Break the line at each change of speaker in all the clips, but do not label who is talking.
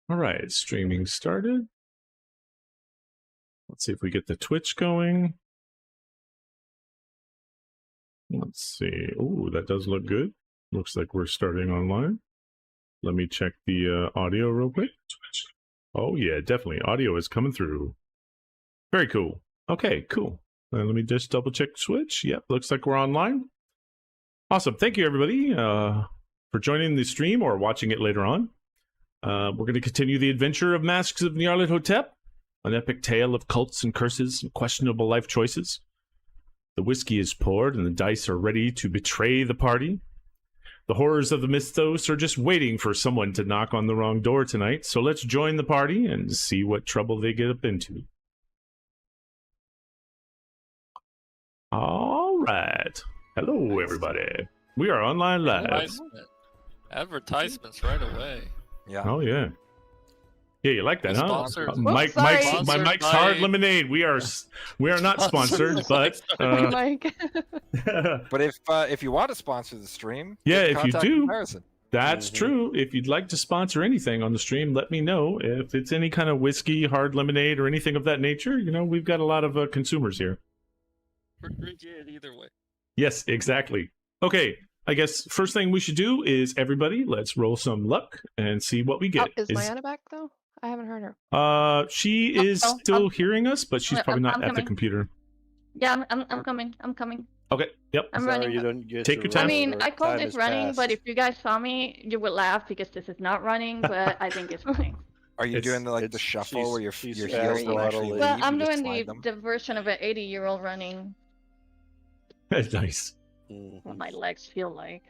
All right, streaming started. Let's see if we get the Twitch going. Let's see. Oh, that does look good. Looks like we're starting online. Let me check the audio real quick. Oh, yeah, definitely. Audio is coming through. Very cool. Okay, cool. Let me just double check Switch. Yep, looks like we're online. Awesome. Thank you, everybody, for joining the stream or watching it later on. We're going to continue the adventure of Masks of Nyarlathotep, an epic tale of cults and curses and questionable life choices. The whiskey is poured and the dice are ready to betray the party. The horrors of the mythos are just waiting for someone to knock on the wrong door tonight, so let's join the party and see what trouble they get up into. All right. Hello, everybody. We are online live.
Advertisements right away.
Yeah.
Oh, yeah. Yeah, you like that, huh?
Sponsored.
Mike's
Sponsored
Hard
by-
Lemonade. We are not sponsored, but
Mike.
But if you want to sponsor the stream,
yeah,
get
if you
contact
do,
comparison.
that's true. If you'd like to sponsor anything on the stream, let me know. If it's any kind of whiskey, hard lemonade, or anything of that nature, you know, we've got a lot of consumers here.
We're good either way.
Yes, exactly. Okay, I guess first thing we should do is everybody, let's roll some luck and see what we get.
Is Diana back though? I haven't heard her.
She is still hearing us, but she's probably not
I'm
at the
coming.
computer.
Yeah, I'm coming. I'm coming.
Okay, yep.
I'm
Sorry,
running.
you don't get
Take
to
your time.
I
run,
mean,
or
I called
time
it
has
running, but
passed.
if you guys saw me, you would laugh because this is not running, but I think it's running.
Are you
It's-
doing the
it's-
shuffle where your
she's
heels
fast
don't actually
waddling.
leave?
Well,
you
I'm
just
doing
slide them?
the version of an 80-year-old running.
Nice.
Mhm.
What my legs feel like.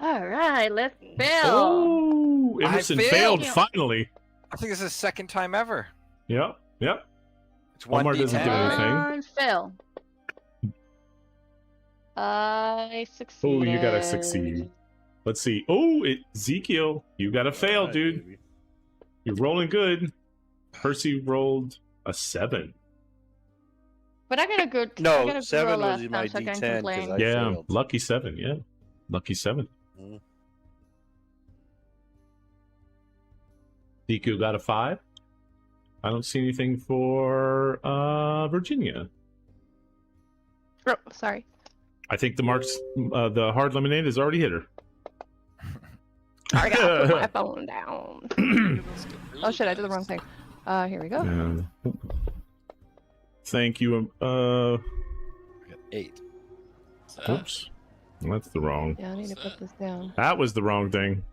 All right, let's fail.
Oh,
I
Emerson
failed.
failed finally.
I think this is the second time ever.
Yep, yep.
It's
Omar
1d10.
doesn't do anything.
And fail. I succeeded.
Oh, you gotta succeed. Let's see. Oh, Ezekiel, you gotta fail,
Alright,
dude.
baby.
You're rolling good. Percy rolled a 7.
But I got a good. I
No,
got a
7
good roll
was
last
my
time, so I can't
D10 'cause
complain.
I
Yeah,
failed.
lucky 7. Yeah, lucky 7.
Mhm.
Deku got a 5. I don't see anything for Virginia.
Oh, sorry.
I think the the hard lemonade has already hit her.
I gotta put my phone down. Oh shit, I did the wrong thing. Here we go.
Yeah. Thank you.
I got 8.
Oops. That's the wrong.
Yeah, I need to put this down.
That was the wrong thing.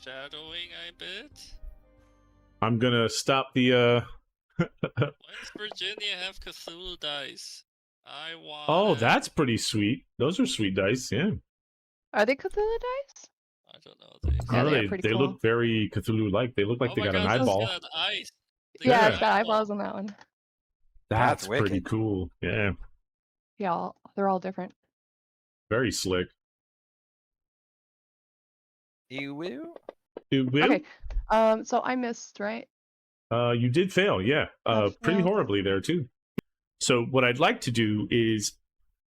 Shadowing, I bet.
I'm gonna stop the.
Why does Virginia have Cthulhu dice? I want.
Oh,
it.
that's pretty sweet. Those are sweet dice. Yeah.
Are they Cthulhu dice?
I don't know. These.
Yeah,
Oh,
they are
they
pretty
they
cool.
look very Cthulhu-like. They look like
Oh
they
my
got an
God, this
eyeball.
got eyes. They
Yeah,
got
it's got eyeballs on that one.
That's
That's
pretty
wicked.
cool. Yeah,
Yeah, they're all different.
very slick.
You will?
You will?
Okay. So I missed, right?
You did fail, yeah.
I
Pretty
failed.
horribly there too. So what I'd like to do is,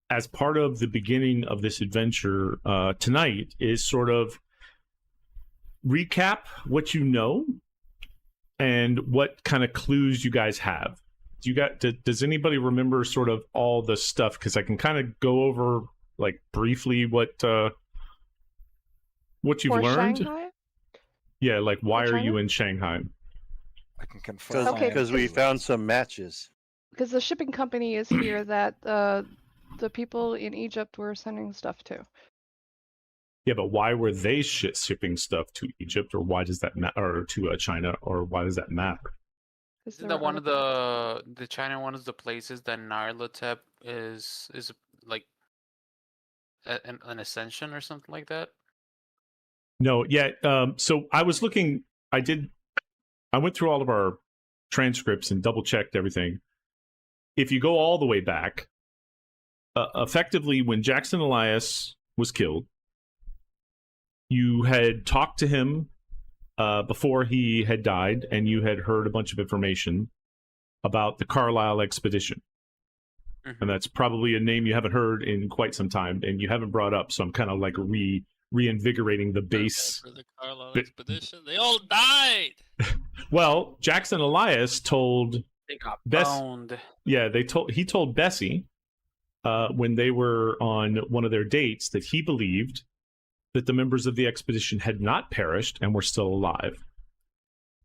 as part of the beginning of this adventure tonight, is sort of recap what you know and what kind of clues you guys have. Does anybody remember sort of all the stuff? Because I can kind of go over like briefly what you've
For
learned.
Shanghai?
Yeah, like why
For
are you
China?
in Shanghai?
I can confirm.
Okay.
Because we found some matches.
Because the shipping company is here that the people in Egypt were sending stuff to.
Yeah, but why were they shipping stuff to Egypt, or why does that or to China, or why does that matter?
'Cause
Isn't
there
that
were
one of
other-
the China one of the places that Nyarlathotep is like an ascension or something like that?
No, yeah. So I was looking. I went through all of our transcripts and double checked everything. If you go all the way back, effectively, when Jackson Elias was killed, you had talked to him before he had died, and you had heard a bunch of information about the Carlisle expedition.
Mhm.
And that's probably a name you haven't heard in quite some time, and you haven't brought up, so I'm kind of like reinvigorating the base.
For the Carlisle expedition, they all died.
Well, Jackson Elias told
They got
Bess-
boned.
Yeah, he told Bessie when they were on one of their dates that he believed that the members of the expedition had not perished and were still alive.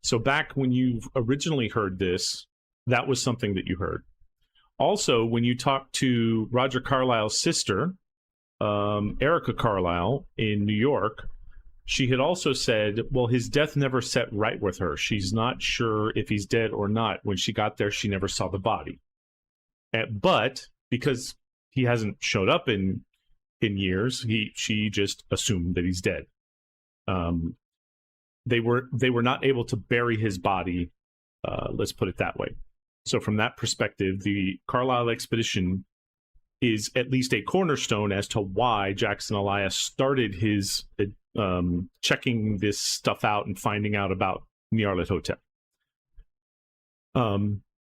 So back when you originally heard this, that was something that you heard. Also, when you talked to Roger Carlyle's sister, Erica Carlyle, in New York, she had also said, well, his death never set right with her. She's not sure if he's dead or not. When she got there, she never saw the body. But because he hasn't showed up in years, she just assumed that he's dead. They were not able to bury his body, let's put it that way. So from that perspective, the Carlisle expedition is at least a cornerstone as to why Jackson Elias started his checking this stuff out and finding out about Nyarlathotep.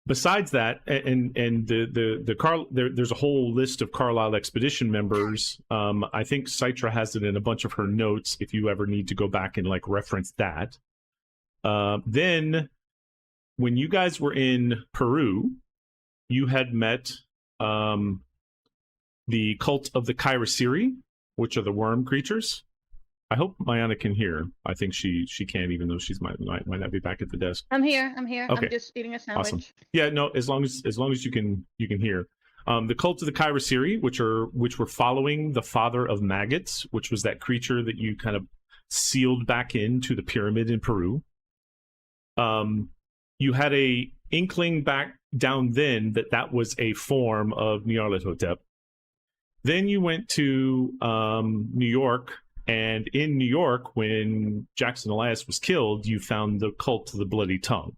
Besides that, and there's a whole list of Carlisle expedition members. I think Citra has it in a bunch of her notes if you ever need to go back and like reference that. Then when you guys were in Peru, you had met the cult of the Kairasiri, which are the worm creatures. I hope Mayana can hear. I think she can, even though she's might not be back at the desk.
I'm here.
Okay.
I'm just eating a sandwich.
Awesome. Yeah, no, as long as you can hear. The cult of the Kairasiri, which were following the father of maggots, which was that creature that you kind of sealed back into the pyramid in Peru. You had a inkling back down then that was a form of Nyarlathotep. Then you went to New York, and in New York, when Jackson Elias was killed, you found the cult of the Bloody Tongue.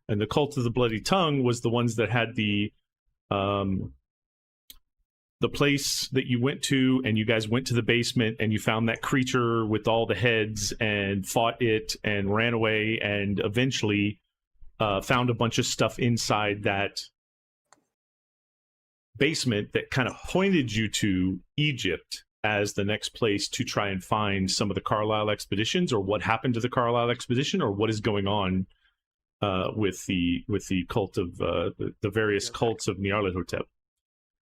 And the cult of the Bloody Tongue was the ones that had the place that you went to, and you guys went to the basement, and you found that creature with all the heads and fought it and ran away, and eventually found a bunch of stuff inside that basement that kind of pointed you to Egypt as the next place to try and find some of the Carlisle expeditions, or what happened to the Carlisle expedition, or what is going on with the cult of the various cults of Nyarlathotep.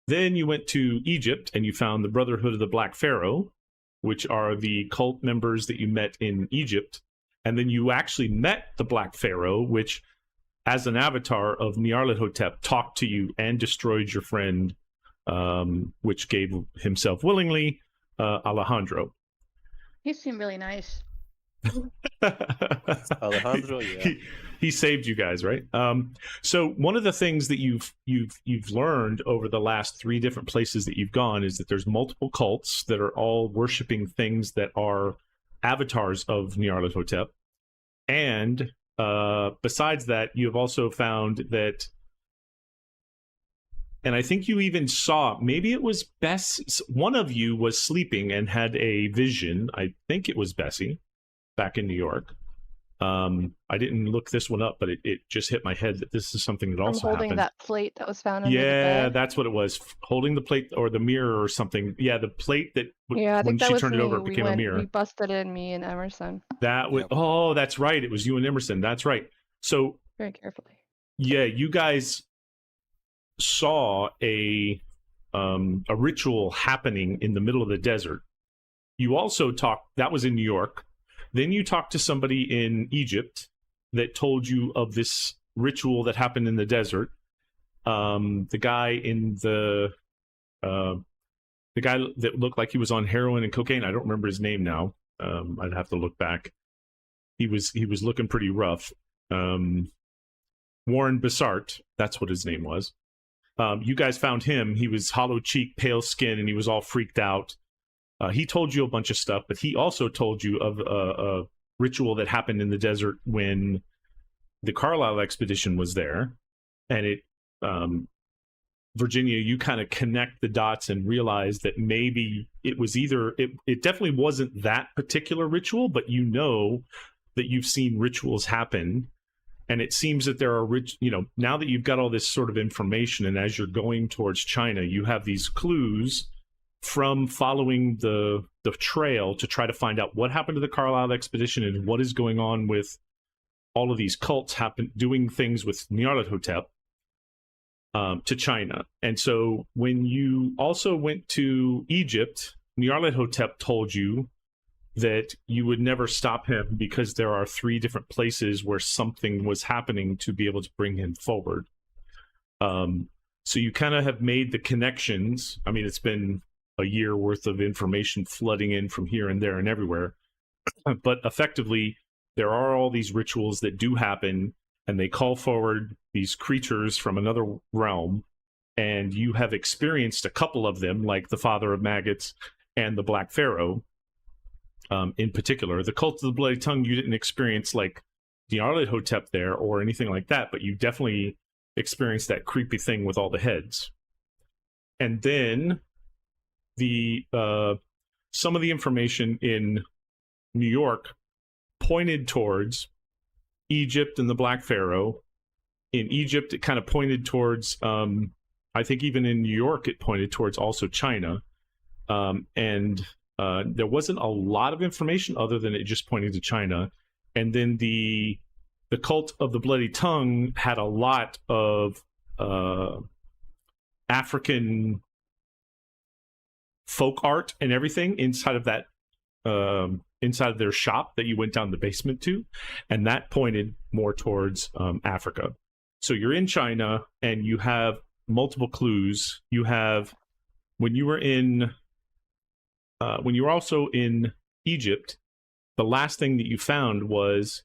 Then you went to Egypt and you found the Brotherhood of the Black Pharaoh, which are the cult members that you met in Egypt. And then you actually met the Black Pharaoh, which, as an avatar of Nyarlathotep, talked to you and destroyed your friend, which gave himself willingly, Alejandro.
He seemed really nice.
Alejandro, yeah.
He saved you guys, right? So one of the things that you've learned over the last 3 different places that you've gone is that there's multiple cults that are all worshiping things that are avatars of Nyarlathotep. And besides that, you have also found that, and I think you even saw, maybe it was one of you was sleeping and had a vision. I think it was Bessie back in New York. I didn't look this one up, but it just hit my head that this is something that also
I'm holding
happened.
that plate that was found under the
Yeah,
bed.
that's what it was. Holding the plate or the mirror or something. Yeah, the plate that
Yeah, I
when
think that
she
was
turned
me.
it over, it became a mirror.
We busted in, me and Emerson,
That was,
Yep.
Oh, that's right. It was you and Emerson. That's right. So
very carefully.
yeah, you guys saw a ritual happening in the middle of the desert. You also talked, that was in New York. Then you talked to somebody in Egypt that told you of this ritual that happened in the desert. The guy that looked like he was on heroin and cocaine, I don't remember his name now. I'd have to look back. He was looking pretty rough. Warren Bessart, that's what his name was. You guys found him. He was hollow cheek, pale skin, and he was all freaked out. He told you a bunch of stuff, but he also told you of a ritual that happened in the desert when the Carlisle expedition was there. And it, Virginia, you kind of connect the dots and realize that maybe it was either, it definitely wasn't that particular ritual, but you know that you've seen rituals happen. And it seems that there are, now that you've got all this sort of information, and as you're going towards China, you have these clues from following the trail to try to find out what happened to the Carlisle expedition and what is going on with all of these cults doing things with Nyarlathotep to China. And so when you also went to Egypt, Nyarlathotep told you that you would never stop him because there are 3 different places where something was happening to be able to bring him forward. So you kind of have made the connections. I mean, it's been a year worth of information flooding in from here and there and everywhere. But effectively, there are all these rituals that do happen, and they call forward these creatures from another realm, and you have experienced a couple of them, like the Father of Maggots and the Black Pharaoh. In particular, the Cult of the Bloody Tongue, you didn't experience like Nyarlathotep there or anything like that, but you definitely experienced that creepy thing with all the heads. And then the some of the information in New York pointed towards Egypt and the Black Pharaoh. In Egypt, it kind of pointed towards, I think even in New York, it pointed towards also China. And there wasn't a lot of information other than it just pointing to China. And then the Cult of the Bloody Tongue had a lot of African folk art and everything inside of that, inside of their shop that you went down the basement to, and that pointed more towards Africa. So you're in China, and you have multiple clues. You have when you were also in Egypt, the last thing that you found was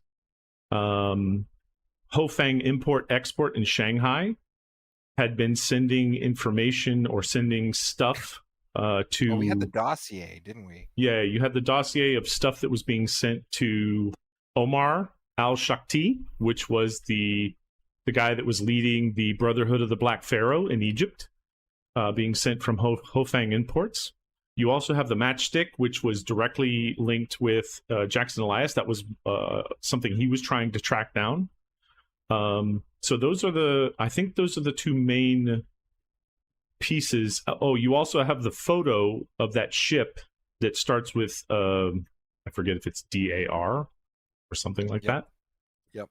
Hofang Import-Export in Shanghai had been sending information or sending stuff to...
Oh, we had the dossier, didn't we?
Yeah, you had the dossier of stuff that was being sent to Omar al-Shakti, which was the guy that was leading the Brotherhood of the Black Pharaoh in Egypt, being sent from Hofang Imports. You also have the matchstick, which was directly linked with Jackson Elias. That was something he was trying to track down. So those are I think those are the 2 main pieces. Oh, you also have the photo of that ship that starts with, I forget if it's DAR or something like that.
Yep.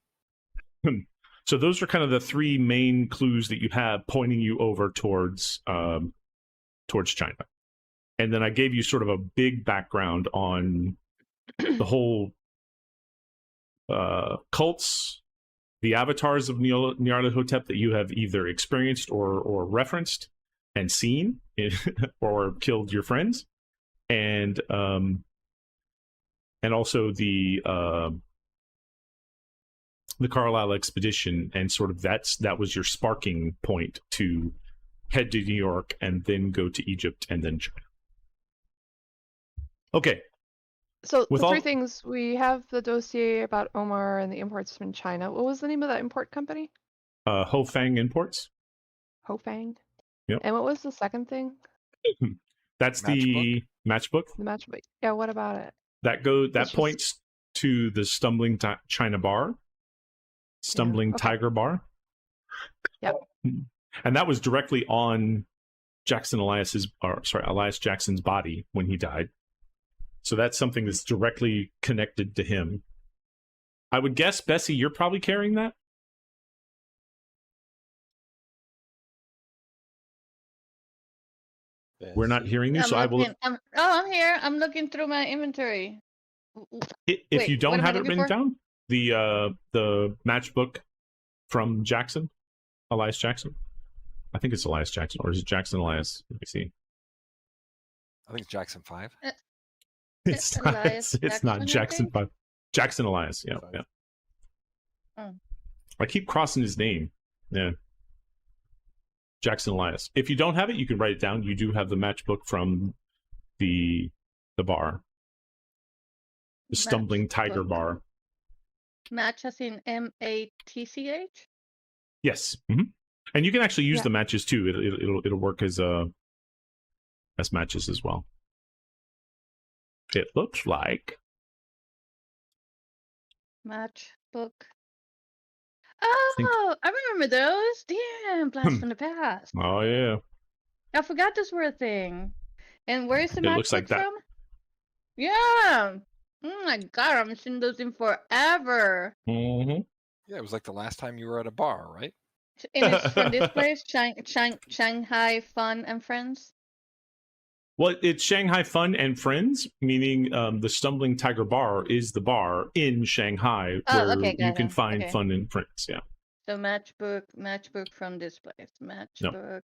So those are kind of the 3 main clues that you have pointing you over towards China. And then I gave you sort of a big background on the whole cults, the avatars of Nyarlathotep that you have either experienced or referenced and seen or killed your friends, and also the Carlisle expedition, and sort of that was your sparking point to head to New York and then go to Egypt and then China. Okay.
So
With
the 3
all-
things, we have the dossier about Omar and the imports from China. What was the name of that import company?
Hofang Imports.
Hofang?
Yep.
And what was the second thing?
That's the matchbook.
The matchbook. Yeah, what about it?
That
It's just-
points to the Stumbling China Bar. Stumbling
okay.
Tiger Bar.
Yep.
And that was directly on Elias Jackson's body when he died. So that's something that's directly connected to him. I would guess, Bessie, you're probably carrying that? We're not hearing you,
I'm
so I will...
looking, I'm here. I'm looking through my inventory.
If
Wait,
you don't
what am I
have it
looking
written
for?
down, the matchbook from Jackson, Elias Jackson. I think it's Elias Jackson, or is it Jackson Elias? Let me see.
I think it's Jackson 5.
It's not.
Elias
It's not
Jackson, I
Jackson
think?
5. Jackson Elias. Yeah,
Five.
yeah.
Oh.
I keep crossing his name. Yeah. Jackson Elias. If you don't have it, you can write it down. You do have the matchbook from the bar. The Stumbling Tiger
Matchbook.
Bar.
Match as in MATCH?
Yes. Hmm. And you can actually use
Yeah.
the matches too. It'll work as matches as well. It looks like
Matchbook. Oh, I remember those. Damn, blast from the past.
oh yeah.
I forgot those were a thing. And where is the
It looks like
matchbook
that.
from? Yeah. Oh my god, I haven't seen those in forever.
Mm-hmm.
Yeah, it was like the last time you were at a bar, right?
And it's from this place, Shanghai Fun and Friends.
Well, it's Shanghai Fun and Friends, meaning the Stumbling Tiger Bar is the bar in Shanghai
Oh,
where
okay,
you
got
can
it.
find
Okay.
fun and friends. Yeah.
So matchbook from this place. Matchbook.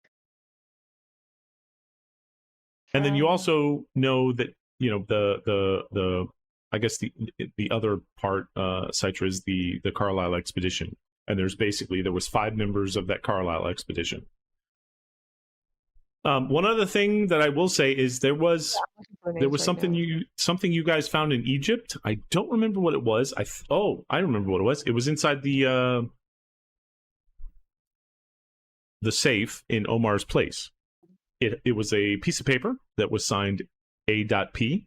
And then you
from-
also know that the I guess the other part, Citra, is the Carlisle expedition, and there was 5 members of that Carlisle expedition. One other thing that I will say is there was something you guys found in Egypt. I don't remember what it was. I remember what it was. It was inside the safe in Omar's place. It was a piece of paper that was signed A.P.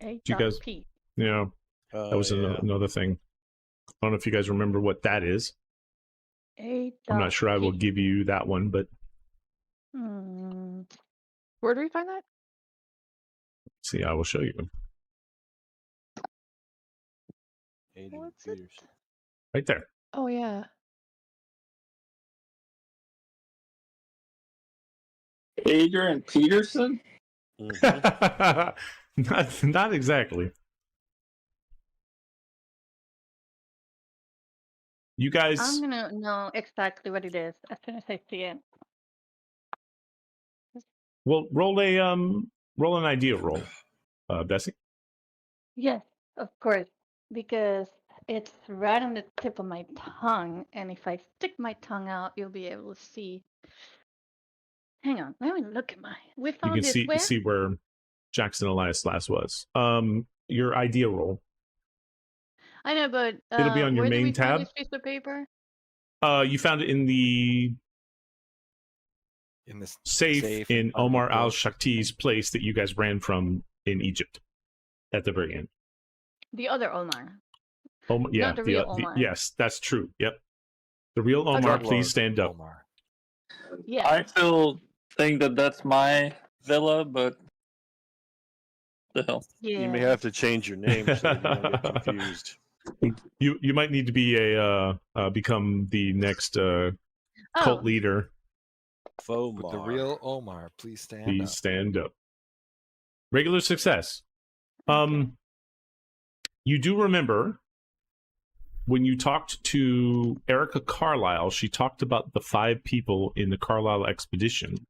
you guys-
A.P.
Yeah, that was another thing. I don't know if you guys remember what that is. I'm not sure I will give you that one, but
Where do we find that?
see, I will show you.
What's it?
Right there.
Oh yeah.
Adrian Peterson?
not exactly. You guys.
I'm gonna know exactly what it is as soon as I see it.
Well, roll an idea roll, Bessie.
Yes, of course, because it's right on the tip of my tongue, and if I stick my tongue out, you'll be able to see. Hang on, let me look at my. We
You
found
can
this where?
see where Jackson Elias last was. Your idea roll.
I know, but
It'll be on your
where
main
did we find
tab.
this piece of paper?
You found it in the
In this
safe in Omar
underworld.
al-Shakti's place that you guys ran from in Egypt at the very end.
The other Omar.
Yeah,
Not the real Omar.
yes, that's true. Yep. The real Omar,
Drug
please
lord
stand up.
Omar.
Yeah.
I still think that that's my villa, but the hell.
Yeah.
You may have to change your name so you don't get confused.
You might need to be become the next cult
Oh,
leader.
Fomar.
Would the real Omar please stand
Please
up?
stand up. Regular success. You do remember when you talked to Erica Carlisle, she talked about the 5 people in the Carlisle expedition,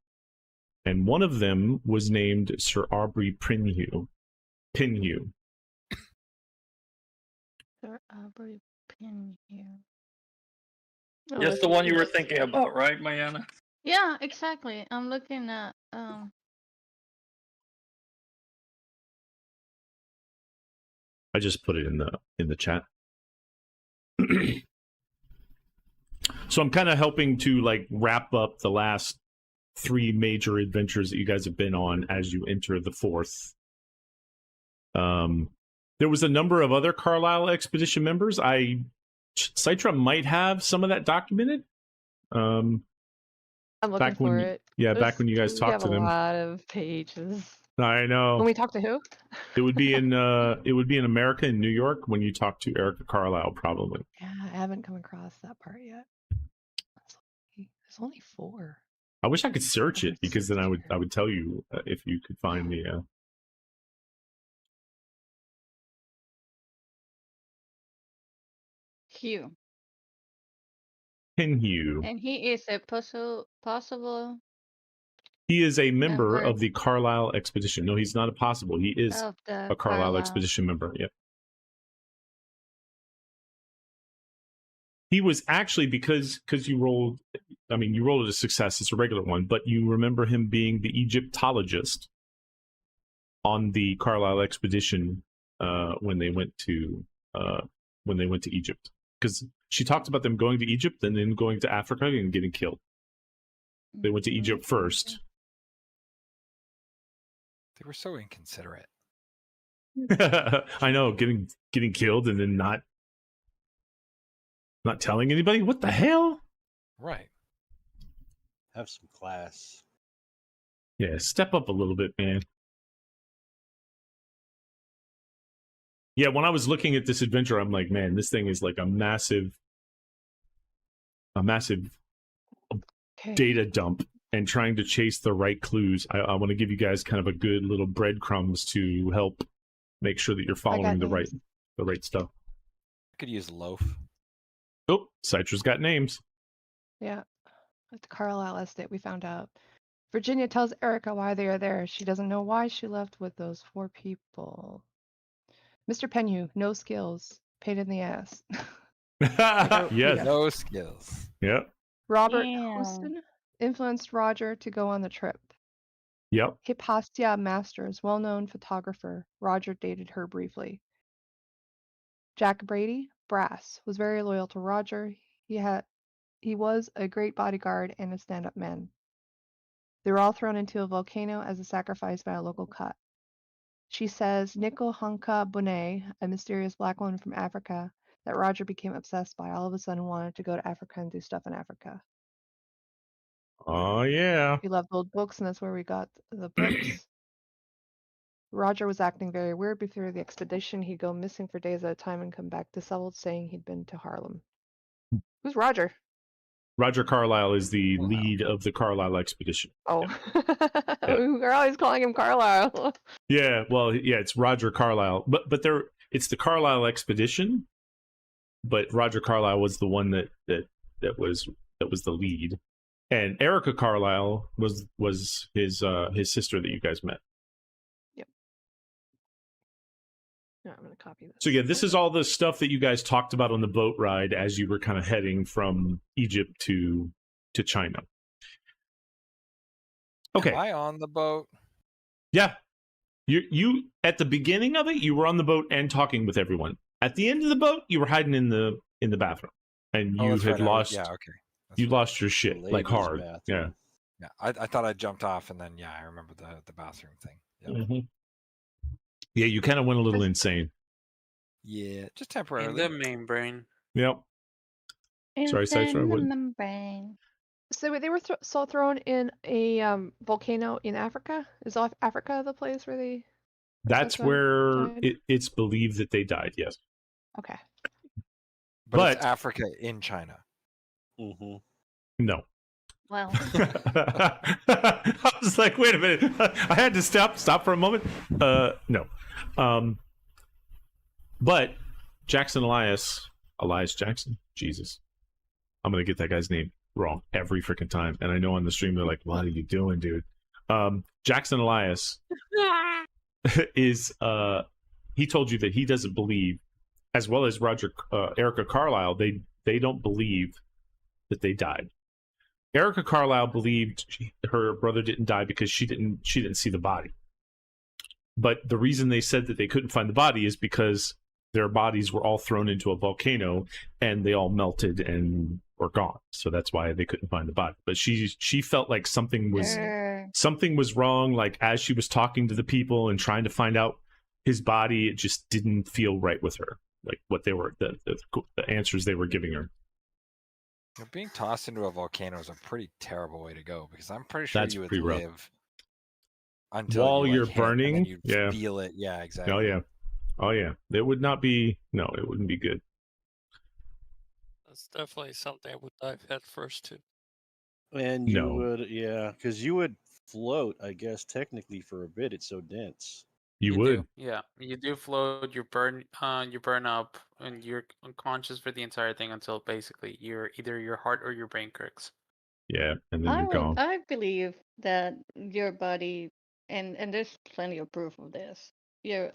and one of them was named Sir Aubrey Pinhue.
Sir Aubrey Pinhue.
That's the one you were thinking about, right, Mayana?
Yeah, exactly. I'm looking at
I just put it in the chat. So I'm kind of helping to like wrap up the last 3 major adventures that you guys have been on as you enter the 4th. There was a number of other Carlisle expedition members. Citra might have some of that documented.
I'm looking
back when
for
you-
it.
Yeah, back when you guys
We
talked
have
to
a
them.
lot of pages.
I know.
When we talk to who?
It would be in America, in New York, when you talk to Erica Carlisle, probably.
Yeah, I haven't come across that part yet. There's only 4.
I wish I could search it, because then I would
Here.
tell you if you could find the.
Hugh.
Pinhue.
And he is a possible
He is a member
Member.
of the Carlisle expedition. No, he's not a possible. He is
of the
a Carlisle expedition member. Yep. He was actually because you rolled. I mean, you rolled a success. It's a regular one, but you remember him being the Egyptologist on the Carlisle expedition when they went to Egypt. Because she talked about them going to Egypt and then going to Africa and getting killed. They went to Egypt first.
They were so inconsiderate.
I know, getting killed and then not telling anybody. What the hell?
Right.
Have some class.
Yeah, step up a little bit, man. Yeah, when I was looking at this adventure, I'm like, man, this thing is like a massive
Okay.
data dump, and trying to chase the right clues. I want to give you guys kind of a good little breadcrumbs to help make sure that you're following the right stuff.
I could use loaf.
Oh, Citra's got names.
Yeah. At the Carlisle estate, we found out. Virginia tells Erica why they are there. She doesn't know why she left with those 4 people. Mr. Penhew, no skills. Pain in the ass.
Yes.
No skills.
Yep.
Robert
Damn.
Houston influenced Roger to go on the trip.
Yep.
Hypatia Masters, well-known photographer. Roger dated her briefly. Jack Brady, brass, was very loyal to Roger. He was a great bodyguard and a stand-up man. They were all thrown into a volcano as a sacrifice by a local cut. She says Nickel Hunka Bonet, a mysterious black woman from Africa, that Roger became obsessed by, all of a sudden wanted to go to Africa and do stuff in Africa.
Oh yeah.
He loved old books, and that's where we got the books. Roger was acting very weird before the expedition. He'd go missing for days at a time and come back disheveled, saying he'd been to Harlem. Who's Roger?
Roger Carlisle is the
Wow.
lead of the Carlisle expedition.
Oh,
Yeah.
we're always calling him Carlisle.
Yeah, well, yeah, it's Roger Carlisle, but it's the Carlisle expedition, but Roger Carlisle was the one that was the lead, and Erica Carlisle was his sister that you guys met.
Yeah, I'm gonna copy this.
So yeah, this is all the stuff that you guys talked about on the boat ride as you were kind of heading from Egypt to China. Okay.
Am I on the boat?
Yeah. You at the beginning of it, you were on the boat and talking with everyone. At the end of the boat, you were hiding in the bathroom, and you
That's
had
right,
lost.
Yeah, okay. That's
You
right.
lost your shit
The
like
ladies'
hard.
bathroom.
Yeah, I thought I jumped off, and then I remember the bathroom thing.
Yeah.
Yep.
Mhm. Yeah, you kind of went a little insane.
Yeah, just
In
temporarily.
the main brain.
Yep. Sorry,
It's
Citra,
in
what-
the membrane.
So they were thrown in a volcano in Africa. Is Africa the place where they?
That's
why
where
died?
it's believed that they died. Yes.
Okay.
but it's
but-
Africa in China.
Mm-hmm.
No.
Well,
I was like, wait a minute. I had to stop for a moment. No. But Jackson Elias Jackson, Jesus. I'm going to get that guy's name wrong every freaking time. And I know on the stream, they're like, what are you doing, dude? Jackson Elias is, he told you that he doesn't believe, as well as Erica Carlisle, they don't believe that they died. Erica Carlisle believed her brother didn't die because she didn't see the body. But the reason they said that they couldn't find the body is because their bodies were all thrown into a volcano and they all melted and were gone. So that's why they couldn't find the body. But she felt like something was wrong. Like as she was talking to the people and trying to find out his body, it just didn't feel right with her. Like what they were, the answers they were giving her.
Being tossed into a volcano is a pretty terrible way to go, because I'm pretty sure
That's
you would
pretty rough.
live until
While
you,
you're
hit, and then
burning,
you'd
yeah.
feel it. Yeah, exactly.
Oh yeah. It would not be. No, it wouldn't be good.
That's definitely something I would dive head first to.
And you
No.
would, yeah, because you would float, I guess, technically for a bit. It's so dense.
You would.
Do. Yeah, you do float. You burn up, and you're unconscious for the entire thing until basically either your heart or your brain cracks.
Yeah, and then you're gone.
I believe that your body, and there's plenty of proof of this.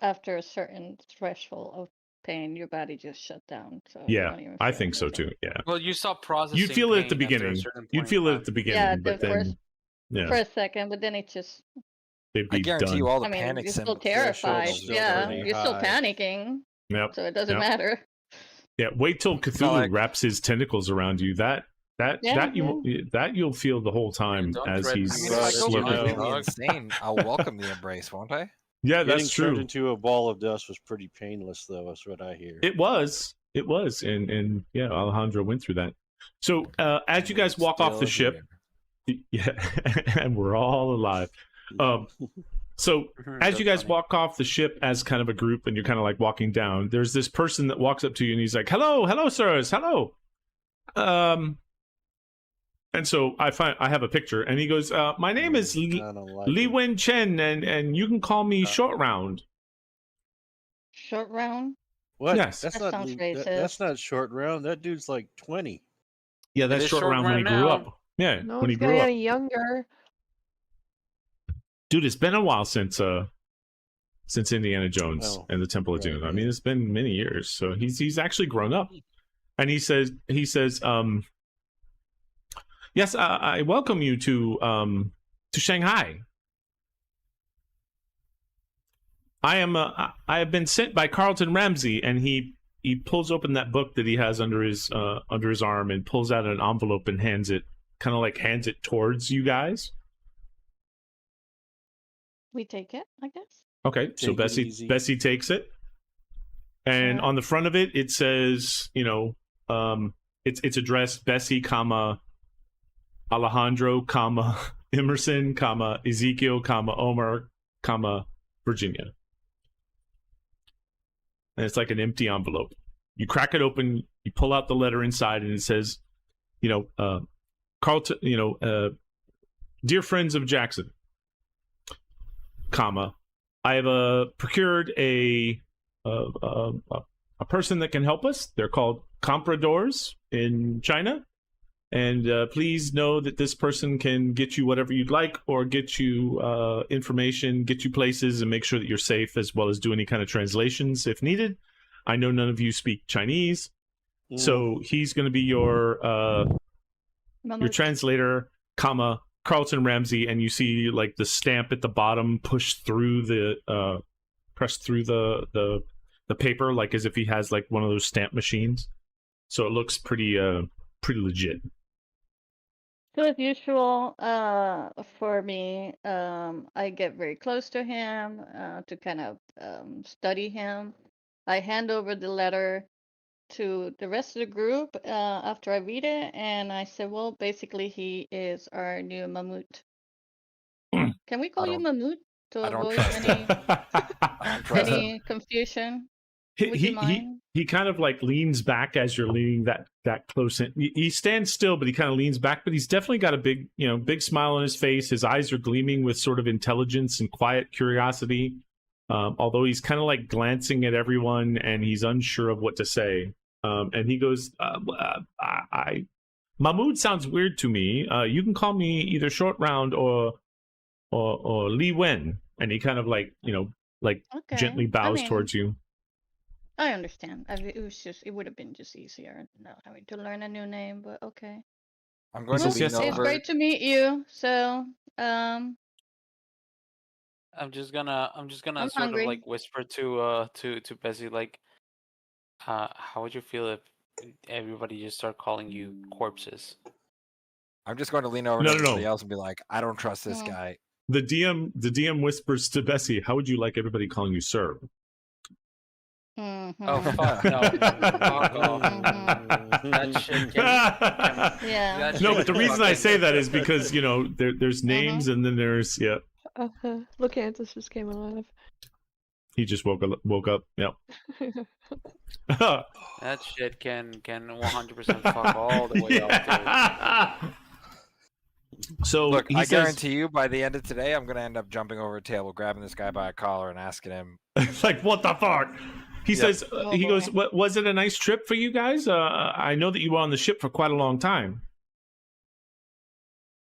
After a certain threshold of pain, your body just shut down. So you
Yeah,
don't even
I
feel
think so
anything.
too. Yeah.
Well, you stop processing.
You'd feel it at the
pain after a
beginning.
certain point
You'd
in
feel it
time.
at the beginning,
Yeah,
but
the
then
first-
yeah,
For a second, but then it just.
they'd
I
be
guarantee
done.
you all the
I mean,
panic
you're still
symptoms.
terrified.
still
Yeah,
pretty
you're still
high.
panicking,
Yep.
so it doesn't
Yep.
matter.
Yeah. Wait till Cthulhu
like-
wraps his tentacles around you. That you'll feel the whole time
Don't
as
threaten
he's
I mean, if I go
Slurping.
slurping.
completely insane, I'll welcome the embrace, won't I?
Yeah,
Getting
that's
turned
true.
into a ball of dust was pretty painless, though. That's what I hear.
It was, and yeah, Alejandro went through that. So as you guys walk off the
Still
ship,
here.
yeah, and we're all alive. So
Mhm,
as
that's
you guys
funny.
walk off the ship as kind of a group, and you're kind of like walking down, there's this person that walks up to you, and he's like, "Hello, sirs, hello." And so I have a picture, and he goes, "My name is
Kinda like
Li
it.
Wen Chen, and you can call me Short Round."
Short round?
What?
Yes.
That's
That
not
sounds
that's
racist.
not short round. That dude's like 20.
Yeah, that's
is
Short
Short
Round when he
Round
grew
now.
up. Yeah,
No
when he
one's
grew
getting
up.
any younger.
Dude, it's been a while since Indiana Jones
Oh,
and the Temple of
right,
Doom. I
yeah.
mean, it's been many years, so he's actually grown up. And he says, "Yes, I welcome you to Shanghai. I have been sent by Carlton Ramsey," and he pulls open that book that he has under his arm and pulls out an envelope and hands it towards you guys.
We take it, I guess.
Okay, so
Take it easy.
Bessie takes it, and on the front of it says, it's addressed Bessie, Alejandro, Emerson, Ezekiel, Omar, Virginia. And it's like an empty envelope. You crack it open, you pull out the letter inside, and it says, Carlton, dear friends of Jackson, I have procured a person that can help us. They're called compradors in China. And please know that this person can get you whatever you'd like, or get you information, get you places, and make sure that you're safe, as well as do any kind of translations if needed. I know none of you speak Chinese, so he's going to be your translator, Carlton Ramsey, and you see like the stamp at the bottom pushed through the paper, like as if he has like one of those stamp machines. So it looks pretty legit.
So as usual, for me, I get very close to him to kind of study him. I hand over the letter to the rest of the group after I read it, and I said, well, basically he is our new Mammoet. Can we call you Mammoet to
I don't
avoid
trust
any confusion? Would you mind?
He kind of like leans back as you're leaning that close in. He stands still, but he kind of leans back. But he's definitely got a big smile on his face. His eyes are gleaming with sort of intelligence and quiet curiosity. Although he's kind of like glancing at everyone, and he's unsure of what to say. And he goes, Mahmood sounds weird to me. You can call me either Short Round or Li Wen. And he kind of like gently bows towards you.
I understand. It would have been just easier not having to learn a new name, but okay.
I'm going to lean
It's
over.
great to meet you. So,
I'm just gonna sort
hungry.
of like whisper to Bessie, like, how would you feel if everybody just start calling you corpses?
I'm just going to lean over to everybody else and be like, I don't trust this guy.
The DM whispers to Bessie, how would you like everybody calling you sir?
Oh fuck no! Fuck off. That shit
yeah.
No, but the reason I say that is because there's names and then there's
Locanthus just came alive.
He just woke up. Yep.
That shit can 100% fuck all the way up, dude.
So
look,
he
I
says,
guarantee you, by the end of today, I'm gonna end up jumping over a table, grabbing this guy by a collar, and asking him,
like, what the fuck? He says, he
boy.
goes, was it a nice trip for you guys? I know that you were on the ship for quite a long time.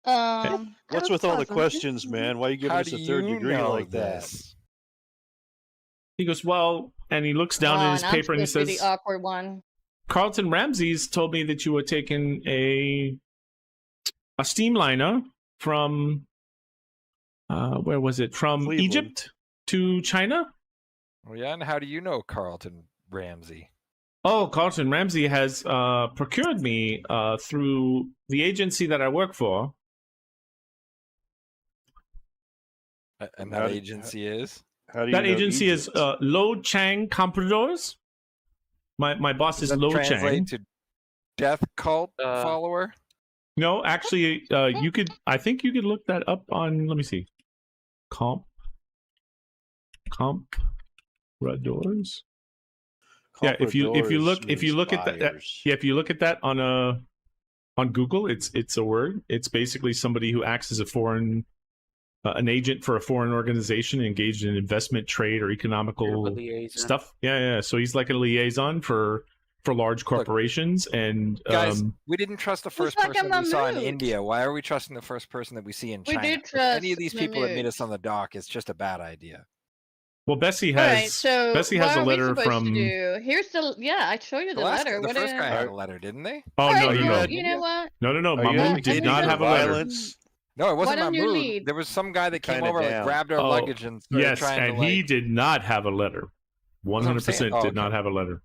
What's with all the questions, man? Why are you giving
"How
us
do
a third
you
degree
know
like that?
this?"
He goes, well, and he looks down in his paper and he says,
the awkward one.
Carlton Ramsey's told me that you were taking a steamliner from, where was it? From
Cleveland.
Egypt to China?
Well, yeah, and how do you know Carlton Ramsey?
Oh, Carlton Ramsey has procured me through the agency that I work for.
And that agency is?
How do you
That
know
agency is
Egypt?
Lo Chang Compradors. My boss
Does
is
that
Lo
translate
Chang.
to death cult follower?
No, actually, I think you could look that up on. Let me see. Compradors. Yeah, if you look at that, if you look at that on Google, it's a word. It's basically somebody who acts as an agent for a foreign organization engaged in investment, trade, or economical stuff. Yeah. So he's like a liaison for large corporations. And
guys, we didn't trust the first person that we saw in India. Why are we trusting the first person that we see in China?
We did
If
trust
any of these people that meet us on the dock, it's just a bad idea.
Well, Bessie has a letter from.
Here's the I show you the letter.
The first guy had a letter, didn't they?
Oh no.
You know what?
No. Mahmoud did not have a letter.
No, it wasn't Mahmoud. There was some guy that came over, like, grabbed our luggage and started trying to.
Yes, and he did not have a letter. 100% did not have a letter.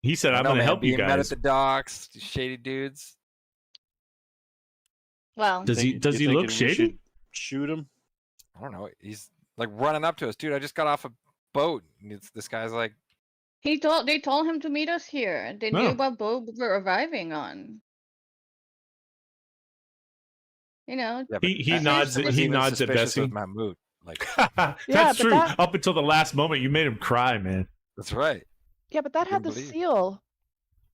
He said, "I'm going to help you guys."
Met at the docks, shady dudes.
Well,
does he look shady?
Shoot him.
I don't know. He's like running up to us, dude. I just got off a boat. And this guy's like,
they told him to meet us here. They knew what boat we were arriving on. You know,
he nods at Bessie.
Mahmoud. Like,
that's true. Up until the last moment, you made him cry, man.
That's right.
Yeah, but that had the seal.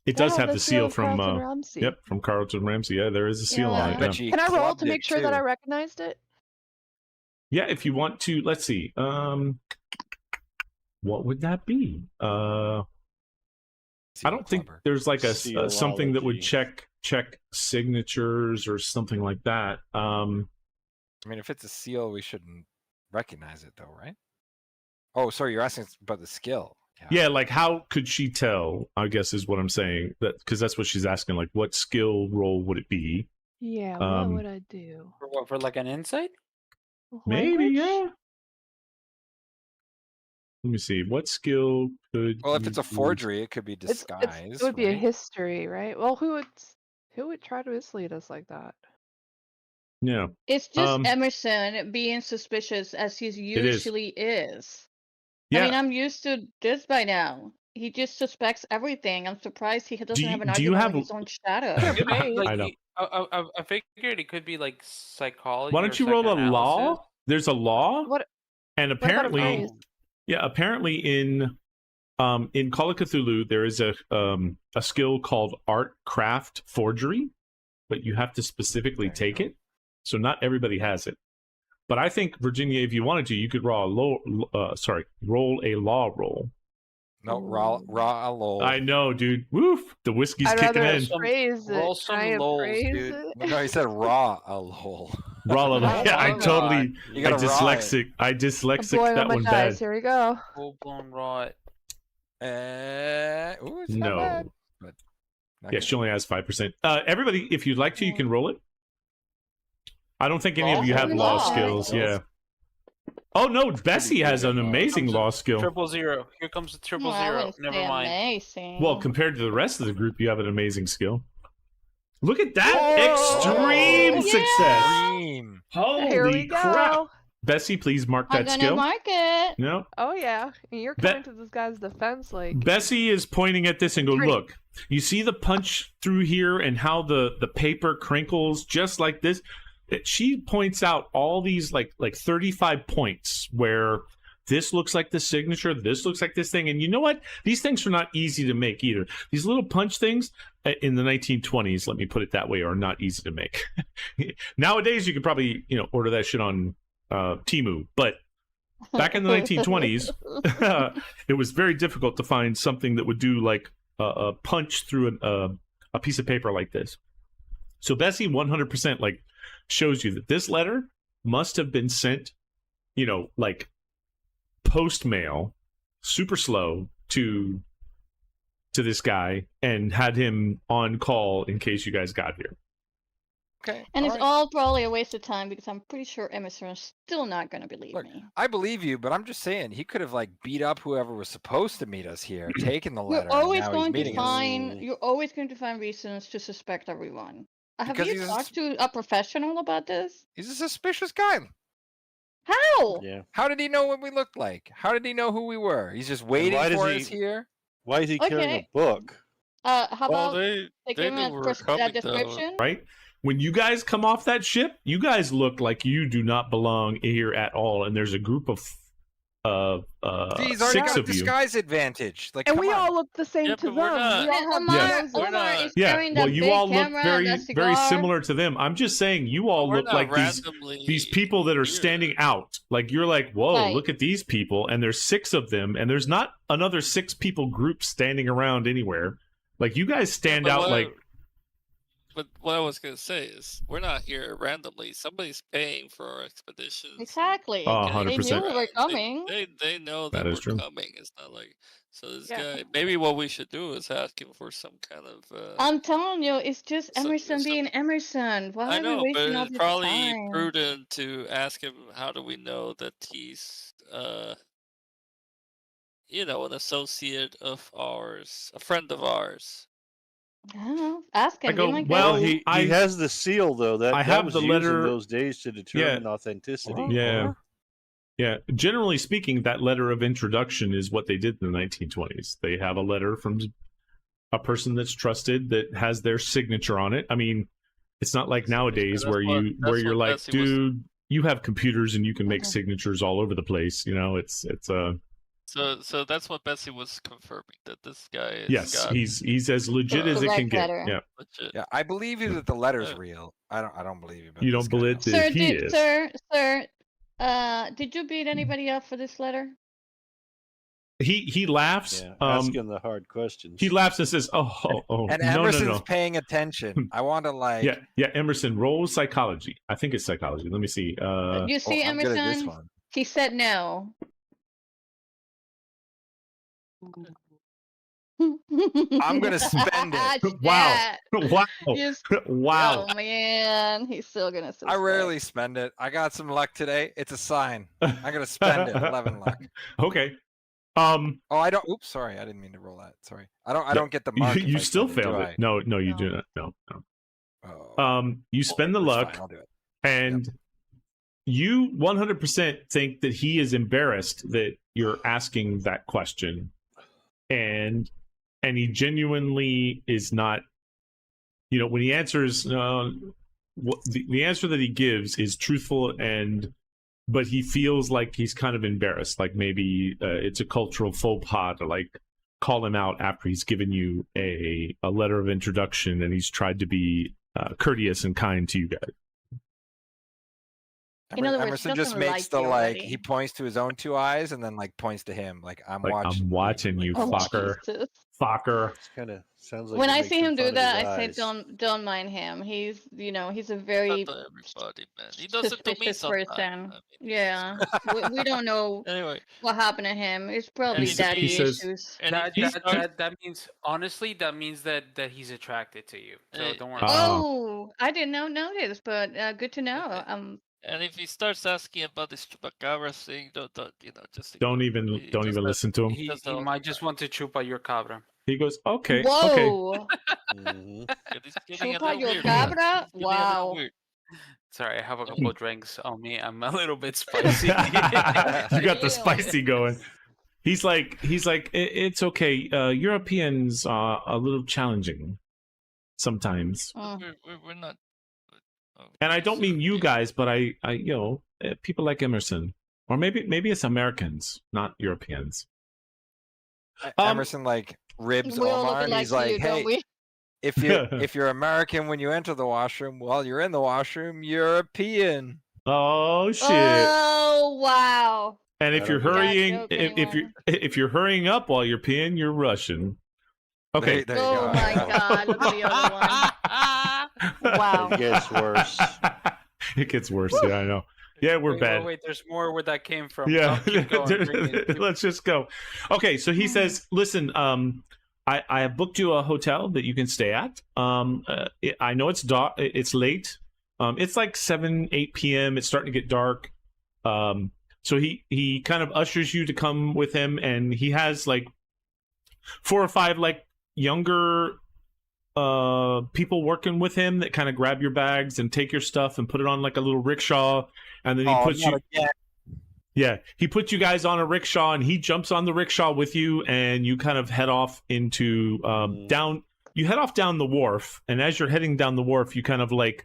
It does have the seal from
Carlton Ramsey.
from Carlton Ramsey. Yeah, there is a seal on it.
Can I roll to make sure that I recognized it?
Yeah, if you want to. Let's see. What would that be? I don't think there's like a something that would check signatures or something like that.
I mean, if it's a seal, we shouldn't recognize it, though, right? Oh, sorry, you're asking about the skill.
Yeah, like how could she tell? I guess is what I'm saying. That because that's what she's asking. Like, what skill roll would it be?
Yeah, what would I do?
For what? For like an insight?
Maybe, yeah. Let me see. What skill could?
Well, if it's a forgery, it could be disguise.
It would be a history, right? Well, who would try to mislead us like that?
Yeah.
It's just Emerson being suspicious as he usually is. Yeah. I mean, I'm used to this by now. He just suspects everything. I'm surprised he doesn't have an argument with his own shadow.
I know.
I figured it could be like psychology.
Why don't you roll a law? There's a law.
What?
And apparently, apparently in Call of Cthulhu there is a skill called art craft forgery, but you have to specifically take it. So not everybody has it. But I think, Virginia, if you wanted to, you could roll a law roll.
No, raw a lol.
I know, dude. Woof! The whiskey's kicking in.
Roll some lols, dude.
No, he said raw a lol.
Raw a lol. Yeah, I dyslexic. I dyslexic that one bad.
Here we go.
Full blown raw.
It's
no.
Not bad, but
yeah, she only has 5%. Everybody, if you'd like to, you can roll it. I don't think any of you have law skills. Yeah. Oh no, Bessie has an amazing law skill.
000. Here comes the 000. Never mind.
Amazing.
Well, compared to the rest of the group, you have an amazing skill. Look at that! Extreme success! Holy
Here we
crap!
go.
Bessie, please mark that
I'm
skill.
gonna mark it.
No.
Oh yeah, you're coming to this guy's defense, like.
Bessie is pointing at this and go, look, you see the punch through here and how the paper crinkles just like this? She points out all these like 35 points where this looks like the signature, this looks like this thing. And you know what? These things are not easy to make either. These little punch things in the 1920s, let me put it that way, are not easy to make. Nowadays, you could probably, order that shit on Temu. But back in the 1920s, it was very difficult to find something that would do like a punch through a piece of paper like this. So Bessie 100% like shows you that this letter must have been sent, like post mail, super slow to this guy and had him on call in case you guys got here.
Okay.
And it's all probably a waste of time because I'm pretty sure Emerson is still not going to believe me.
I believe you, but I'm just saying he could have like beat up whoever was supposed to meet us here, taken the letter.
You're always going to find reasons to suspect everyone. Have you talked to a professional about this?
He's a suspicious guy.
How?
Yeah.
How did he know what we looked like? How did he know who we were? He's just waiting for us here.
Why is he carrying a book?
How about they give him a description?
Right? when you guys come off that ship, you guys look like you do not belong here at all. And there's a group of
He's already
6
got a
of you.
disguise advantage. Like,
And
come
we
on.
all look the same
Yeah,
to
but we're
them.
not-
We all have
Yeah.
noses.
We're
Omar
not-
is
Yeah,
carrying
well,
that
you
big
all look
camera and
very,
a
very
cigar.
similar to them. I'm just saying, you all
We're
look
not
like
randomly
these people that are
here.
standing out. Like you're like, whoa,
Right.
look at these people, and there's 6 of them, and there's not another 6 people group standing around anywhere. Like you guys stand
But
out
what-
like.
But what I was gonna say is, we're not here randomly. Somebody's paying for our expeditions.
Exactly.
Oh,
They
100%.
knew we were coming.
They know
That
that
is
we're
true.
coming. It's not like this
Yeah.
guy. Maybe what we should do is ask him for some kind of.
I'm telling you, it's just
So-
Emerson
so-
being Emerson. Why
I
are
know,
we
but
wasting all
it's
this
probably
time?
prudent to ask him. How do we know that he's an associate of ours, a friend of ours?
I don't know. Ask him.
I go,
be my guest.
well,
He
I-
has the seal though. That
I
that
have
was
the
used
letter-
in those days to determine authenticity.
Yeah. Yeah, generally speaking, that letter of introduction is what they did in the 1920s. They have a letter from a person that's trusted that has their signature on it. I mean, it's not like nowadays
that's
where
what-
you
that's
where you're
what
like,
Betsy was-
dude, you have computers and you can make
Mhm.
signatures all over the place. You know, it's
So that's what Betsy was confirming, that this guy is
yes,
got
he's as legit
The
as it
right
can get.
letter.
Yeah,
legit.
Yeah, I believe you that the letter's
Yeah.
real. I don't believe you. But
you
this
don't
guy
believe
does.
that
Sir,
he
did,
is.
sir, did you beat anybody up for this letter?
He laughs.
Yeah, asking the hard questions.
He laughs and says, "Oh,
And
no,
Emerson's
no."
paying attention. I want to like.
Yeah. Emerson, roll psychology. I think it's psychology. Let me see.
You see,
I'm good at this
Emerson?
one.
He said no.
I'm gonna spend it.
Wow. Wow.
Yes.
Wow.
Oh man, he's still gonna.
I
suspect.
rarely spend it. I got some luck today. It's a sign. I'm gonna spend it. 11 luck.
Okay.
Oh, I don't. Oops, sorry. I didn't mean to roll that. Sorry. I don't get the mark. if
You
I
still
spend
failed
do
it. No, you
No.
do not. No.
Oh,
You spend the
that's
luck,
fine, I'll do it.
and you 100% think that he is embarrassed that you're asking that question, and he genuinely is not. You know, when he answers, the answer that he gives is truthful, but he feels like he's kind of embarrassed, like maybe it's a cultural faux pas to like call him out after he's given you a letter of introduction and he's tried to be courteous and kind to you guys.
In other words,
Emerson just
doesn't
makes
like
the
you
like
already.
he points to his own 2 eyes and then like points to him like I'm
Like,
watching.
I'm watching you,
Oh,
fucker.
Jesus.
Fucker.
It's kind of sounds like
When
you're
I see
making
him do
fun of
that,
his
I say,
eyes.
don't mind him. He's he's a
Not
very
to everybody, man. He does it to me
suspicious
sometimes.
person.
I mean,
Yeah, we don't know
Anyway,
what happened to him. It's probably
he
daddy
says-
issues.
and
That,
if he
that,
starts-
that means honestly that means that he's attracted to you. So
Hey.
don't worry.
Oh, I did not notice, but good to know.
Okay. And if he starts asking about this chupacabra thing, don't just
Don't
ignore
even
him. He just does-
listen to him.
He
That's all.
might just want to chupa your cabra.
He goes, okay, okay.
Whoa,
Mhm.
He's getting a
chupa
little
your
weird.
cabra?
He's getting a little
Wow.
weird.
Sorry, I have a couple drinks on me. I'm a little bit spicy.
You got the
Really?
spicy going. He's like, it's okay. Europeans are a little challenging sometimes,
Mm.
We're not. Oh,
and I don't mean you guys, but I people like Emerson, or maybe it's Americans, not Europeans.
Emerson like ribs
We all
Omar
look
and
like
he's like,
you,
hey,
don't we?
if you're American when you enter the washroom, while you're in the washroom, European.
Oh shit!
Oh wow.
And if
I
you're
don't
get it.
hurrying,
Joke,
if you're hurrying up while you're peeing, you're Russian. Okay.
There you
Oh
go.
my God! Look at the other one. Wow.
It gets worse.
It gets worse. Yeah, I know. Yeah, we're
wait,
bad.
Wait, there's more where that came from.
Yeah,
Oh, keep going, bring it, keep-
let's just go. Okay, so he says, "Listen, I have booked you a hotel that you can stay at. I know it's dark. It's late. It's like 7-8 p.m. It's starting to get dark. So he kind of ushers you to come with him, and he has like 4 or 5 like younger people working with him that kind of grab your bags and take your stuff and put it on like a little rickshaw, and then he puts you." Yeah, he puts you guys on a rickshaw, and he jumps on the rickshaw with you, and you kind of head off into down. You head off down the wharf, and as you're heading down the wharf, you kind of like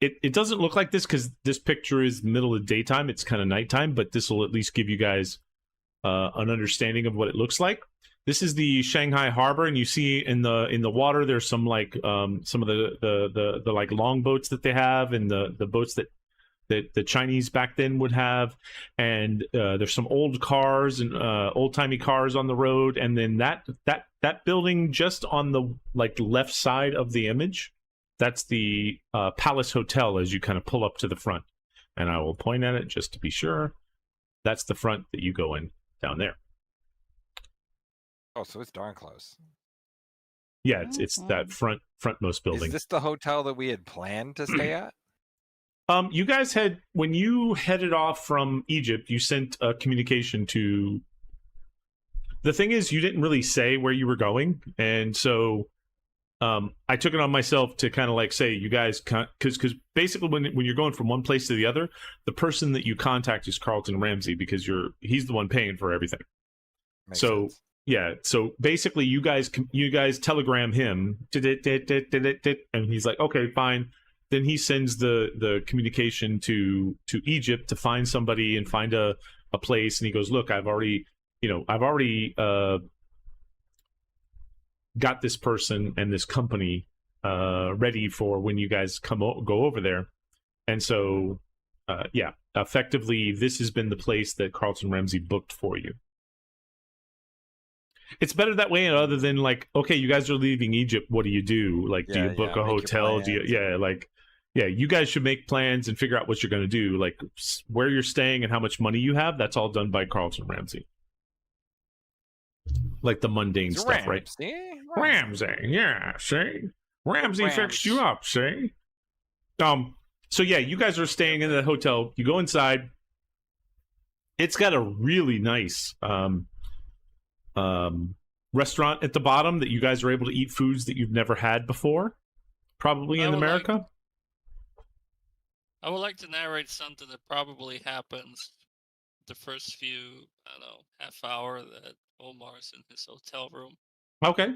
it doesn't look like this because this picture is middle of daytime. It's kind of nighttime, but this will at least give you guys an understanding of what it looks like. This is the Shanghai Harbor, and you see in the water there's some like some of the like long boats that they have, and the boats that the Chinese back then would have, and there's some old cars and old-timey cars on the road, and then that building just on the like left side of the image, that's the Palace Hotel as you kind of pull up to the front. And I will point at it just to be sure. That's the front that you go in down there.
Oh, so it's darn close.
Yeah, it's that frontmost building.
Is this the hotel that we had planned to stay at?
You guys had, when you headed off from Egypt, you sent a communication to... The thing is, you didn't really say where you were going, and so I took it on myself to kind of like say, you guys, because basically when you're going from one place to the other, the person that you contact is Carlton Ramsey, because he's the one paying for everything.
Makes
So
sense.
yeah, so basically you guys telegram him, and he's like, okay, fine. Then he sends the communication to Egypt to find somebody and find a place, and he goes, look, I've already got this person and this company ready for when you guys go over there. And so yeah, effectively this has been the place that Carlton Ramsey booked for you. It's better that way, other than like, okay, you guys are leaving Egypt, what do you do? Like, do you book a
make your
hotel? Do you you guys should make plans and figure out what you're going to do, like where you're staying and how much money you have. That's all done by Carlton Ramsey. Like the mundane
It's
stuff, right? Ramsey, yeah, see? Ramsey fixed you up, see? So yeah, you guys are staying in the hotel. You go inside. It's got a really nice restaurant at the bottom that you guys are able to eat foods that you've never had before, probably in America.
I would like to narrate something that probably happens the first few, I don't know, half hour that Omar's in his hotel room.
Okay.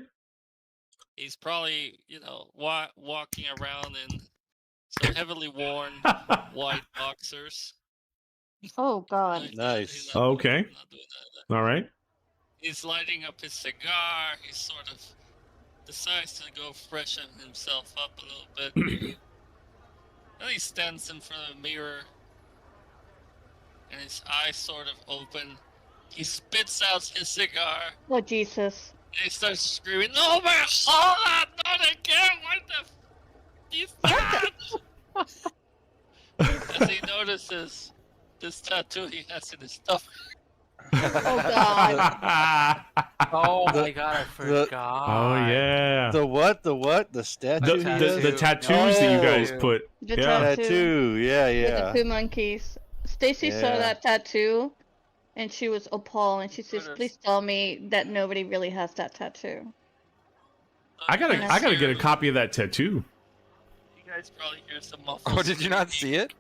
He's probably, walking around in some heavily worn white boxers.
Oh God.
Nice.
Okay. All right.
He's lighting up his cigar. He sort of decides to go freshen himself up a little bit. Then he stands in front of a mirror, and his eyes sort of open. He spits out his cigar.
Oh Jesus.
And he starts screaming, "No, man, hold on, not again! What the f*** As he notices this tattoo he has in his stomach.
Oh God.
Oh my god, I forgot.
Oh yeah.
The what? The statue?
The tattoos that you guys
Oh.
put.
The
Yeah.
Tattoo. Yeah,
with
yeah.
the two monkeys. Stacy saw
Yeah.
that tattoo, and she was appalled. And she says,
Goodness.
"Please tell me that nobody really has that tattoo."
I gotta get a copy of that tattoo.
You guys probably hear some muffled.
Oh, did you not see it?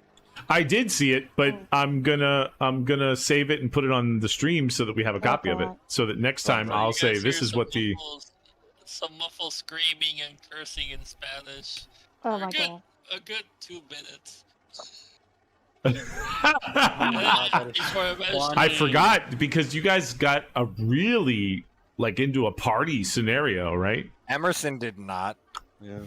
I did see it, but I'm gonna save it and put it on the stream so that we have a copy of it.
God.
So that next time I'll say this is what the.
Some muffled screaming and cursing in Spanish.
Oh
For
my God.
A good 2 minutes.
I forgot because you guys got a really into a party scenario, right?
Emerson did not.
Yeah.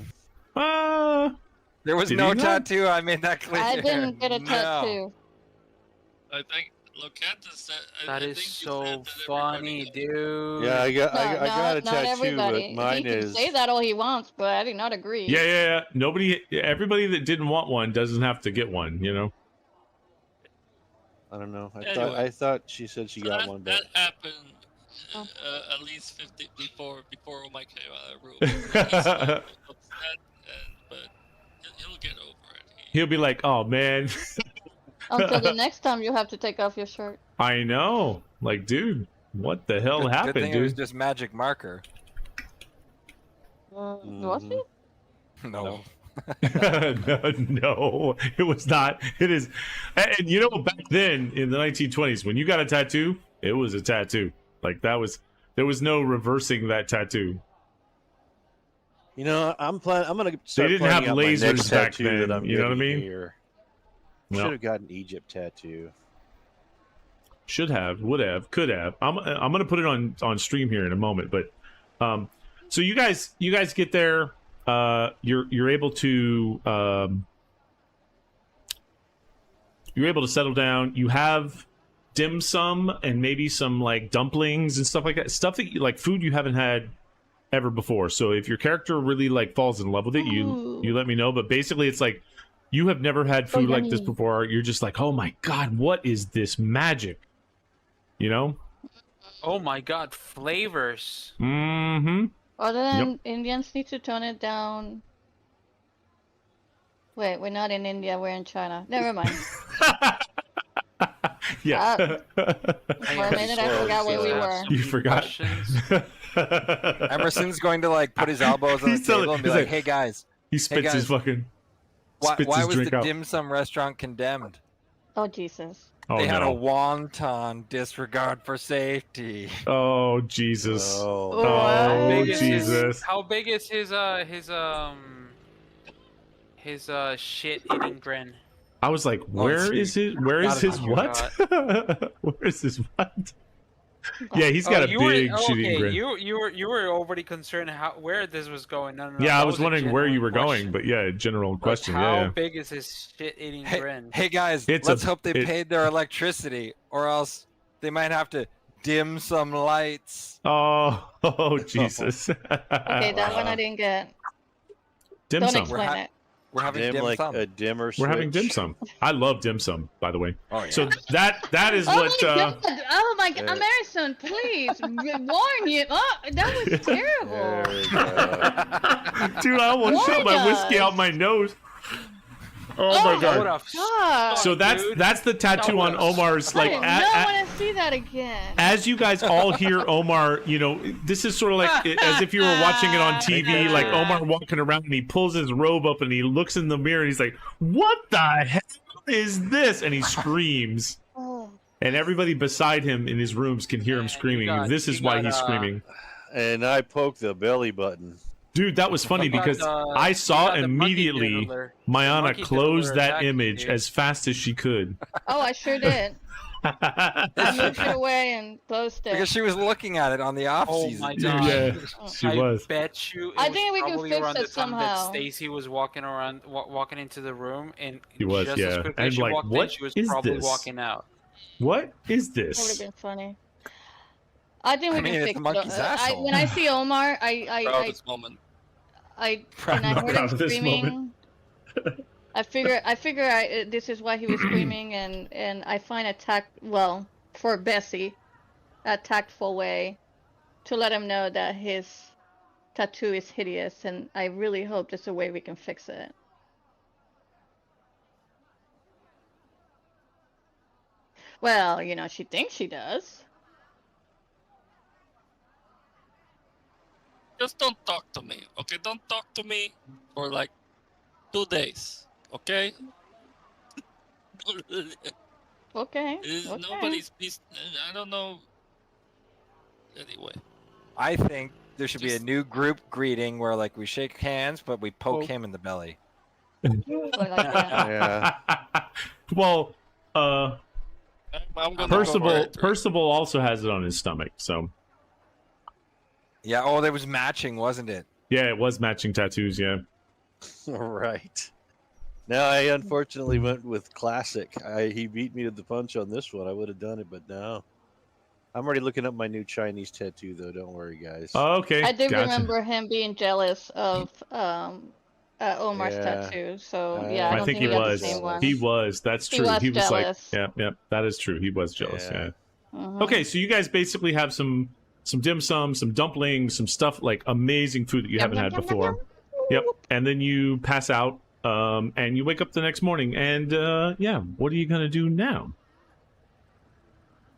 There was
Did
no
he not?
tattoo. I made that clear.
I didn't get a
No.
tattoo.
I think Locata said.
That
I
is
think you
so
said that
funny,
everybody-
dude.
Yeah, I got a
not
tattoo,
everybody.
but mine
he can
is.
say that all he wants, but I do not agree.
Yeah. Everybody that didn't want one doesn't have to get one.
I don't know.
Anyway.
I thought she said she
So
got
that,
one, but
that happened
Oh.
at least 50 before Mike came out of the room. He's upset, but he'll get over it.
He'll be like, "Oh man,
Until the next time you have to take off your shirt.
I know. Like, dude, what the hell
Good
happened,
thing it was
dude?"
just magic marker.
Was he?
No.
No, it was not. It is, and back then in the 1920s, when you got a tattoo, it was a tattoo. Like there was no reversing that tattoo.
You know, I'm gonna
They
start
didn't have
planning out my next
lasers back
tattoo
then.
that I'm
You know what I
getting
mean?
here.
No.
Should have gotten Egypt tattoo.
Should have, would have, could have. I'm gonna put it on stream here in a moment, but so you guys get there. You're able to settle down. You have dim sum and maybe some like dumplings and stuff like that. Stuff that like food you haven't had ever before. So if your character really like falls in love with it, you let me know. But basically, it's like you have never had food like this
yummy.
before. You're just like, oh my god, what is this magic? You know?
Oh my god, flavors.
Mm-hmm.
Other than Indians need to tone it down. Wait, we're not in India, we're in China. Never mind.
Yeah.
For a minute, I forgot where we were.
You forgot.
Emerson's going to like put his elbows on the
He's telling-
table and be
he's
like,
like-
"Hey guys,
He spits his
guys.
fucking.
why
spits his
was
drink
the
out.
dim sum restaurant condemned?
Oh, Jesus.
Oh
They had a
no!
wanton disregard for safety."
Oh Jesus!
Oh,
What?
Oh
Big is his-
Jesus!
how big is his shit-eating grin?
I was like, where
sweet.
is his? Where is
Gotta
his
be
what? Where is his what? Yeah, he's got a
you
big
were,
shitty
okay,
grin.
you were already concerned where this was going. No,
Yeah,
that
I was
a
wondering where you were
genuine
going,
question.
but yeah, general
Like,
question.
How
Yeah,
big is his shit-eating
Hey,
grin?
hey guys,
It's
let's
a-
hope they
it-
paid their electricity, or else they might have to dim some lights.
Oh Jesus!
Okay, that one I didn't get.
Dim
Don't
sum.
explain it.
We're having
dim
dim
like
sum.
a dimmer.
We're having dim
switch.
sum. I love dim sum, by the way.
Oh yeah.
So that is
Oh
what.
my god! Oh my god!
uh,
Emerson, please warn you. Oh, that was terrible.
There we go.
Dude, I almost shot my whiskey out my nose. Oh my
Oh,
god!
God.
So that's the tattoo on Omar's.
I
Like
did not want to see that again.
as you guys all hear Omar, you know, this is sort of like as if you were watching it on TV, like Omar walking around and he pulls his robe up and he looks in the mirror and he's like, "What the hell is this?" And he screams.
Oh.
And everybody beside him in his rooms can hear him
Yeah,
screaming.
you got-
This is
you
why
got,
he's screaming.
And I poked the belly button.
Dude, that was funny
You got
because
the-
I
you
saw
got the monkey
immediately
doodler.
Mayana
monkey
closed
doodler
that
attacking
image
you.
as fast as she could.
Oh, I sure did. I moved it away and closed it.
Because she was looking at it on the off
Oh
season.
my god!
Yeah, she
I
was.
bet you. It
I
was
think we can
probably
fix
around
it
the time
somehow.
That Stacy was walking around, walking into the room, and
He was,
just
yeah.
as quickly
And
as she
like,
walked
what
in, she was
is
probably
this?
walking out.
What is
That would have
this?
been funny. I think we
I mean,
can
it's
fix
the monkey's
it.
asshole.
When I see Omar,
Proudest moment.
when I heard
Proud
him
of this
screaming, I figure this is why he was screaming, and I find for Bessie, a tactful way to let him know that his tattoo is hideous, and I really hope there's a way we can fix it. Well, you know, she thinks she does.
Just don't talk to me, okay? Don't talk to me for like 2 days, okay?
Okay.
Nobody's peace. I don't know. Anyway,
I think there should be a
Just-
new group greeting where like we shake hands, but we poke
Poke.
him in the belly.
Like that.
Yeah.
Well,
I'm gonna go for it.
Percival also has it on his stomach, so
Yeah. Oh, there was matching, wasn't it?
yeah, it was matching tattoos. Yeah.
All right. Now I unfortunately went with classic. He beat me to the punch on this one. I would have done it, but no. I'm already looking up my new Chinese tattoo, though. Don't worry, guys.
Oh, okay.
I do
gotcha.
remember him being jealous of Omar's
Yeah.
tattoo. So yeah, I
I
don't
think
think
he
we got
was.
the same one.
He was. That's
He
true.
was
He was
jealous.
like, yeah, that is true. He was jealous.
Yeah.
Yeah.
Mhm.
Okay, so you guys basically have some dim sum, some dumplings, some stuff like amazing food that you haven't had before. Yep. And then you pass out, and you wake up the next morning, and yeah, what are you gonna do now?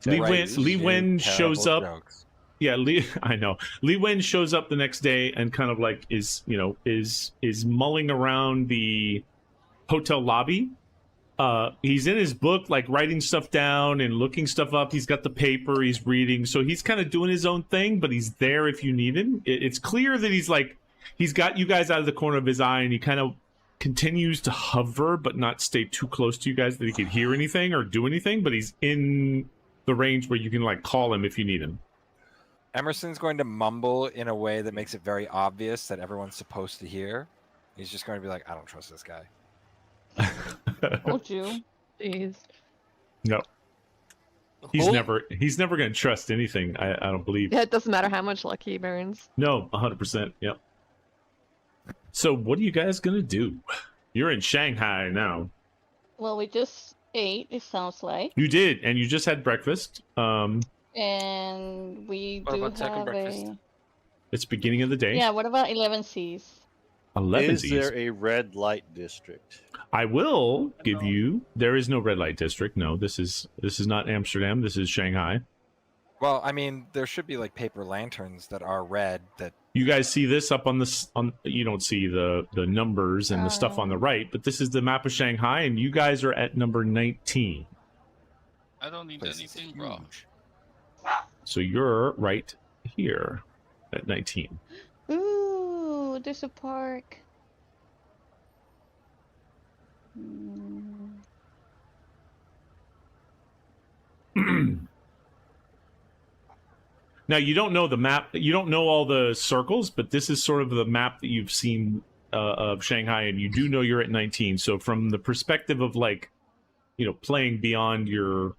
Lee
Right.
Wen shows
Terrible
up.
jokes.
Yeah, I know. Lee Wen shows up the next day and kind of like is mulling around the hotel lobby. He's in his book, like writing stuff down and looking stuff up. He's got the paper, he's reading, so he's kind of doing his own thing, but he's there if you need him. It's clear that he's like he's got you guys out of the corner of his eye, and he kind of continues to hover, but not stay too close to you guys that he could hear anything or do anything. But he's in the range where you can like call him if you need him.
Emerson's going to mumble in a way that makes it very obvious that everyone's supposed to hear. He's just going to be like, I don't trust this guy.
Told you.
Jeez.
No, he's
Who?
never going to trust anything. I don't believe.
Yeah, it doesn't matter how much luck he burns.
No, 100%. Yep. So what are you guys gonna do? You're in Shanghai now.
Well, we just ate, it sounds like.
You did, and you just had breakfast.
And we
What
do
about second
have
breakfast?
a...
It's beginning of the day.
Yeah, what about 11 C's?
11
Is
Z's.
there a red light district?
I will give you. There is no red light district. No, this is not Amsterdam. This is Shanghai.
Well, I mean, there should be like paper lanterns that are red that
You guys see this up on this. On you don't see the numbers and the stuff on the right, but this is the map of Shanghai, and you guys are at number 19.
I don't need
place is
anything, bro.
huge.
So you're right here at 19.
Ooh, there's a park. Hmm.
Now you don't know the map. You don't know all the circles, but this is sort of the map that you've seen of Shanghai, and you do know you're at 19. So from the perspective of like, playing beyond your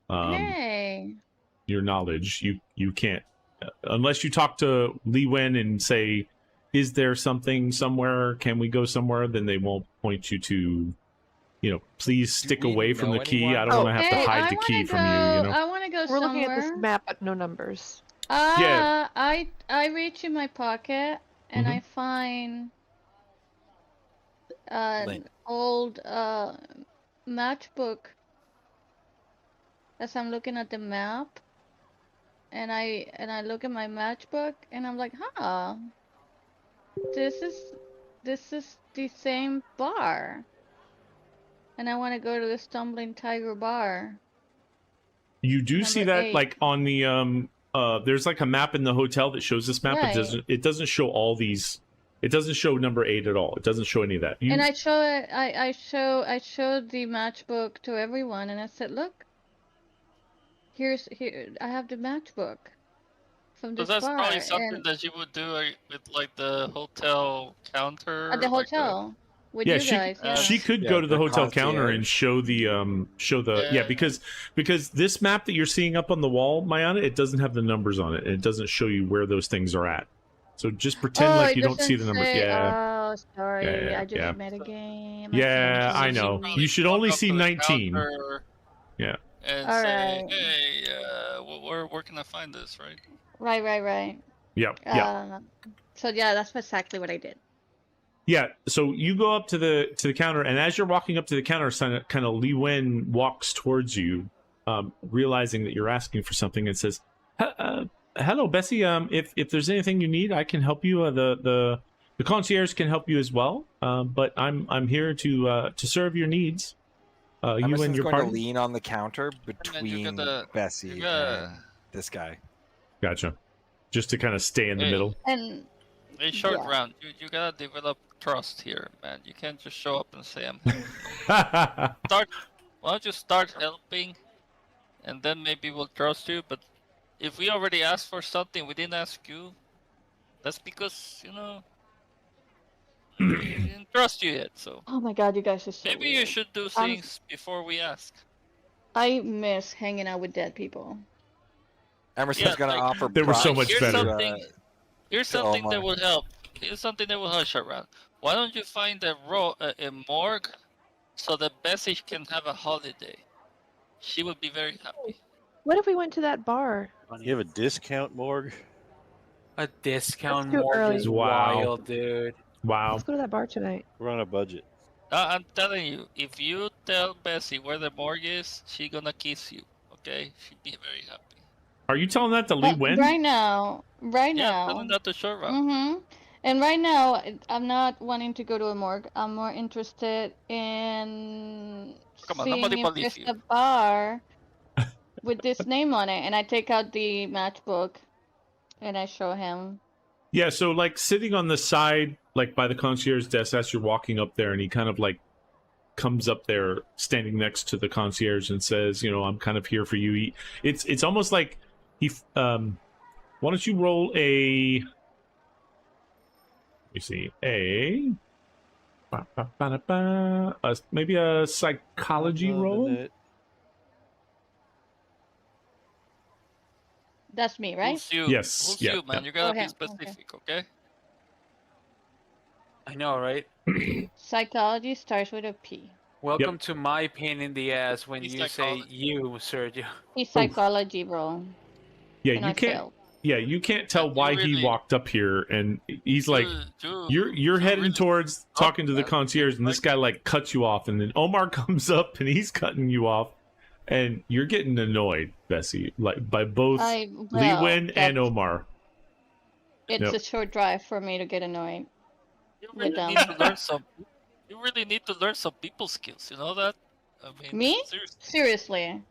Hey.
your knowledge, you can't unless you talk to Li Wen and say, "Is there something somewhere? Can we go somewhere?" Then they won't point you to. Please stick
we
away from
know
the key.
anyone?
I don't want to have to hide
I
the key
wanna
from you.
I want to go
We're
somewhere.
looking at this map, but no numbers.
Yeah.
I reach in my pocket and I
Mhm.
find an
Link.
old matchbook as I'm looking at the map, and I look at my matchbook and I'm like, this is the same bar, and I want to go to the Stumbling Tiger bar.
You do see
Number
that
8.
like on the there's like a map in the hotel that shows this map.
Right.
It doesn't show all these. It doesn't show number 8 at all. It doesn't show any of that.
And I show it. I showed the matchbook to everyone, and I said, "Look, here. I have the matchbook from
So
this
that's
bar."
probably something
And
that you would do with like the hotel counter.
at the
like
hotel with
Yeah,
you
she
guys. Yeah.
she could
Yeah,
go to the
the
hotel counter and
concierge.
show the
Yeah.
because this map that you're seeing up on the wall, Mayana, it doesn't have the numbers on it, and it doesn't show you where those things are at. So just pretend like
it
you don't see the
doesn't
numbers.
say-
Yeah,
Oh, sorry.
Yeah,
I just
yeah.
made a game.
Yeah,
Okay.
I
So
know.
probably
You should
walk
only
up
see
to the
19.
counter
Yeah.
And
All
say,
right.
hey, where can I find this, right?
Right.
Yep. Yeah.
So yeah, that's exactly what I did.
Yeah, so you go up to the counter, and as you're walking up to the counter, kind of Li Wen walks towards you, realizing that you're asking for something, and says, "Hello, Bessie. If there's anything you need, I can help you. The concierge can help you as well. But I'm here to serve your needs. You and
Emerson's
your
going to
partner."
lean on the counter
then you're
between
gonna-
Bessie
you're gonna-
and this guy.
Gotcha. Just to kind of stay in the
Hey.
middle.
And
Hey, short
Yeah.
round. You gotta develop trust here, man. You can't just show up and say I'm start. Why don't you start helping, and then maybe we'll trust you. But if we already asked for something, we didn't ask you. That's because we didn't trust you yet. So
oh my god, you guys are so
maybe you
weird.
should do
I'm-
things before we ask.
I miss hanging out with dead people.
Emerson's
Yeah,
going to
like-
offer
They were so
bribes
much
Here's
to,
better.
something. Here's
to
something that
Omar.
will help. Here's something that will hush around. Why don't you find a morgue so that Bessie can have a holiday? She would be very happy.
What if we went to that bar?
You have a discount morgue?
A discount
too
morgue
early.
is
Wow.
wild, dude.
Wow.
Let's go to that bar tonight.
We're on a budget.
I'm telling you, if you tell Bessie where the morgue is, she's gonna kiss you. Okay? She'd be very happy.
Are you telling that to Li
But
Wen?
right now,
Yeah, tell her
now.
not to short round.
Mm-hmm. And right now, I'm not wanting to go to a morgue. I'm more interested in
Come on,
seeing
nobody
if
believes
there's
you.
a bar with this name on it. And I take out the matchbook and I show him.
Yeah, so like sitting on the side, like by the concierge desk as you're walking up there, and he kind of like comes up there, standing next to the concierge, and says, "You know, I'm kind of here for you." It's almost like he. Why don't you roll a? Let me see maybe a psychology roll.
That's me, right?
Who's you?
Yes,
Who's
yeah,
you, man?
yeah.
You gotta
Okay,
be specific, okay?
I know, right?
Psychology starts with a P.
Welcome to my pain in the ass when
He's
you say
psychology.
you, Sergio.
He's psychology, bro.
Yeah,
And
you
I
can't.
failed.
Yeah, you can't tell
And you
why he
really-
walked up here, and he's like, you're
you
heading
really
towards talking to the
man.
concierge, and this guy like cuts you off, and then Omar comes up and he's cutting you off, and you're getting annoyed, Bessie, like by both Lee Win and Omar.
It's
Yep.
a short drive for me to get annoyed.
You really
With
need to learn some. You really need to learn some people skills. You know that? I mean,
Me?
seriously.
Seriously.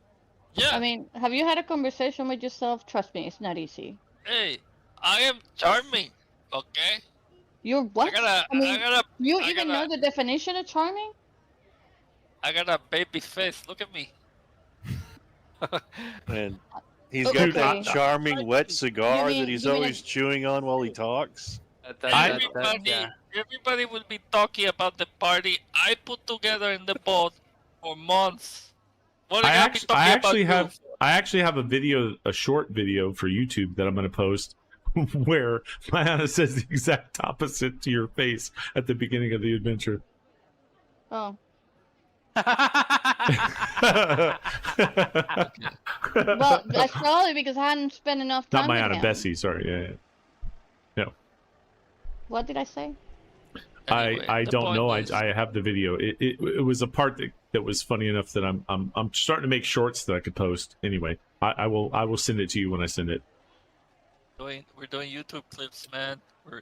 Yeah.
I mean, have you had a conversation with yourself? Trust me, it's not easy.
Hey, I am charming. Okay.
You're what?
I
mean,
gotta.
you
I
even
gotta-
know the definition of charming?
I got a baby face. Look at me.
And he's
Okay.
got that charming wet cigar
mean-
that he's
you mean
always chewing on while he talks.
Everybody will be talking about the party I put together in the boat for months. What are
I
you gonna be
actually,
talking
I
about
actually
you?
have, I actually have a video, a short video for YouTube that I'm going to post, where Mayana says the exact opposite to your face at the beginning of the adventure.
Oh.
Well,
Well, that's probably because I hadn't spent enough
not
time with
Mayana,
him.
Bessie. Sorry, yeah. No,
What did I say?
Anyway,
I
the
don't
point
know.
is-
I have the video. It was a part that was funny enough that I'm starting to make shorts that I could post. Anyway, I will send it to you when I send it.
We're doing YouTube clips, man.
We're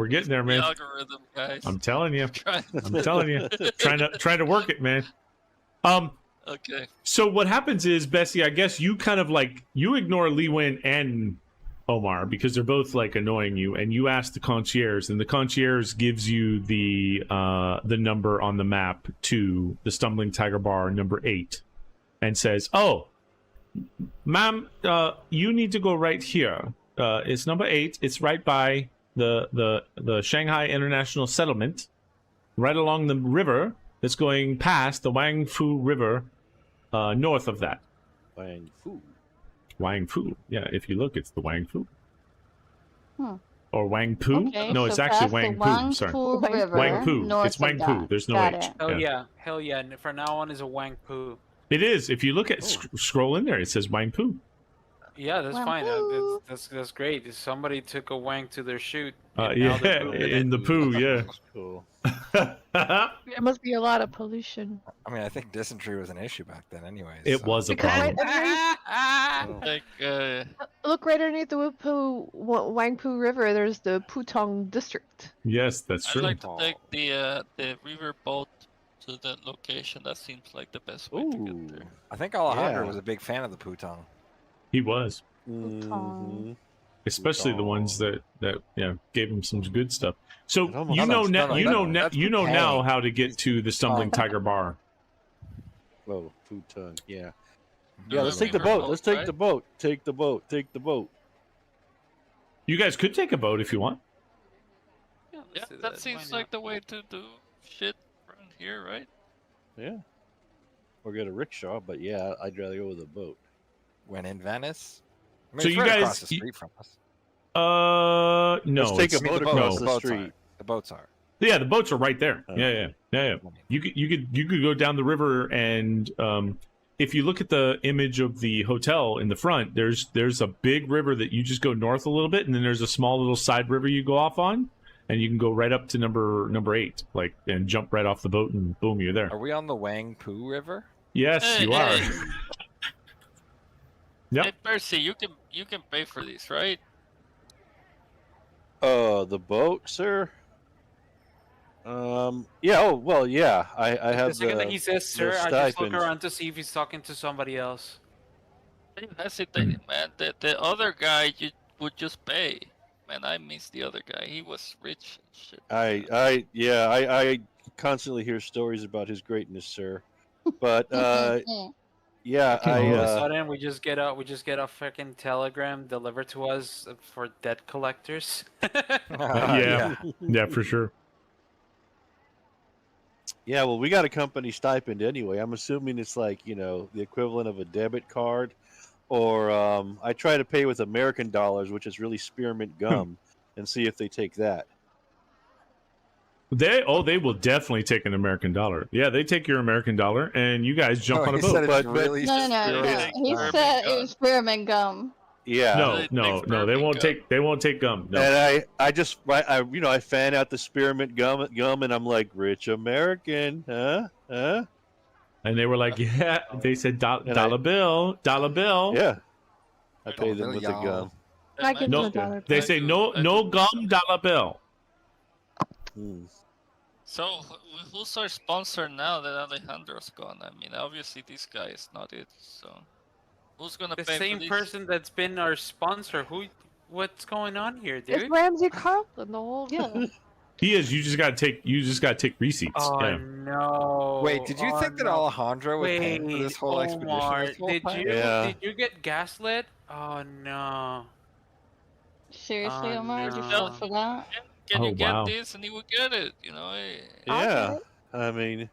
getting there,
the
man.
algorithm, guys.
I'm telling you.
Trying-
I'm telling you. trying to work it, man.
Okay.
So what happens is, Bessie, I guess you kind of like you ignore Lee Win and Omar because they're both like annoying you, and you ask the concierge, and the concierge gives you the number on the map to the Stumbling Tiger Bar number 8, and says, "Oh, ma'am, you need to go right here. It's number 8. It's right by the Shanghai International Settlement, right along the river that's going past the Wang Fu River, north of that."
Wang Fu.
Wang Fu. Yeah, if you look, it's the Wang Fu. Or Wang Pu?
Okay,
No,
so
it's actually
past the
Wang Pu.
Wang
Sorry.
Fu River,
Wang Pu.
north
It's Wang
of
Pu.
that.
There's no
Got
H.
it.
Hell yeah. And from now on is a Wang Poo.
It is. If you look at scroll in there, it says Wang Pu.
Yeah, that's
Wang
fine.
Poo.
That's great. If somebody took a wank to their shoot,
Yeah,
and now they're doing it.
in the poo. Yeah.
That's cool.
There must be a lot of pollution.
I mean, I think dysentery was an issue back then, anyways.
It
so-
was a
Because
problem.
Like,
Look right underneath the Wang Pu River. There's the Putong district.
Yes, that's
I'd
true.
like to take the river boat to that location. That seems like the best way to
Ooh.
get there.
I think Alejandro
Yeah.
was a big fan of the Putong.
He was,
Mhm.
especially the ones that gave him some good stuff. So
It almost
you know
sounds
now,
funny,
you
but
know
that's
now
Putang.
how to get to the Stumbling Tiger Bar.
Oh, food ton. Yeah.
The
Yeah, let's take the
river
boat. Let's take
right?
the boat. Take the boat. Take the boat.
You guys could take a boat if you want.
Yeah,
let's do
that
Why
seems
not?
like the way to do shit around here, right?
Yeah. Or get a rickshaw, but yeah, I'd rather go with a boat.
When in Venice. I mean,
So
it's
you
right
guys-
across the street from us.
No.
Let's take
it's-
a boat
the
across
boats-
the
boats
street.
Are. The boats are.
Yeah, the boats are right there.
Oh.
Yeah. You could go down the river, and if you look at the image of the hotel in the front, there's a big river that you just go north a little bit, and then there's a small little side river you go off on, and you can go right up to number 8, like, and jump right off the boat, and boom, you're there.
Are we on the Wang Pu River?
Yes,
Hey,
you are.
hey.
Yep.
Hey, Percy, you can pay for these, right?
The boat, sir. Yeah. Oh, well, yeah. I have
The second that
the.
he says, "Sir," I just look
stipend.
around to see if he's talking to somebody else.
Are you hesitating, man? The other guy you would just pay. Man, I miss the other guy. He was rich and shit.
I constantly hear stories about his greatness, sir. But yeah,
Okay, all of a
I,
sudden we just get a freaking telegram delivered to us for debt collectors.
yeah, yeah, for sure.
Yeah, well, we got a company stipend anyway. I'm assuming it's like, the equivalent of a debit card. Or I try to pay with American dollars, which is really spearmint gum, and see if they take that.
They will definitely take an American dollar. Yeah, they take your American dollar, and you guys jump on a
he
boat.
said it's
But-
really
No.
Spearmint
He
gum.
said it was spearmint gum.
Yeah.
No,
They
no,
take
no. They
spearmint
won't
gum.
take. They won't take gum. No.
And I fan out the spearmint gum, and I'm like, rich American, huh?
And they were like, yeah. They said
And
dollar bill.
Yeah. I pay them
Dollar
with the
bill,
gum.
I give
No,
them a dollar.
They
I
say
do-
no,
I
no
do-
gum, dollar bill.
Hmm.
So, who's our sponsor now that Alejandro's gone? I mean, obviously this guy is not it. So, who's gonna
The
pay
same
for these?
person that's been our sponsor. What's going on here, dude?
It's Ramsey Carlton, the whole
Yeah.
He is. You just got to take receipts.
Oh
yeah.
no!
Wait, did you
Oh,
think that
no.
Alejandro was paying for
Wait,
this whole expedition?
Omar,
this whole
did
time?
you
Yeah.
did you get gaslit? Oh no!
Seriously,
Oh,
Omar, did you
no.
fall for that?
Can
Oh,
you get
wow.
this? And he would get it.
Yeah. I mean,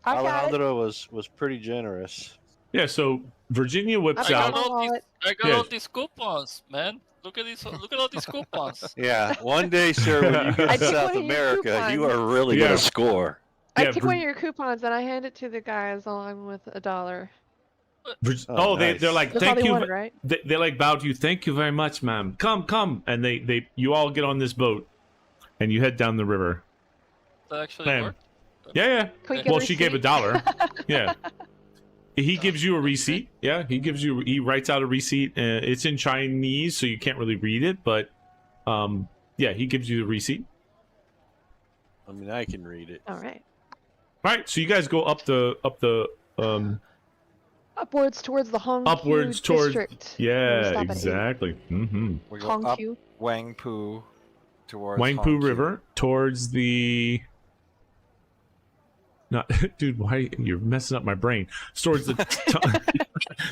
I got it.
Alejandro was pretty generous.
Yeah. So Virginia whips
I got
out.
all these.
wallet.
I got
Yeah.
all these coupons, man. Look at these. Look at all these coupons.
Yeah. One day, sir, when you get
I
to
took
South
one of your
America, you
coupons.
are really
Yeah.
gonna score.
I
Yeah,
take one of your coupons and I hand it to the guys along with $1.
Oh,
They're
nice.
like,
That's all
thank
they
you.
wanted, right?
They like bow to you. Thank you very much, ma'am. Come, and you all get on this boat, and you head down the river.
That actually
Man.
worked.
Yeah.
Can we get
Well,
a
she gave
receipt?
$1. Yeah. He gives you a receipt. Yeah, he writes out a receipt. It's in Chinese, so you can't really read it, but yeah, he gives you the receipt.
I mean, I can read it.
All right.
All right, so you guys go up the
Upwards towards the Hongqiu
upwards towards
district.
yeah,
Stop at eight.
exactly. Mm-hmm.
We go up
Hongqiu.
Wangpu towards
Wangpu
Hongqiu.
River towards the. Not, dude. Why you're messing up my brain? Towards the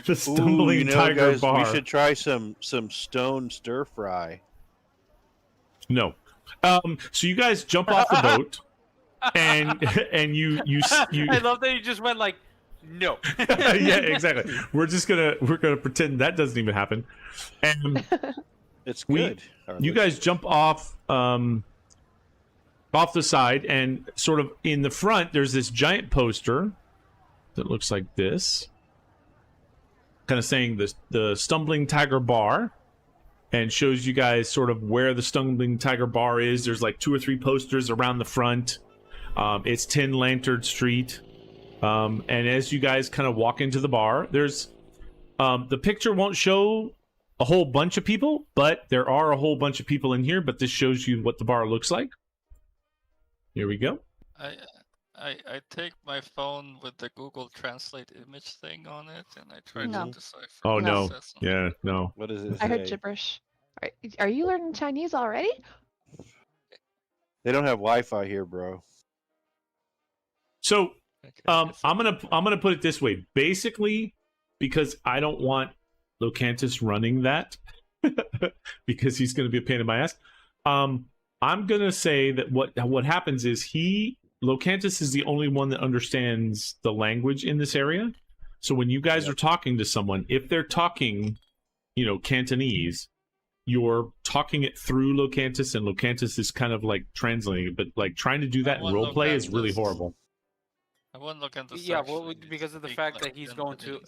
the stumbling tiger
guys,
bar.
we should try some stone stir fry.
No. So you guys jump off the boat, and you
I love that you just went like, no.
yeah, exactly. We're gonna pretend that doesn't even happen, and
It's
We-
good.
you guys jump off the side, and sort of in the front there's this giant poster that looks like this, kind of saying the Stumbling Tiger Bar, and shows you guys sort of where the Stumbling Tiger Bar is. There's like 2 or 3 posters around the front. It's 10 Lantern Street, and as you guys kind of walk into the bar, there's the picture won't show a whole bunch of people, but there are a whole bunch of people in here. But this shows you what the bar looks like. Here we go.
I take my phone with the Google Translate image thing on it, and I try
No.
to decipher.
Oh
what it
no,
says on
yeah, no.
What is it?
I heard
say?
gibberish. Are you learning Chinese already?
They don't have Wi-Fi here, bro.
So
it. Okay,
I'm gonna put it this way. Basically, because I don't want Locantus running that, because he's gonna be a pain in my ass. I'm gonna say that what happens is Locantus is the only one that understands the language in this area. So when you guys are talking to someone, if they're talking, Cantonese, you're talking it through Locantus, and Locantus is kind of like translating it. But like trying to do that in
want
roleplay is really
Locantus.
horrible.
I won't look into.
Yeah, well, because of the fact that he's going to.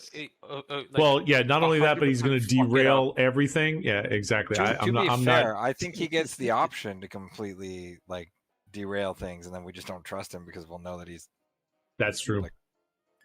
Well, yeah. Not only that, but he's going to
100% fuck it
derail everything. Yeah, exactly.
To
I'm
be
not.
fair, I think he gets the option to completely derail things, and then we just don't trust him because we'll know that he's.
That's true.
Like,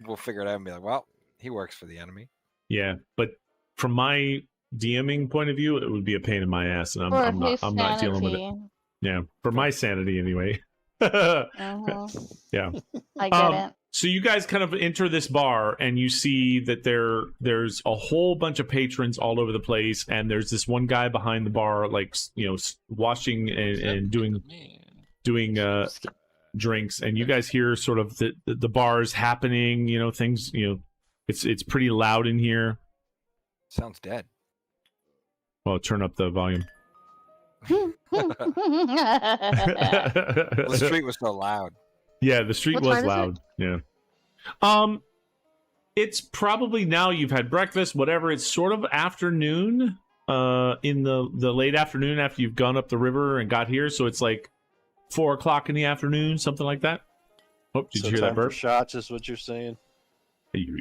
we'll figure it out and be like, well, he works for the enemy.
Yeah, but from my DMing point of view, it would be a pain in my ass, and
For
I'm
his
not dealing with it.
sanity.
Yeah, for my sanity anyway.
Mhm.
Yeah.
I get
Um,
it.
So you guys kind of enter this bar, and you see that there's a whole bunch of patrons all over the place, and there's this one guy behind the bar, like washing and doing drinks, and you guys hear sort of the bars happening. Things. It's pretty loud in here.
Sounds dead.
Well, turn up the volume.
The street was so loud.
Yeah, the street
What
was
time is it?
loud. Yeah. It's probably now you've had breakfast, whatever. It's sort of afternoon, in the late afternoon after you've gone up the river and got here. So it's like 4 o'clock in the afternoon, something like that. Oh, did you hear
time
that
for
burp?
shots is what you're saying.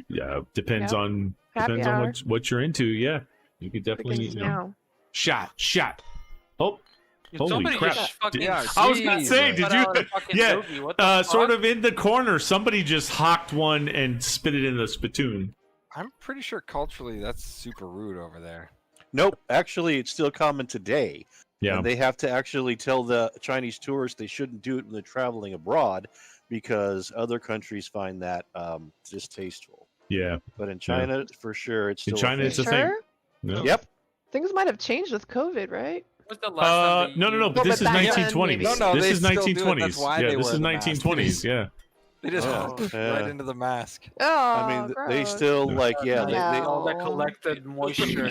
Yeah, depends
Yeah.
on
Happy hour.
what you're into. Yeah, you could definitely
Begins now.
shot. Oh, holy
Somebody
crap!
just fucking
Yeah,
I was gonna say,
Jesus.
did you?
out a fucking
Yeah,
bogey. What the
sort
fuck?
of in the corner, somebody just hawked one and spit it in the spittoon.
I'm pretty sure culturally that's super rude over there.
Nope, actually, it's still common today.
Yeah,
And they have to actually tell the Chinese tourists they shouldn't do it when they're traveling abroad because other countries find that distasteful.
yeah.
But in China, for sure, it's
In
still
China,
a
it's
thing.
a thing.
Sure?
Yeah.
Yep.
Things might have changed with COVID, right?
When's the last time that
No.
you-
But
Well,
this
but
is
back then,
1920s.
maybe.
No,
this
they
is
still do it.
1920s.
That's why
Yeah,
they
this
wear
is
the mask.
1920s. Yeah.
They just
Oh,
right
yeah.
into the mask.
Oh,
I mean, they
gross.
still like, yeah, they
all that
No.
collected moisture.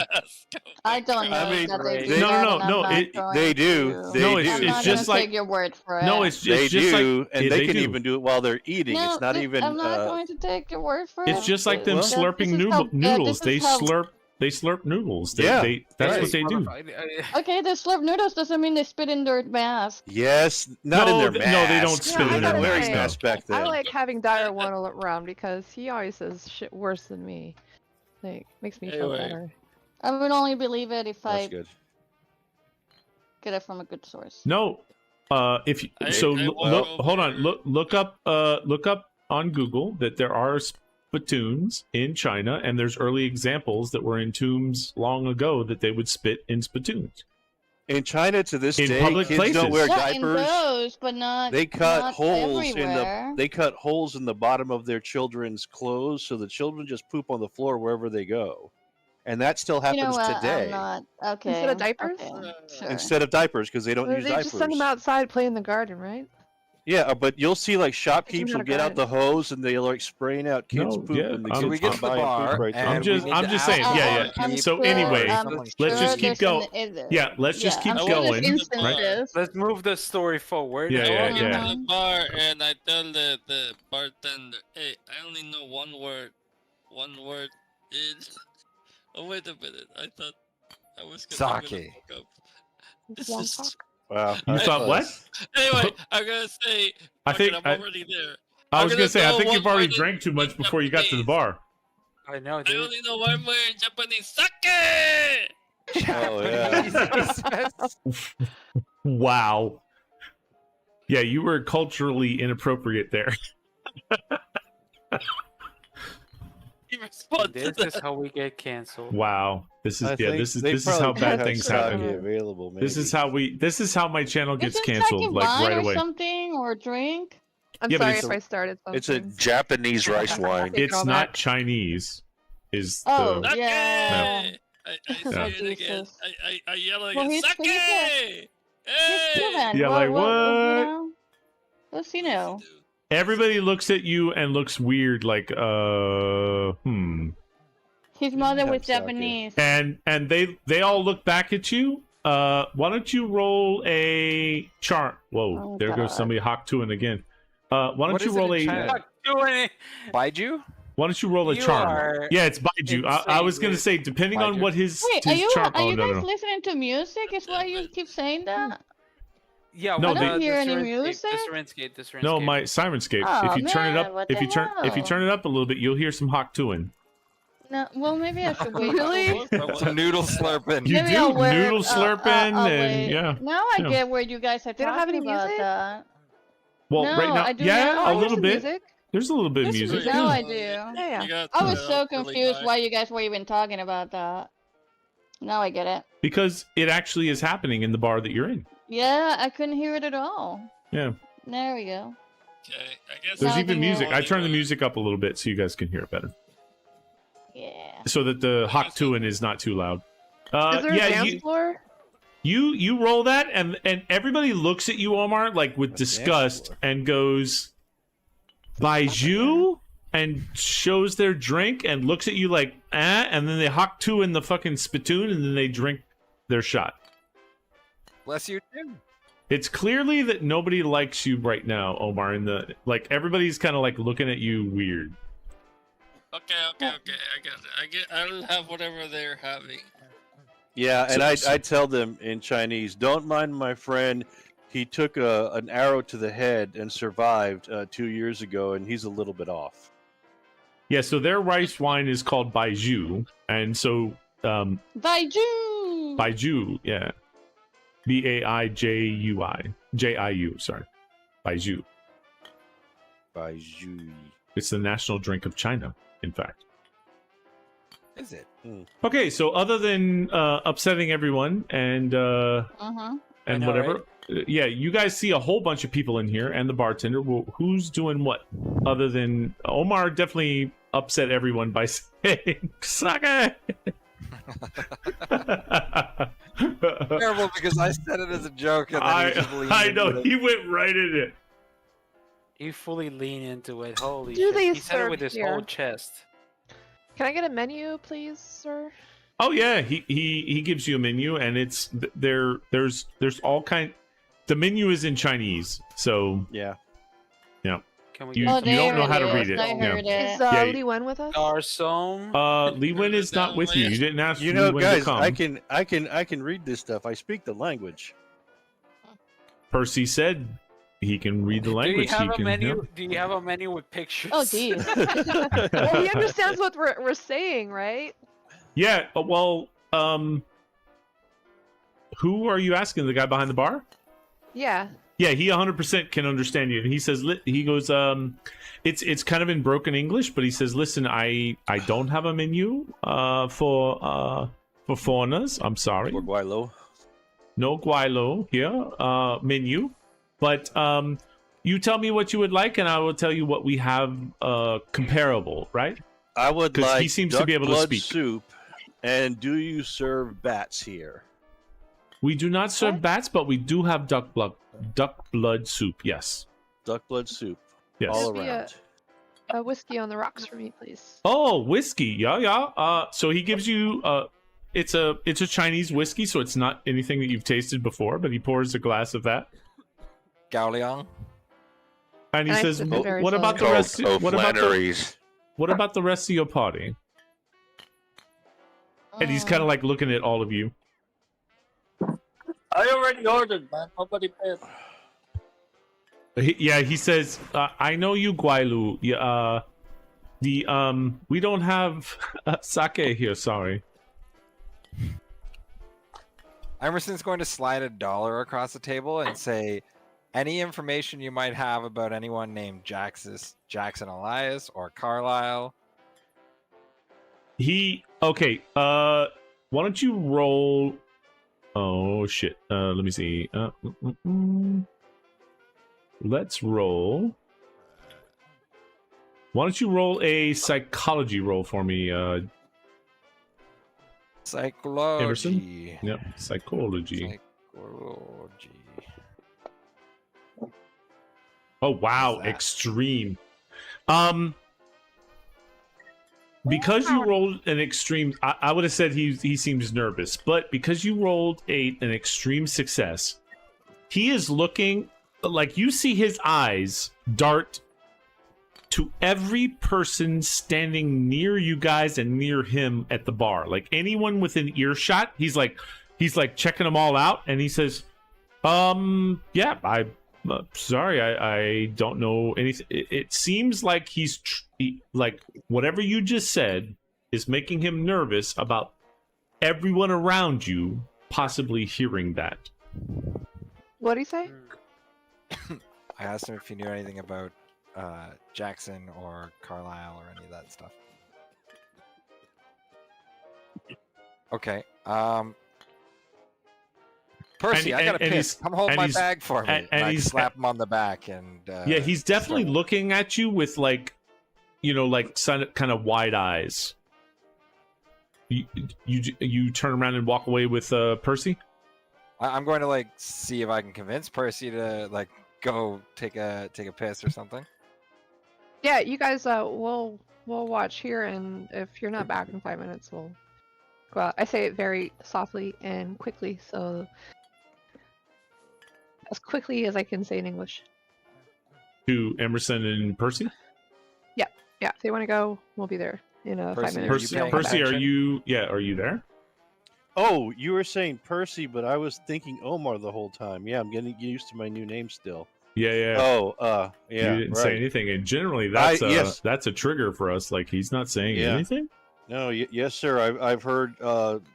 I don't know
I mean,
that they
they-
do
No,
that,
no,
and I'm
no,
not
it-
going
they do.
to.
They
No,
do.
it's
I'm
it's
not
just
gonna
like
take your word for it.
no, it's
They
just like
do, and
yeah,
they can
do.
even do it while they're eating.
No,
It's not even.
I'm not going to take your word for it.
It's just like them
Well,
slurping
this is how-
noodles.
this is how-
They slurp noodles.
Yeah,
That's
right.
what they do.
Okay, they slurp noodles doesn't mean they spit in their mask.
Yes, not
No,
in their
th-
mask.
no, they don't spit
in
They're
their
not wearing
mask.
masks back then.
I like having Dyer one around because he always says shit worse than me. Like, makes me feel
Anyway.
better.
I would only believe it if
That's
I
good.
get it from a good source.
No, if you,
I-
so
I
look,
walk
hold on,
over-
look up on Google that there are spittoons in China, and there's early examples that were in tombs long ago that they would spit in spittoons.
In China, to this
In
day,
public
kids don't
places.
wear
Yeah, in
diapers.
those, but not.
They cut
not
holes
everywhere.
they cut holes in the bottom of their children's clothes, so the children just poop on the floor wherever they go, and that still happens
You know what?
today.
I'm not. Okay.
Instead of diapers?
Okay, sure.
Instead of diapers, because they don't
Well,
use
they
diapers.
just send them outside, play in the garden, right?
Yeah, but you'll see like shopkeepers
how
will
to
get out the
garden.
hose and they're like spraying out kids'
No,
poop,
yeah,
and the
I'm-
kids
we get
come
to the
by and
bar,
poop right there.
and
I'm just-
we need
I'm
to
just saying,
ask
yeah,
them
yeah.
to
I'm
keep-
So
sure-
anyway,
I'm
let's
sure
just keep
there's an-
going. Yeah, let's just keep
I'm sure
going.
there's
Right?
instances.
Let's move the story forward.
Yeah,
I
yeah,
walk
yeah.
into the bar and I tell the bartender, "Hey, I only know one word. One word is." Oh wait a minute! I thought I was gonna
Sake.
fuck up. This is...
Wow.
You
that's
thought what?
close.
Anyway, I'm gonna say.
I
fuck it,
think
I'm already there.
I
I'm
was
gonna
gonna say I
go
think
one
you've already
word in-
drank too much
in
before you got to the
Japanese.
bar.
I know,
I
dude.
only know one word in Japanese. Sake.
Oh yeah.
Wow. Yeah, you were culturally inappropriate there.
He responded to
This is
that.
how we get canceled.
Wow. This is
I
yeah.
think
This is
they
this is how
probably
bad
have
things
sake
happen.
Available, maybe.
This is how my channel gets
Isn't
canceled
sake
like
wine
right
or
away.
something or drink?
I'm
Yeah, but
sorry
it's
if
a-
I started something.
It's a Japanese rice wine.
Take
It's
all
not
back.
Chinese. Is
Oh,
the
Sake!
yeah.
I say
Oh,
it again.
Jesus.
I yell
Well,
again.
he's
Sake!
He's
Hey!
Cuban.
Yeah, like,
You
what?
know? What's he know?
everybody looks at you and looks weird like
His mother
have
was
sake.
Japanese.
and they all look back at you. Why don't you roll a charm? Whoa,
Oh,
there goes
God.
somebody Hawk-tuing again. Why don't
What
you
is it
roll
in
a
China?
Not doing it.
Baiju?
why don't you roll a
You
charm?
are
Yeah, it's Baiju. I
insane,
was gonna
dude.
say depending on
Baiju.
what his
Wait, are
his
you
charm.
are
Oh
you
no,
guys
no.
listening to music? Is why you keep saying that?
Yeah,
No,
well,
they-
I don't hear any
the
music.
Syrinscape, the Syrinscape.
No, my Sirenscape.
Oh,
If you turn it
man,
up,
what
if
the
you turn
hell?
it up a little bit, you'll hear some Hawk-tuing.
No, well maybe I should wait.
Really?
Some noodle slurping.
You
Maybe
do
I'll wear-
noodle slurping
I'll
and
wait.
yeah.
Now I
Yeah.
get where you guys are
They don't have
talking
any
about
music?
that.
Well,
No,
right now,
I do
yeah,
not.
a
Oh, here's
little
some
bit.
music.
There's a little bit of
Yes,
music.
now
yeah.
I do.
Yeah.
You got
I was
to
so
get up really
confused
high.
why you guys were even talking about that. Now I get it.
Because it actually is happening in the bar that you're in.
Yeah, I couldn't hear it at all.
Yeah.
There we go.
Okay, I guess.
There's
Now
even
they know.
music. I turned the music up a little bit so you guys can hear it better,
Yeah.
so that the Haktuin is not too loud.
Is there a
yeah,
dance floor?
you roll that, and everybody looks at you, Omar, like with
A dance
disgust,
floor.
and goes, "Baiju," and shows their drink and looks at you like, and then they Haktuin the fucking spittoon, and then they drink their shot.
Bless you too.
It's clearly that nobody likes you right now, Omar. Everybody's kind of like looking at you weird.
Okay, I got it. I'll have whatever they're having.
Yeah, and
So-
I tell them in Chinese, don't mind my friend. He took an arrow to the head and survived 2 years ago, and he's a little bit off.
Yeah, so their rice wine is called Baiju, and so
Baiju!
Baiju, yeah, Baijui, sorry, Baiju.
Baiju.
It's the national drink of China, in fact.
Is it?
Okay, so other than upsetting everyone and
Uh-huh.
and
know,
whatever, yeah, you guys see a whole bunch of people in here and the bartender. Well, who's doing what? Other than Omar, definitely upset everyone by saying "Sake."
Terrible, because I said it as a joke, and then he just leaned
I
into
know
it.
he went right in it.
You fully lean into it. Holy
Do
shit.
they
He said it with
serve
his whole
here?
chest.
Can I get a menu, please, sir?
Oh yeah, he gives you a menu, and it's there's all kind. The menu is in Chinese, so
Yeah.
Can we
You-
get
you don't know how to
it
read
is.
it.
I
Yeah.
heard it.
Is
Yeah,
Li Wen with us?
Garçon?
Li Wen is not with you. You didn't ask
You
Li
know,
Wen to
guys,
come.
I can read this stuff. I speak the language.
Percy said he can read the
Do you
language.
have
He
a
can.
menu? Do you have a menu with pictures?
Oh, geez.
Well, he understands what we're saying, right?
Yeah. Well, who are you asking? The guy behind the bar?
Yeah.
Yeah, he 100% can understand you. And he says, he goes, it's kind of in broken English, but he says, listen, I don't have a menu for foreigners. I'm sorry.
For Guaylo.
No guaylo here menu, but you tell me what you would like, and I will tell you what we have comparable, right?
I would
'Cause
like
he seems to
duck
be able to
blood
speak.
soup. And do you serve bats here?
We do not serve
What?
bats, but we do have duck blood soup. Yes.
Duck blood soup.
Yes.
All
Maybe
around.
A whiskey on the rocks for me, please.
Oh, whiskey. Yeah. So he gives you it's a Chinese whiskey, so it's not anything that you've tasted before, but he pours a glass of that.
Gao Liang.
And he
Nice
says,
with the very
"What about the
slowly.
rest? What about the rest of your party?" And he's kind of like looking at all of you.
I already ordered, man. Nobody paid.
He says, "I know you, Guailu. Yeah, we don't have sake here. Sorry."
Emerson's going to slide $1 across the table and say, any information you might have about anyone named Jackson Elias or Carlisle.
Okay. Why don't you roll? Oh shit. Let me see. Let's roll. Why don't you roll a psychology roll for me,
Psychology.
Emerson? Yep, psychology.
Psychology.
Oh wow,
What's that?
extreme. Because you rolled an extreme, I would have said he seems nervous, but because you rolled an extreme success, he is looking like you see his eyes dart to every person standing near you guys and near him at the bar. Like anyone within earshot, he's like checking them all out, and he says, yeah, sorry, I don't know anything. It seems like like whatever you just said is making him nervous about everyone around you possibly hearing that.
What'd he say?
I asked him if he knew anything about Jackson or Carlisle or any of that stuff. Okay. Percy, I got a
and
piss. Come hold
and
my
he's-
bag for me.
and
I
he's-
slap him on the back and.
Yeah, he's definitely
start-
looking at you with like, like kind of wide eyes. You turn around and walk away with Percy.
I'm going to like see if I can convince Percy to like go take a piss or something.
Yeah, you guys, we'll watch here, and if you're not back in 5 minutes, we'll go out. I say it very softly and quickly, so as quickly as I can say in English.
To Emerson and Percy.
Yeah, if they want to go, we'll be there in 5
Percy,
minutes.
Are you paying
Percy, are
attention?
you? Yeah, are you there?
Oh, you were saying Percy, but I was thinking Omar the whole time. Yeah, I'm getting used to my new name still.
Yeah.
Oh, yeah.
You didn't
right.
say anything, and generally that's
yes.
a trigger for us. Like he's not saying
Yeah.
anything.
No, yes, sir. I've heard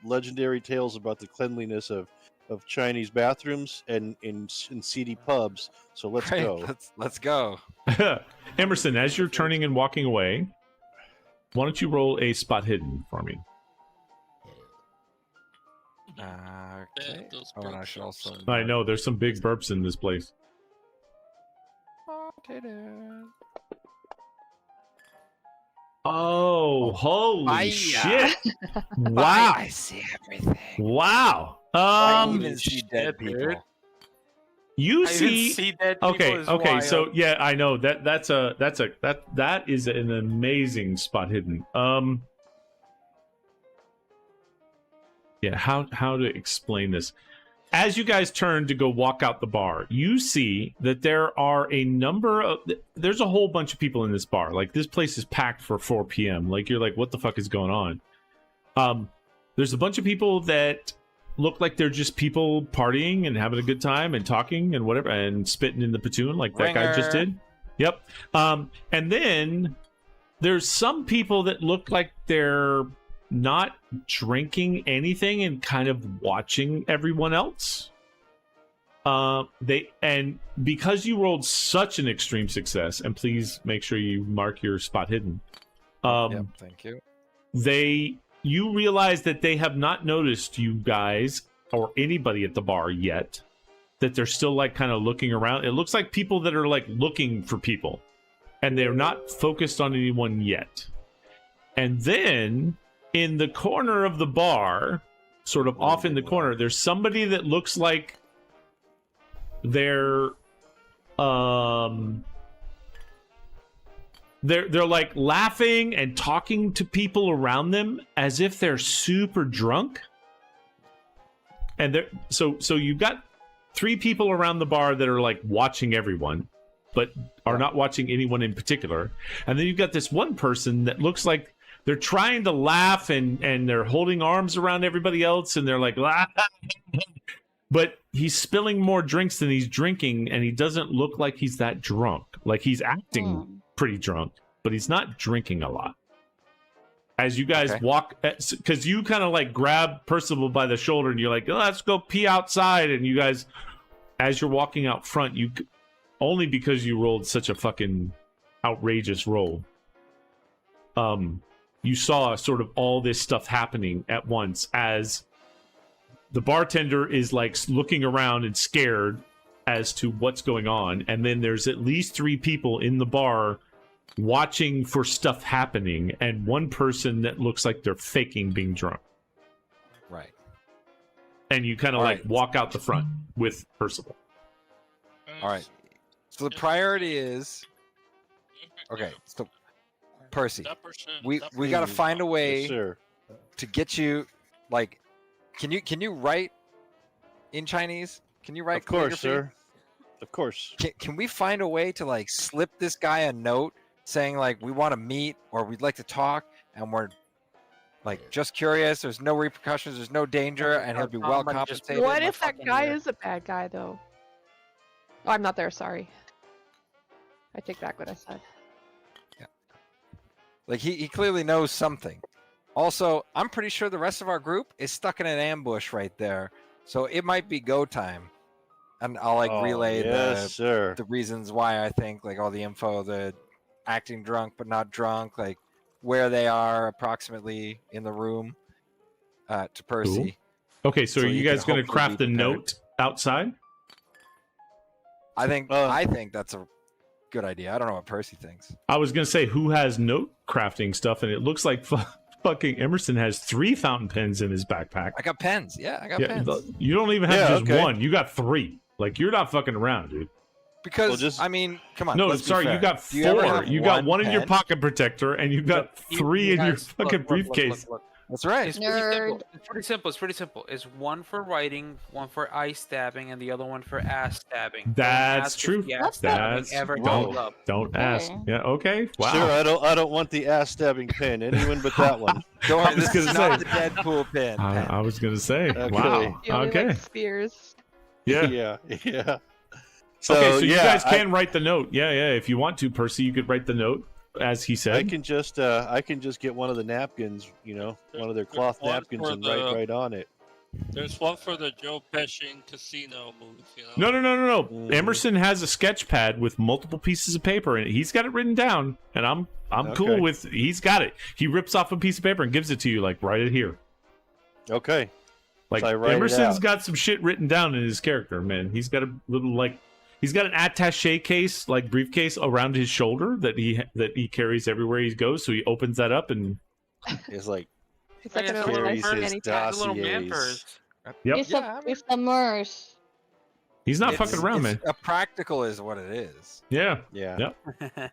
legendary tales about the cleanliness of Chinese bathrooms and in seedy pubs. So let's
Great,
go.
Let's go.
Emerson, as you're turning and walking away, why don't you roll a spot hidden for me?
Okay.
those
Oh, and I
burp
should
sounds.
also.
I know there's some big burps in this place. Oh, holy
Hi-ya.
shit! Wow!
I see everything.
Wow!
I even see dead
shit, dude.
people.
You
I even
see?
see dead people
Okay,
is
okay.
wild.
So yeah, I know that is an amazing spot hidden. Yeah, how to explain this? As you guys turn to go walk out the bar, you see that there's a whole bunch of people in this bar. Like this place is packed for 4 p.m. Like you're like, what the fuck is going on? There's a bunch of people that look like they're just people partying and having a good time and talking and whatever and spitting in the platoon like that guy just
Ringer.
did. Yep. And then there's some people that look like they're not drinking anything and kind of watching everyone else. Because you rolled such an extreme success, and please make sure you mark your spot hidden.
Yep, thank you.
You realize that they have not noticed you guys or anybody at the bar yet. That they're still like kind of looking around. It looks like people that are like looking for people, and they're not focused on anyone yet. And then in the corner of the bar, sort of off in the corner, there's somebody that looks like they're like laughing and talking to people around them as if they're super drunk. And so you've got 3 people around the bar that are like watching everyone, but are not watching anyone in particular. And then you've got this one person that looks like they're trying to laugh and they're holding arms around everybody else and they're like, ah! But he's spilling more drinks than he's drinking, and he doesn't look like he's that drunk. Like he's acting pretty drunk, but he's not drinking a lot. As you guys walk, because you kind of like grab Percival by the shoulder and you're like, oh, let's go pee outside. And you guys, as you're walking out front, only because you rolled such a fucking outrageous roll, you saw sort of all this stuff happening at once as the bartender is like looking around and scared as to what's going on. And then there's at least 3 people in the bar watching for stuff happening, and one person that looks like they're faking being drunk.
Right.
And you kind of like walk out the front with Percival.
All right. So the priority is okay. So Percy, we got to find a way
Yes,
to get you. Like, can you write in Chinese? Can you write?
Of course,
calligraphy?
sir. Of course.
Can we find a way to like slip this guy a note saying like we want to meet or we'd like to talk and we're like just curious. There's no repercussions. There's no danger, and he'll be well compensated.
What if that guy is a bad guy, though? Oh, I'm not there. Sorry. I take back what I said.
Yeah. Like he clearly knows something. Also, I'm pretty sure the rest of our group is stuck in an ambush right there, so it might be go time. And I'll like relay the reasons why I think like all the info, the acting drunk but not drunk, like where they are approximately in the room to Percy.
Cool. Okay, so are you guys going to craft a note outside?
I think that's a good idea. I don't know what Percy thinks.
I was gonna say who has note crafting stuff, and it looks like fucking Emerson has 3 fountain pens in his backpack.
I got pens. Yeah, I got pens.
You don't even have just one. You got 3. Like you're not fucking around, dude.
Because I mean, come on.
No,
let's be
sorry,
fair.
you got
Do you ever
4.
have
You got one in your
pen?
pocket protector, and you got 3 in your fucking briefcase.
Look.
That's right.
It's pretty simple. It's pretty simple. It's pretty simple. It's one for writing, one for eye stabbing, and the other one for ass stabbing. Don't
That's
ask if
true.
the ass stabbing ever comes up.
Don't ask. Yeah. Okay. Wow.
Sure, I don't want the ass stabbing pin. Anyone but that one.
Don't worry,
was
this is
gonna
not
say.
the Deadpool pin.
I was gonna say.
Okay.
Wow.
You only
Okay.
like spears.
Yeah.
Yeah.
Okay. So you
yeah,
guys can write the note. Yeah. If you want to, Percy, you could write the note as he said.
I can just get one of the napkins, one of their cloth
one
napkins,
for
and
the-
write right on it.
There's one for the Joe Pesci casino move, you know?
No.
Mhm.
Emerson has a sketch pad with multiple pieces of paper in it. He's got it written down, and I'm cool
Okay.
with. He's got it. He rips off a piece of paper and gives it to you, like write it here.
Okay.
Like
So I write it
Emerson's
out.
got some shit written down in his character, man. He's got a little he's got an attaché case, like briefcase, around his shoulder that he carries everywhere he goes. So he opens that up and
It's like
It's like
Yeah,
an
it's
carries
organized
his
anytime.
It's a little man
dossiers.
purse.
Yep.
It's,
Yeah,
it's a merce.
he's not
It's-
fucking around, man.
it's a practical is what it is.
Yeah,
Yeah.
Yep.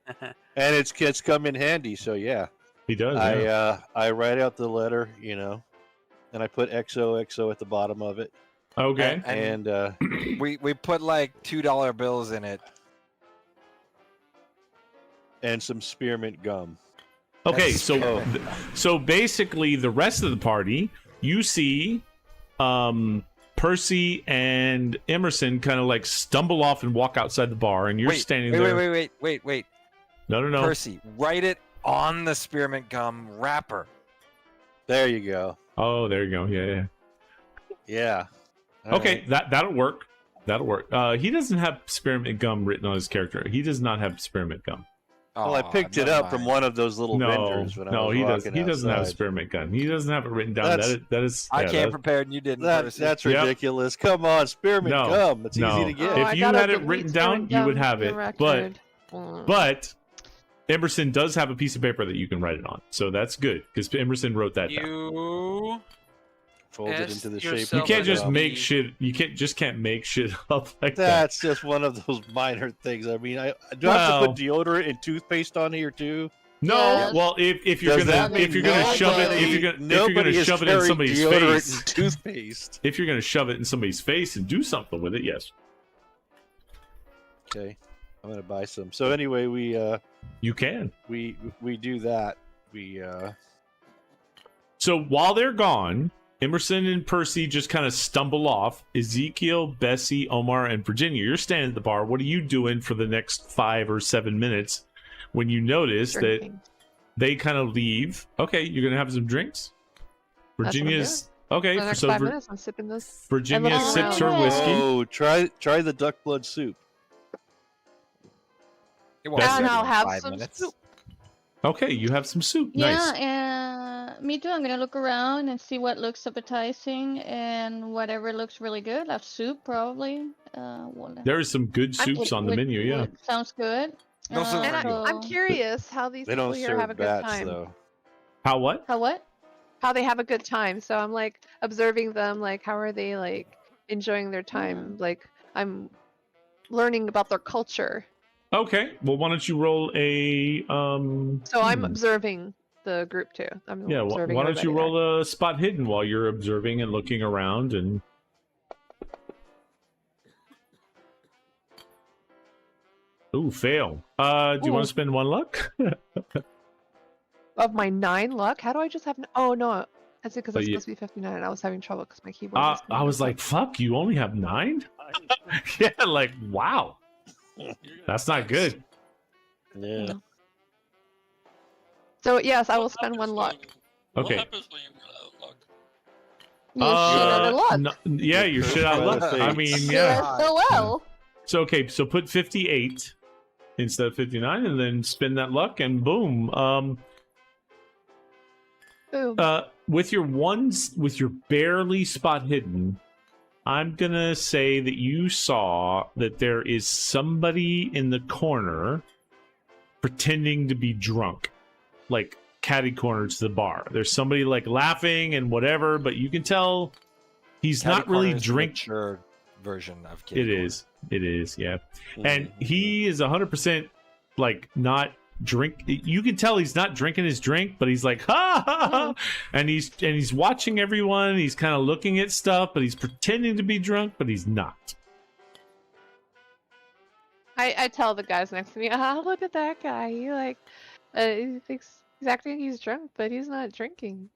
And it's come in handy, so yeah.
he does. Yeah.
I write out the letter, and I put XOXO at the bottom of it.
Okay.
And
And
we put like $2 bills in it.
and some spearmint gum.
Okay,
That's
so
fair.
so basically the rest of the party, you see Percy and Emerson kind of like stumble off and walk outside the bar, and you're standing there.
Wait.
No.
Percy, write it on the spearmint gum wrapper.
There you go.
Oh, there you go. Yeah.
Yeah. All
Okay,
right.
that'll work. That'll work. He doesn't have spearmint gum written on his character. He does not have spearmint gum.
Well, I
Aw,
picked it
never
up from
mind.
one of those little vendors when I was
he
walking
doesn't have
outside.
spearmint gum. He doesn't have it written down.
That's-
That is.
I
yeah,
came
that-
prepared and you didn't. Percy.
That's
Yep.
ridiculous. Come on, spearmint
No,
gum. It's
no.
easy to get.
Oh,
If
I
you
gotta
had it
delete
written
spearmint
down, you would
gum
have
for
it.
the record.
But Emerson does have a piece of paper that you can write it on, so that's good because Emerson wrote that down.
You
Fold it
Ask
into the shape.
You
yourself
of
can't
a
just
gum.
make shit. You can't make shit up like that.
That's just one of those minor things. I mean, I do I have to put deodorant and toothpaste on here too.
No,
Yes.
well, if you're
Does
gonna
that mean
shove it, if you're
nobody
gonna
is
shove it in
carrying
somebody's
deodorant
face,
and toothpaste.
if you're gonna shove it in somebody's face and do something with it, yes,
Okay, I'm gonna buy some. So anyway,
you can.
we do that. We
So while they're gone, Emerson and Percy just kind of stumble off. Ezekiel, Bessie, Omar, and Virginia, you're standing at the bar. What are you doing for the next 5 or 7 minutes when you notice that
Drinking.
they kind of leave? Okay, you're gonna have some drinks.
That's what I'm
Virginia's
For
okay.
the next
So
5 minutes, I'm sipping this.
Virginia
looking
sips her
around.
whiskey.
Oh, try the duck blood soup.
It won't
That's-
take
And I'll
you
have
5
some
minutes.
soup.
Okay, you have some soup.
Yeah,
Nice.
and me too. I'm gonna look around and see what looks appetizing and whatever looks really good. Have soup probably.
There is some good
I'm-
soups on the menu. Yeah.
Sounds good.
No soup
And
for you.
I'm curious how these
They
people
don't
here
serve
have a good
bats
time.
though.
How what?
How what?
How they have a good time. So I'm like observing them, like how are they like enjoying their time? Like I'm learning about their culture.
Okay. Well, why don't you roll a
So I'm observing the group too. I'm
Yeah.
observing
Why don't you
everybody there.
roll a spot hidden while you're observing and looking around and. Ooh, fail. Do you want
Ooh.
to spend 1 luck?
Of my 9 luck? How do I just have? Oh no, that's because
But
it's
you-
supposed to be 59. And I was having trouble because my keyboard. was
I was like, fuck, you only have 9? Yeah, like, wow. That's not good.
Yeah.
So yes, I will spend 1 luck.
Okay.
What happens when you run out of luck?
You shit out of luck.
no- yeah, you're shit out of
By the
luck. I
fates.
mean,
You
yeah.
are so well.
So, okay, so put 58 instead of 59 and then spin that luck and boom.
Boom.
With your barely spot hidden, I'm gonna say that you saw that there is somebody in the corner pretending to be drunk, like catty corner to the bar. There's somebody like laughing and whatever, but you can tell he's
Catty
not really
corner is the
drink.
mature version of kitty
It
corner.
is. It is. Yeah. And he is 100% like not drink. You can tell he's not drinking his drink, but he's like ha ha ha, and he's watching everyone. He's kind of looking at stuff, but he's pretending to be drunk, but he's not.
I tell the guys next to me, look at that guy. He like, he thinks he's acting he's drunk, but he's not drinking.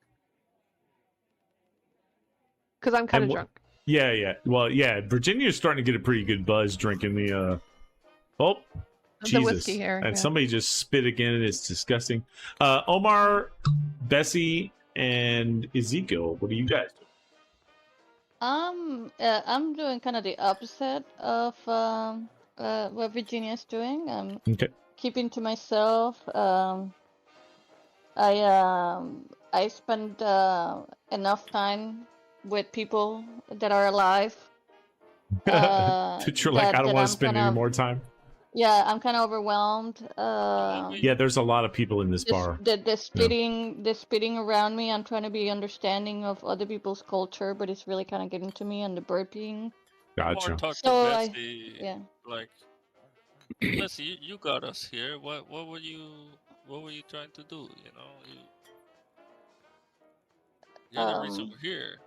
Because I'm kind of drunk.
Yeah, yeah. Well, yeah. Virginia's starting to get a pretty good buzz drinking the. Oh,
The
Jesus!
whiskey here,
And
yeah.
somebody just spit again, and it's disgusting. Omar, Bessie, and Ezekiel. What are you guys doing?
I'm doing kind of the opposite of what Virginia's doing. I'm
Okay.
keeping to myself. I spend enough time with people that are alive.
That you're like, I don't want to spend any more time.
Yeah, I'm kind of overwhelmed.
Yeah, there's a lot of people in this bar.
The spitting around me. I'm trying to be understanding of other people's culture, but it's really kind of getting to me, and the burping.
Gotcha.
Or talk
So
to
I-
Bessie,
yeah.
like, Bessie, you got us here. What were you trying to do? You know, you're the reason we're here.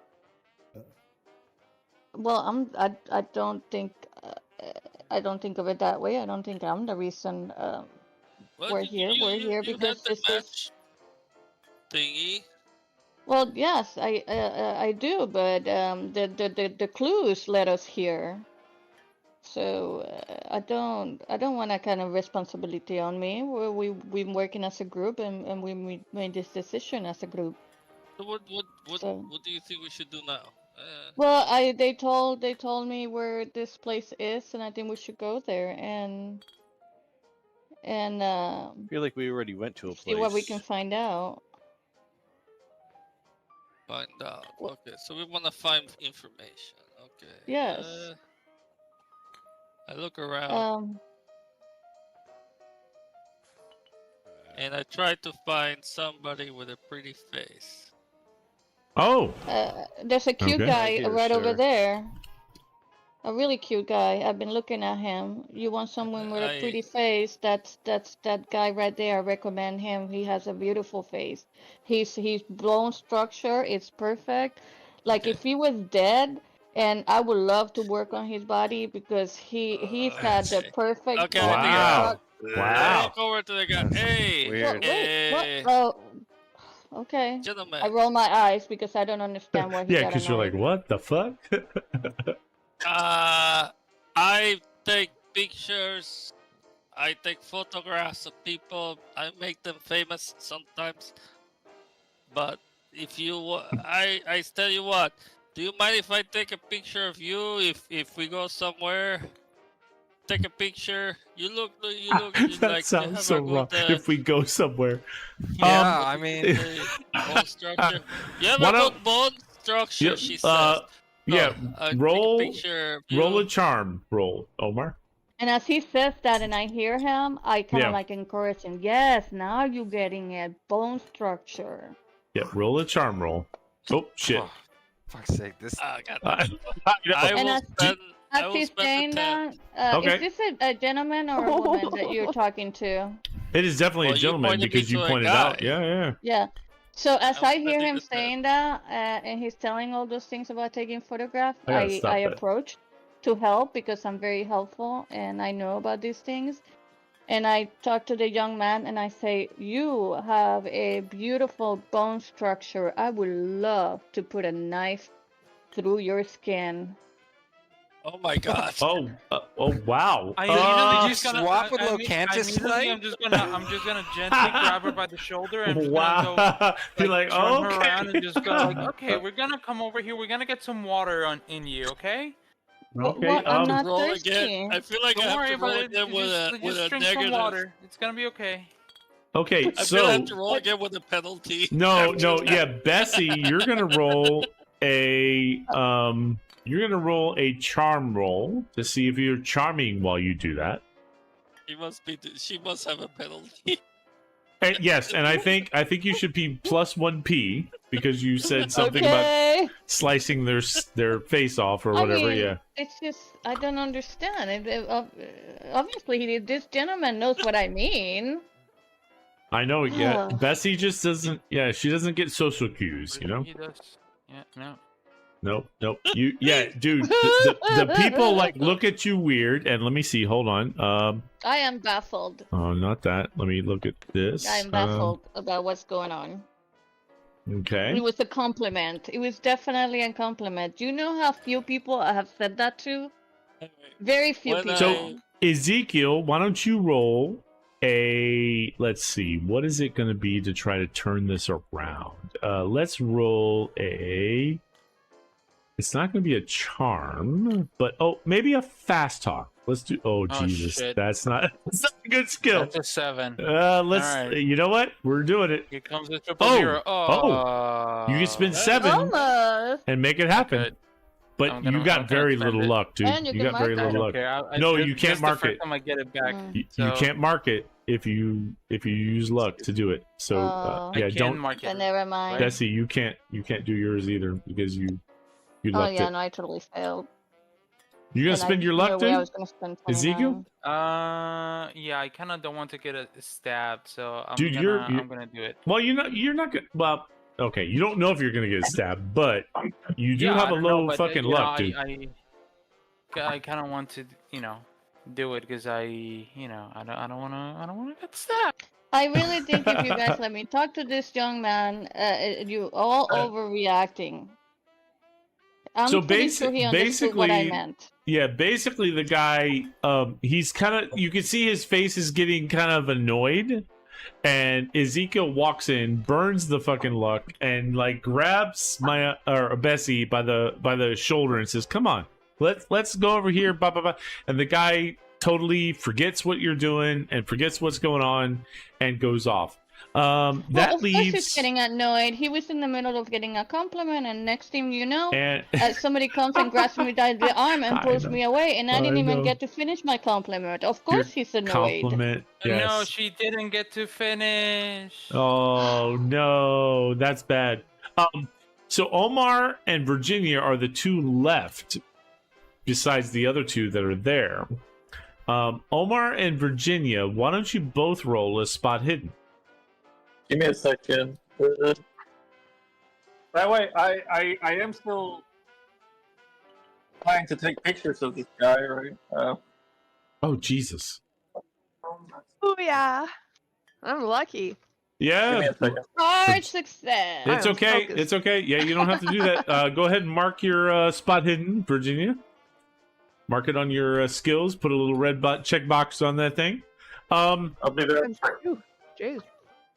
Well, I don't think of it that way. I don't think I'm the reason
Well,
we're here. We're here
you
because
had the
this is.
match thingy.
Well, yes, I do, but the clues led us here. So I don't want that kind of responsibility on me. We've been working as a group, and we made this decision as a group.
So
So-
what do you think we should do now?
Well, they told me where this place is, and I think we should go there and
I feel like we already went to a
see
place.
what we can find out.
Find out. Okay, so we want to find information. Okay.
Yes.
I look around and I try to find somebody with a pretty face.
Oh,
There's a cute
Okay.
guy
Right here,
right over
sir.
there. A really cute guy. I've been looking at him. You want someone with a pretty face? That's that guy right there. I recommend him. He has a beautiful face. His bone structure is perfect. Like
Okay.
if he was dead, and I would love to work on his body because he's got the perfect
Okay,
bone
Wow.
structure.
Wow.
Walk over to the guy. Hey,
Weird.
Wait, what?
hey,
Oh, okay.
gentlemen.
I roll my eyes because I don't understand why he
yeah,
got
because you're like,
annoyed.
what the fuck?
I take pictures. I take photographs of people. I make them famous sometimes. But if you, I tell you what. Do you mind if I take a picture of you? If we go somewhere, take a picture. You look
that
like you
sounds
have
so
a good,
wrong. If we go somewhere.
Yeah, I mean,
bone structure. You have
Why
a
don't-
good bone structure,
Yeah,
she says.
yeah,
Take
roll-
a picture of you.
roll a charm roll, Omar.
And as he says that and I hear him, I kind of
Yeah.
like encourage him. Yes, now you're getting a bone structure.
Yeah, roll a charm roll. Oh shit.
oh, fuck's sake, this.
Ah, God.
I
I
And
will
as-
spend. I
As
will
he's
spend
saying
the 10.
that,
Okay.
is this a gentleman or a woman that you're talking to?
It is definitely
Well,
a
you
gentleman
pointed me
because you
to a
pointed
guy.
out. Yeah, yeah.
Yeah. So as
I'm
I hear
spending
him
the 10.
saying that, and he's telling all those things about taking photographs,
I gotta stop
I
that.
approach to help because I'm very helpful and I know about these things. And I talk to the young man and I say, "You have a beautiful bone structure. I would love to put a knife through your skin."
Oh my God.
Oh, wow.
I
Did you
just gonna
swap with
I mean,
Locanthus
immediately
tonight?
I'm just gonna gently grab her by the shoulder and I'm just gonna
Wow.
go
Be like,
turn
oh,
her around and just go like,
okay.
okay, we're gonna come over here. We're gonna get some water in you, okay?
Okay,
What? I'm not
roll
thirsty.
again. I feel like I
Don't
have
worry
to roll
about it.
again with
Just
a
drink some
negative.
water. It's gonna be okay.
Okay,
I feel I have
so
to roll again with a penalty.
no,
after
no,
that.
yeah, Bessie, you're gonna roll a you're gonna roll a charm roll to see if you're charming while you do that.
She must have a penalty.
Yes, and I think you should be plus 1p because you said something about slicing their face off or whatever. Yeah.
It's just I don't understand. Obviously, this gentleman knows what I mean.
I know. Yeah, Bessie just doesn't. Yeah, she doesn't get social cues. You know.
He does. Yeah. No.
Nope. Yeah, dude. The people like look at you weird, and let me see. Hold on.
I am baffled.
Oh, not that. Let me look at this.
I am baffled about what's going on.
Okay.
It was a compliment. It was definitely a compliment. Do you know how few people I have said that to? Very few people.
So Ezekiel, why don't you roll a? Let's see. What is it going to be to try to turn this around? Let's roll a. It's not going to be a charm, but maybe a fast talk. Let's do. Oh Jesus,
shit.
that's not a good skill.
That's a 7.
Let's.
Right.
You know what? We're doing it.
Here comes the triple zero.
You can spend 7
Almost.
and make it happen.
Good.
But you got very little luck, dude.
And you
You
can
got very
mark
little
it.
luck.
Okay,
No, you can't mark
the
it.
first time I get it back.
You
So-
can't mark it if you use luck to do it. So
I
yeah,
I can
don't.
mark it.
Never mind.
Bessie, you can't do yours either because you
Oh
lucked
yeah,
it.
no, I totally failed.
You gonna
And
spend your
no
luck,
way I
dude?
was gonna spend
Ezekiel?
29.
Yeah, I kind of don't want to get a stab, so
Dude,
I'm gonna do it.
Well, you're not gonna. Well, okay, you don't know if you're gonna get stabbed, but you do
Yeah,
have
I
a
don't
low
know, but,
fucking
you know,
luck, dude.
I kind of want to, do it because I don't wanna get stabbed.
I really think if you guys let me talk to this young man, you all overreacting. I'm
So
pretty sure he understood what I
basically-
meant.
Yeah, basically the guy, he's kind of, you can see his face is getting kind of annoyed, and Ezekiel walks in, burns the fucking luck, and like grabs Bessie by the shoulder and says, "Come on, let's go over here." Blah blah blah. And the guy totally forgets what you're doing and forgets what's going on and goes off.
Well,
That
of course he's
leaves.
getting annoyed. He was in the middle of getting a compliment, and next thing you know,
And
somebody comes and grabs me by the arm and
I
pulls
know.
me away, and I
I
didn't even
know.
get to finish my compliment. Of course he's annoyed.
compliment. Yes.
No, she didn't get to finish.
Oh no, that's bad. So Omar and Virginia are the two left, besides the other two that are there. Omar and Virginia, why don't you both roll a spot hidden?
Give me a second. That way, I am still trying to take pictures of this guy, right?
Oh Jesus!
Oh yeah, I'm lucky.
Give me
Yeah,
a second.
Hard success.
it's
I was
okay.
focused.
It's okay. Yeah, you don't have to do that. Go ahead and mark your spot hidden, Virginia. Mark it on your skills. Put a little red check box on that thing.
I'll be there.
Ooh, jeez.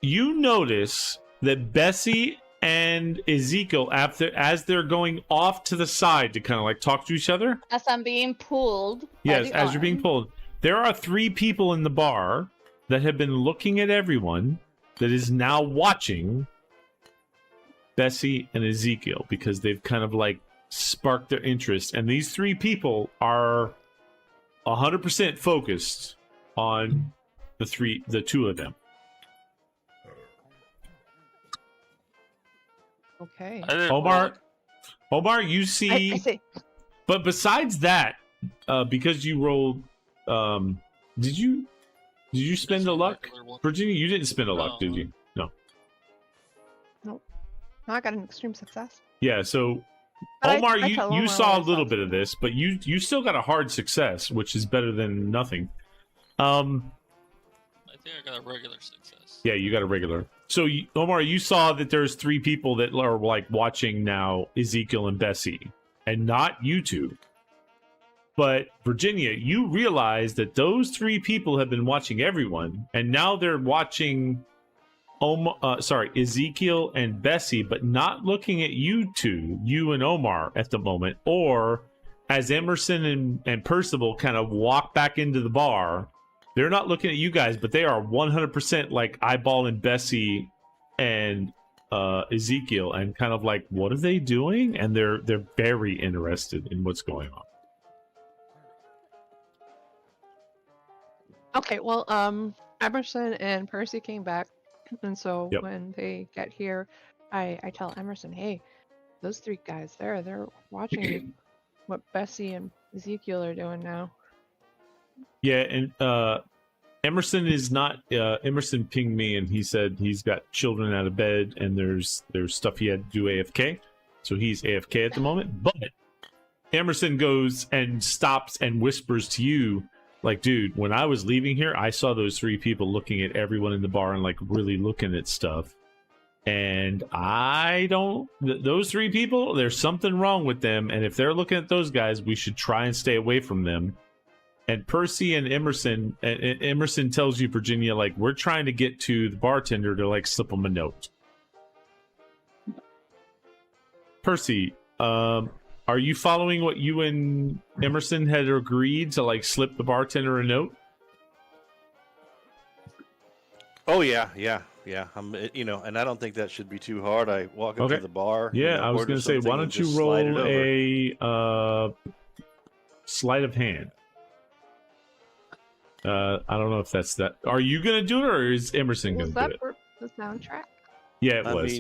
You notice that Bessie and Ezekiel, as they're going off to the side to kind of like talk to each other.
As I'm being pulled. by
Yes,
the
as you're being
arm.
pulled. There are 3 people in the bar that have been looking at everyone that is now watching Bessie and Ezekiel because they've kind of like sparked their interest. And these 3 people are 100% focused on the 2 of them.
Okay.
I didn't roll
Omar, you
I
see,
see.
but besides that, because you rolled, did you spend a luck,
regular one.
Virginia? You didn't spend a luck,
No.
did you? No.
I got an extreme success.
Yeah. So
But
Omar,
I tell
you
Omar
saw a
all the
little
stuff.
bit of this, but you still got a hard success, which is better than nothing.
I think I got a regular success.
Yeah, you got a regular. So Omar, you saw that there's 3 people that are like watching now, Ezekiel and Bessie, and not you 2. But Virginia, you realize that those 3 people have been watching everyone, and now they're watching Ezekiel and Bessie, but not looking at you 2, you and Omar at the moment. Or as Emerson and Percival kind of walk back into the bar, they're not looking at you guys, but they are 100% like eyeballing Bessie and Ezekiel and kind of like, what are they doing? And they're very interested in what's going on.
Okay, well, Emerson and Percy came back, and so
Yep.
when they get here, I tell Emerson, hey, those three guys there, they're watching what Bessie and Ezekiel are doing now.
Yeah, and Emerson is not. Emerson pinged me and he said he's got children out of bed and there's stuff he had to do AFK, so he's AFK at the moment. But Emerson goes and stops and whispers to you, like, dude, when I was leaving here, I saw those three people looking at everyone in the bar and like really looking at stuff. And I don't. Those three people, there's something wrong with them. And if they're looking at those guys, we should try and stay away from them. And Percy and Emerson tells you, Virginia, like, we're trying to get to the bartender to like slip him a note. Percy, are you following what you and Emerson had agreed to, like, slip the bartender a note?
Oh yeah. I'm, and I don't think that should be too hard. I walk up to the bar.
Yeah, I was going to say, why don't you roll a sleight of hand? I don't know if that's that. Are you going to do it, or is Emerson going to do it?
Was that the soundtrack?
Yeah, it was.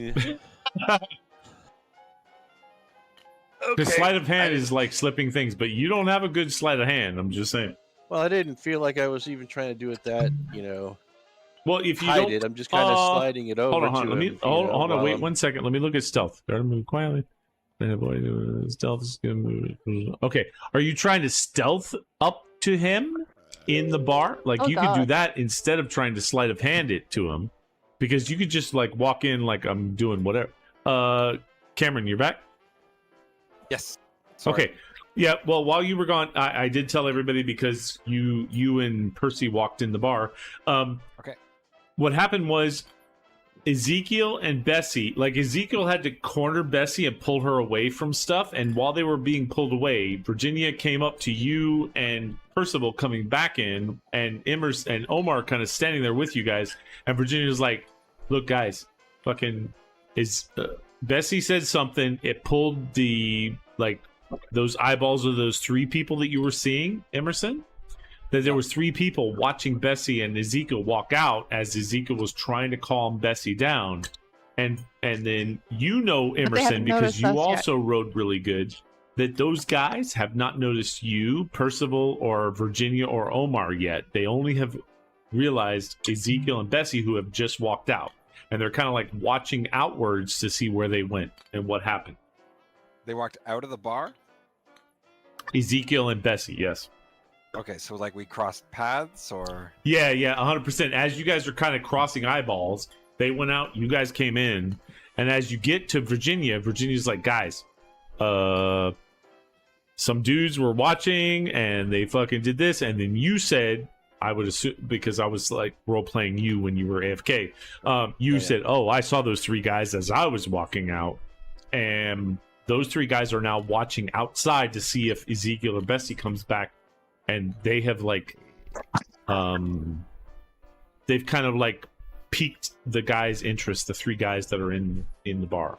The sleight of hand is like slipping things, but you don't have a good sleight of hand. I'm just saying.
Well, I didn't feel like I was even trying to do it that,
Well, if you
hide
don't,
it, I'm just kind of sliding it over.
Hold on. Wait 1 second. Let me look at stealth. Gotta move quietly. Stealth is gonna move. Okay, are you trying to stealth up to him in the bar? Like, you could do that instead of trying to sleight of hand it to him, because you could just like walk in like I'm doing whatever. Cameron, you're back.
Yes. Sorry.
Okay. Yeah. Well, while you were gone, I did tell everybody, because you and Percy walked in the bar.
Okay.
What happened was Ezekiel and Bessie, like, Ezekiel had to corner Bessie and pull her away from stuff. And while they were being pulled away, Virginia came up to you and Percival coming back in, and Emerson and Omar kind of standing there with you guys. And Virginia was like, look, guys, fucking Bessie said something. It pulled the, like, those eyeballs of those three people that you were seeing, Emerson. That there was three people watching Bessie and Ezekiel walk out as Ezekiel was trying to calm Bessie down. And then Emerson, because you also rode really good, that those guys have not noticed you, Percival, or Virginia, or Omar yet. They only have realized Ezekiel and Bessie, who have just walked out. And they're kind of like watching outwards to see where they went and what happened.
They walked out of the bar?
Ezekiel and Bessie, yes.
Okay, so like we crossed paths, or?
Yeah, 100%. As you guys are kind of crossing eyeballs, they went out, you guys came in, and as you get to Virginia, Virginia's like, guys, some dudes were watching, and they fucking did this, and then you said, I would assume, because I was like role-playing you when you were AFK, said, oh, I saw those three guys as I was walking out, and those three guys are now watching outside to see if Ezekiel or Bessie comes back. And they have like, they've kind of like piqued the guys' interest, the three guys that are in the bar.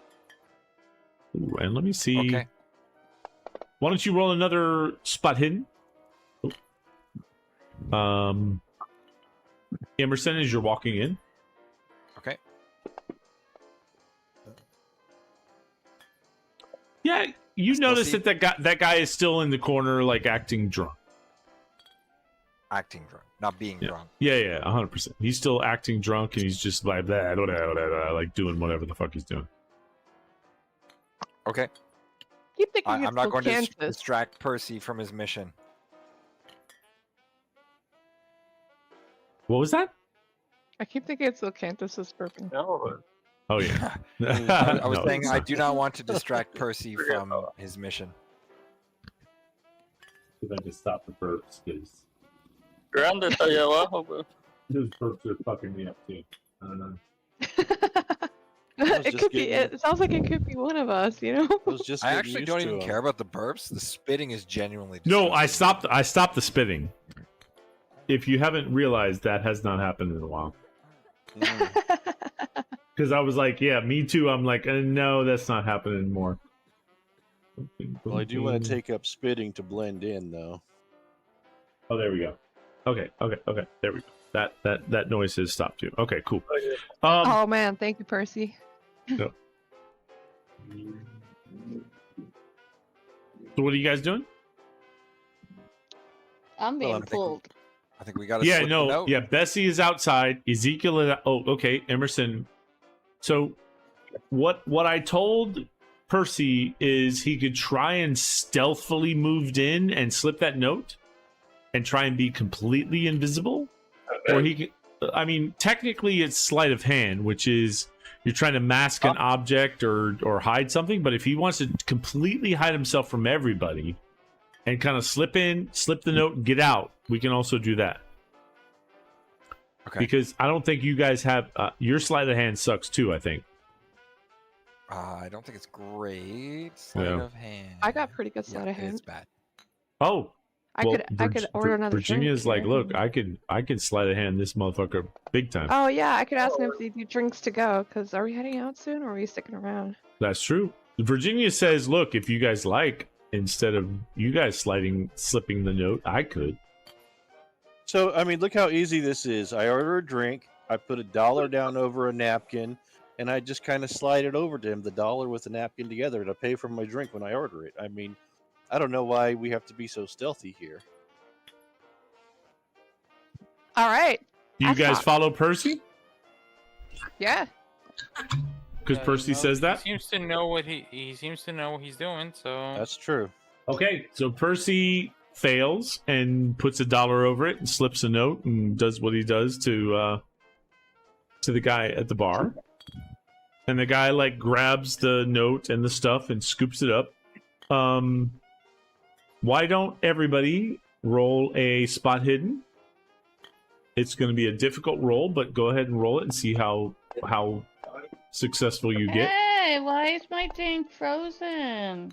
Ooh, and let me see.
Okay.
Why don't you roll another spot hidden? Emerson, as you're walking in.
Okay.
Yeah, you notice that guy is still in the corner, like acting drunk.
Acting drunk, not being drunk.
Yeah, 100%. He's still acting drunk, and he's just like that, like doing whatever the fuck he's doing.
Okay.
Keep thinking
I'm not going to distract Percy from his mission.
What was that?
I keep thinking it's Locanthus' burping.
No,
Oh yeah.
I was
No,
saying
it's
I
not.
do not want to distract Percy from his mission.
I just stop the burps, because
grande está allá abajo, bro.
those burps are fucking me up too. I don't know.
It could be. It sounds like it could be one of us, you know.
I actually don't even care about the burps. The spitting is genuinely.
No, I stopped the spitting. If you haven't realized, that has not happened in a while. Because I was like, yeah, me too. I'm like, no, that's not happening anymore.
Well, I do want to take up spitting to blend in, though.
Oh, there we go. Okay. There we go. That noise has stopped too. Okay, cool.
Oh man, thank you, Percy.
So what are you guys doing?
I'm being
I think,
pulled.
I think we got to
Yeah,
slip the
no,
note.
yeah. Bessie is outside. Ezekiel is. Oh, okay. Emerson. So, what I told Percy is he could try and stealthily moved in and slip that note, and try and be completely invisible, or he could. I mean, technically, it's sleight of hand, which is you're trying to mask an object or hide something. But if he wants to completely hide himself from everybody and kind of slip the note, and get out, we can also do that.
Okay.
Because I don't think you guys have your sleight of hand sucks too. I think.
I don't think it's great. Sleight
Yeah.
of hand.
I got pretty good sleight of hand.
It's bad.
Oh,
I could order another
Virginia's
drink.
like, look, I could sleight of hand this motherfucker big time.
Oh yeah, I could ask him if he do drinks to go. Cause are we heading out soon, or are we sticking around?
That's true. Virginia says, look, if you guys like, instead of you guys slipping the note, I could.
So, I mean, look how easy this is. I order a drink, I put $1 down over a napkin, and I just kind of slide it over to him, the dollar with the napkin together, and I pay for my drink when I order it. I mean, I don't know why we have to be so stealthy here.
All right.
Do you
That's
guys
not-
follow Percy?
Yeah.
Because Percy says that?
He seems to know what he seems to know what he's doing, so
That's true.
Okay, so Percy fails and puts $1 over it and slips a note and does what he does to the guy at the bar. And the guy like grabs the note and the stuff and scoops it up. Why don't everybody roll a spot hidden? It's going to be a difficult roll, but go ahead and roll it and see how successful you get.
Hey, why is my thing frozen?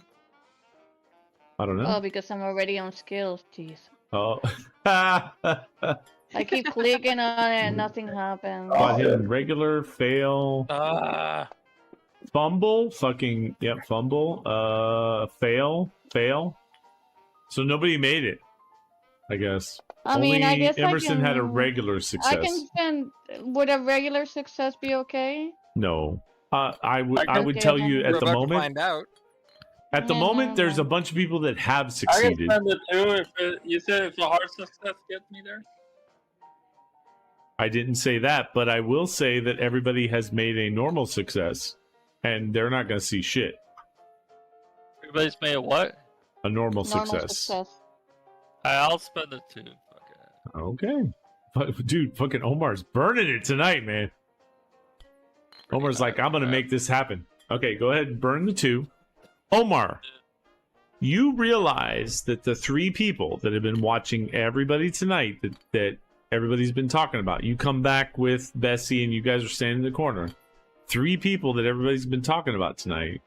I don't know.
Oh, because I'm already on skills. Jeez.
Oh.
I keep clicking on it and nothing happens.
Spot hidden, regular, fail, fumble, fumble, fail. So nobody made it, I guess.
I mean, I guess
Emerson had a
I can,
regular success.
I can spend. Would a regular success be okay?
No. I would
Okay,
tell
then.
you
We're
at the
about to
moment.
find out.
At the
Yeah,
moment,
no,
there's
no.
a bunch of people that have
I can
succeeded.
spend it too if you said if a hard success gets me there.
I didn't say that, but I will say that everybody has made a normal success, and they're not going to see shit.
Everybody's made a what?
A normal
Normal
success.
I'll spend it too. Fuck it.
Okay. But, dude, fucking Omar's burning it tonight, man. Omar's like, I'm going to make this happen. Okay, go ahead and burn the 2. Omar, you realize that the 3 people that have been watching everybody tonight that everybody's been talking about, you come back with Bessie and you guys are standing in the corner. 3 people that everybody's been talking about tonight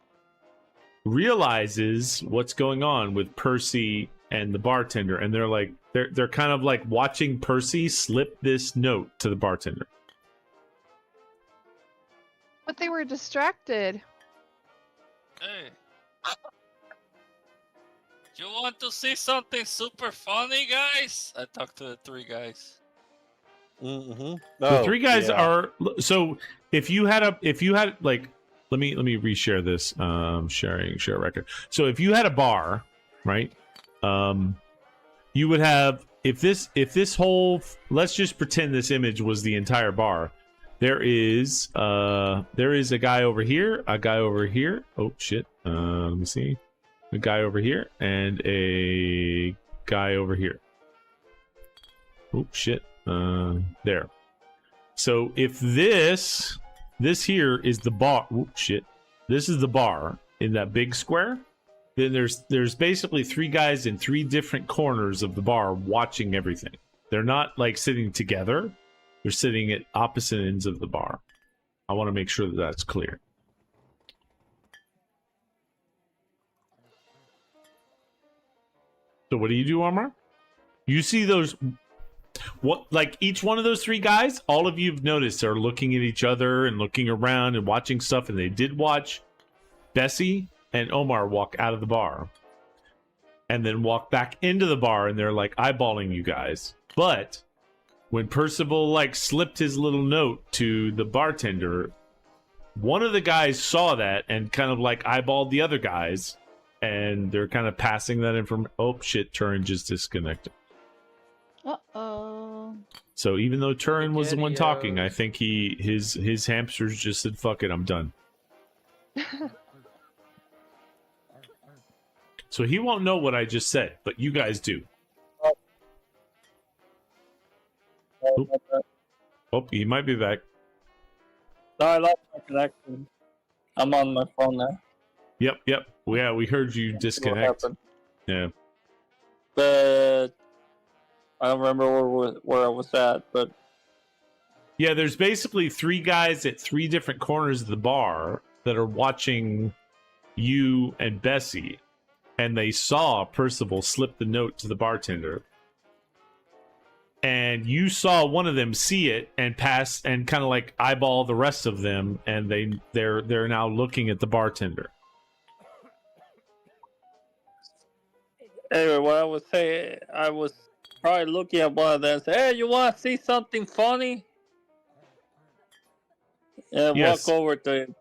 realizes what's going on with Percy and the bartender, and they're like, they're kind of like watching Percy slip this note to the bartender.
But they were distracted.
Hey. Do you want to see something super funny, guys? I talked to the 3 guys.
Mm-hmm.
The 3 guys are so. If you had like, let me reshare this. Share record. So if you had a bar, right? You would have if this whole, let's just pretend this image was the entire bar. There is a guy over here, a guy over here. Oh shit. Let me see. A guy over here and a guy over here. Oh shit. There. So if this here is the bar. Oh shit. This is the bar in that big square. Then there's basically 3 guys in 3 different corners of the bar watching everything. They're not like sitting together. They're sitting at opposite ends of the bar. I want to make sure that that's clear. So what do, Omar? You see those... what, like each one of those three guys, all of you've noticed are looking at each other and looking around and watching stuff, and they did watch Bessie and Omar walk out of the bar and then walk back into the bar, and they're like eyeballing you guys. But when Percival like slipped his little note to the bartender, one of the guys saw that and kind of like eyeballed the other guys, and they're kind of passing that information. Oh shit, Turin just disconnected.
Uh-oh.
So even though Turin was the one talking, I think his hamsters just said, fuck it, I'm done. So he won't know what I just said, but you guys do. Oh, he might be back.
No, I lost my connection. I'm on my phone now.
Yep. Yeah, we heard you disconnect. Yeah.
But I don't remember where I was at, but
Yeah, there's basically three guys at three different corners of the bar that are watching you and Bessie, and they saw Percival slip the note to the bartender. And you saw one of them see it and pass and kind of like eyeball the rest of them, and they're now looking at the bartender.
anyway, what I was saying, I was probably looking at one of them and say, "Hey, you want to see something funny?" And
Yes.
walk over to him.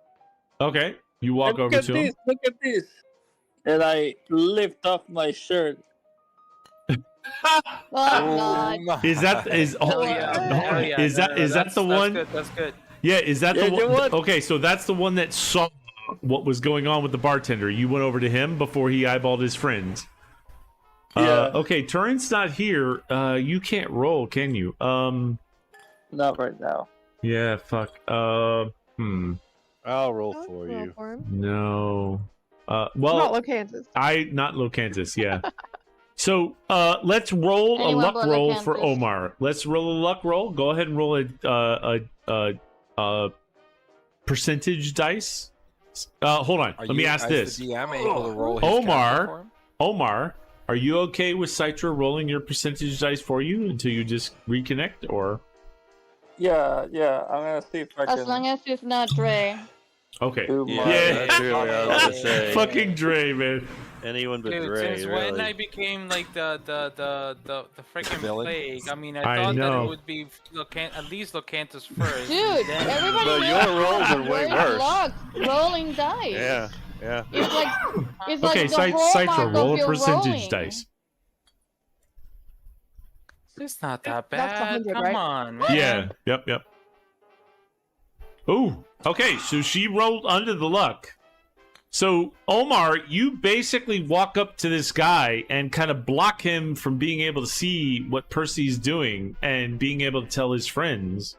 Okay, you walk
"Hey,
over to him.
Look at this. And I lift off my shirt.
Oh, God.
Is that is
Hell yeah.
is that the one?
That's good.
Yeah, is that
Yeah,
the
you
one?
would.
Okay, so that's the one that saw what was going on with the bartender. You went over to him before he eyeballed his friends.
Yeah.
Okay, Turin's not here. You can't roll, can you?
Not right now.
Yeah, fuck.
I'll roll
I'll
for
roll
you.
for him.
No.
Not
Well,
Locanthus.
not Locanthus, yeah. So, let's roll a
Anyone
luck
but
roll for
Locanthus.
Omar. Let's roll a luck roll. Go ahead and roll a percentage dice. Hold on. Let me ask this.
The DM able to roll his
Omar.
character for him?
Omar, are you okay with Citra rolling your percentage dice for you until you just reconnect, or?
Yeah. I'm gonna see if I can
As long as it's not Dre.
Okay.
do
Yeah,
my.
that's really what I was gonna say.
Fucking Dre, man.
Anyone but
Dude,
Dre,
since
really.
when I became like the freaking
Villain?
plague, I mean, I
I
thought that
know.
it would be at least Locanthus first.
Dude,
then-
everybody
But
knows
your rolls are way
Dre
worse.
sucks rolling dice.
Yeah.
It's like it's
Okay,
like the hallmark
Citra, roll
of
a
your
percentage
rolling.
dice.
It's not that
That's
bad.
100,
Come
right?
on, man.
Yeah. Yep. Ooh. Okay, so she rolled under the luck. So, Omar, you basically walk up to this guy and kind of block him from being able to see what Percy's doing and being able to tell his friends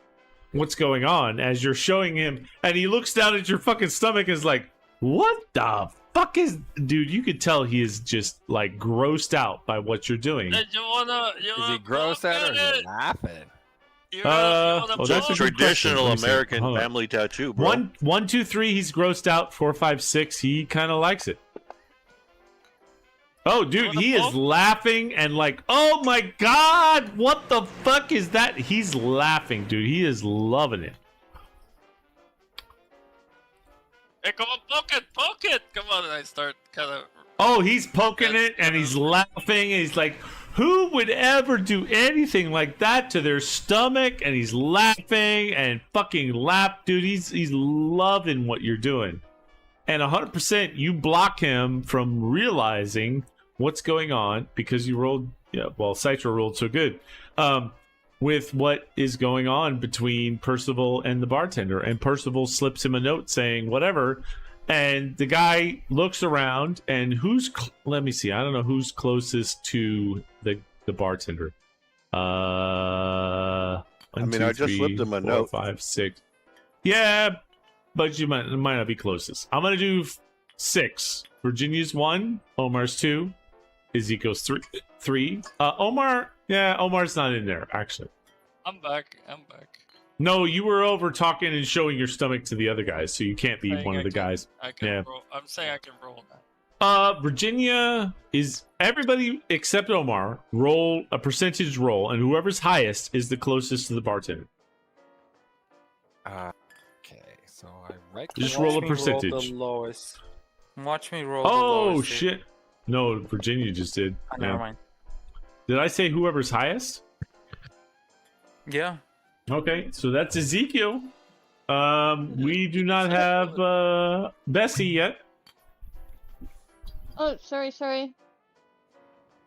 what's going on as you're showing him. And he looks down at your fucking stomach and is like, what the fuck is... Dude, you could tell he is just, like, grossed out by what you're doing.
Hey, you wanna
Is he gross at it or is he laughing?
Oh, that's a good
Traditional
question. Let me see.
American
Hold on.
family tattoo, bro.
1, 2, 3, he's grossed out. 4, 5, 6, he kind of likes it. Oh, dude, he is laughing and like, oh my god, what the fuck is that? He's laughing, dude. He is loving it.
Hey, come on, poke it! Come on, and I start kind of.
Oh, he's poking it and he's laughing and he's like, who would ever do anything like that to their stomach? And he's laughing and fucking dude. He's loving what you're doing. And 100% you block him from realizing what's going on because you rolled, Citra rolled so good, with what is going on between Percival and the bartender. And Percival slips him a note saying whatever. And the guy looks around and let me see. I don't know who's closest to the bartender.
I just slipped him a note.
5, 6. Yeah, but you might not be closest. I'm gonna do 6. Virginia's 1. Omar's 2. Ezekiel's 3. Omar's not in there actually.
I'm back.
No, you were over talking and showing your stomach to the other guys, so you can't be
Saying
one of the guys.
I can
Yeah.
roll. I'm saying I can roll now.
Virginia is everybody except Omar. Roll a percentage roll, and whoever's highest is the closest to the bartender.
Okay, so I right.
Just
click.
roll a
Watch me
percentage.
Roll the lowest. Watch me roll the
Oh
lowest. dude.
shit! No, Virginia just did.
Oh,
Yeah.
never mind.
Did I say whoever's highest?
Yeah.
Okay, so that's Ezekiel. We do not have Bessie yet.
Oh, sorry.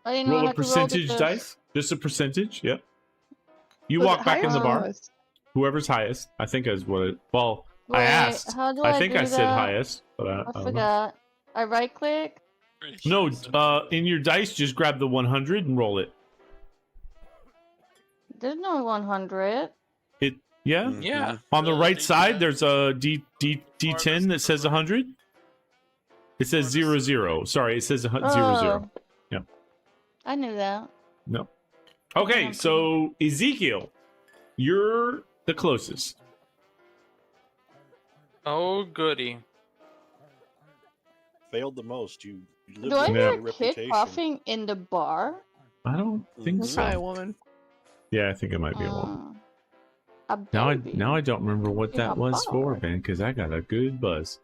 I didn't know
Roll
I
a
had to roll
percentage
because-
dice. Just a percentage. Yep. You
Was it
walk back in
highest
the
or
bar.
lowest?
Whoever's highest, I think is what it. Well, I
Wait,
asked.
How do
I think
do
I said
that?
highest, but I
I
don't know.
forgot. I right click.
No, in your dice, just grab the 100 and roll it.
There's no 100.
Yeah.
Mhm.
Yeah.
On the
Yeah,
right
D10.
side, there's a D10 that says 100. It says 00. Sorry, it says 00. Yeah.
I knew that.
No. Okay, so Ezekiel, you're the closest.
Oh goody.
Failed the most. You lived
Do I
up to
Yeah.
hear
your
a kid
reputation.
coughing in the bar?
I don't think
Mhm.
It's probably a
so.
woman.
Yeah, I think it might be a woman.
A baby.
Now I don't remember what
In
that
a
was for,
bar.
man, because I got a good buzz.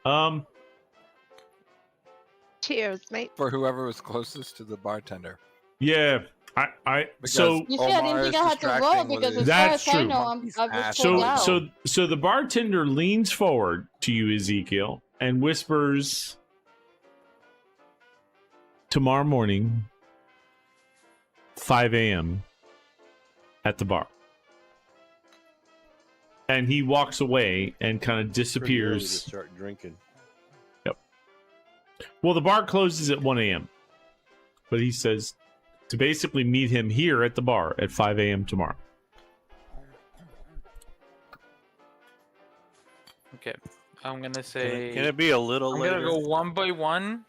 Cheers, mate.
For whoever was closest to the bartender.
Yeah,
Because
so
You see, I didn't
Omar
think
is
I had to roll
distracting with
because
his-
as far
That's
as I
true.
know, I was pulled out.
so the bartender leans forward to you, Ezekiel, and whispers, "Tomorrow morning, 5 a.m. at the bar." And he walks away and kind of
Pretty early to
disappears.
start drinking.
Well, the bar closes at 1 a.m. But he says to basically meet him here at the bar at 5 a.m. tomorrow.
Okay. I'm gonna
Can
say.
it be a little
I'm
later?
gonna go one by one,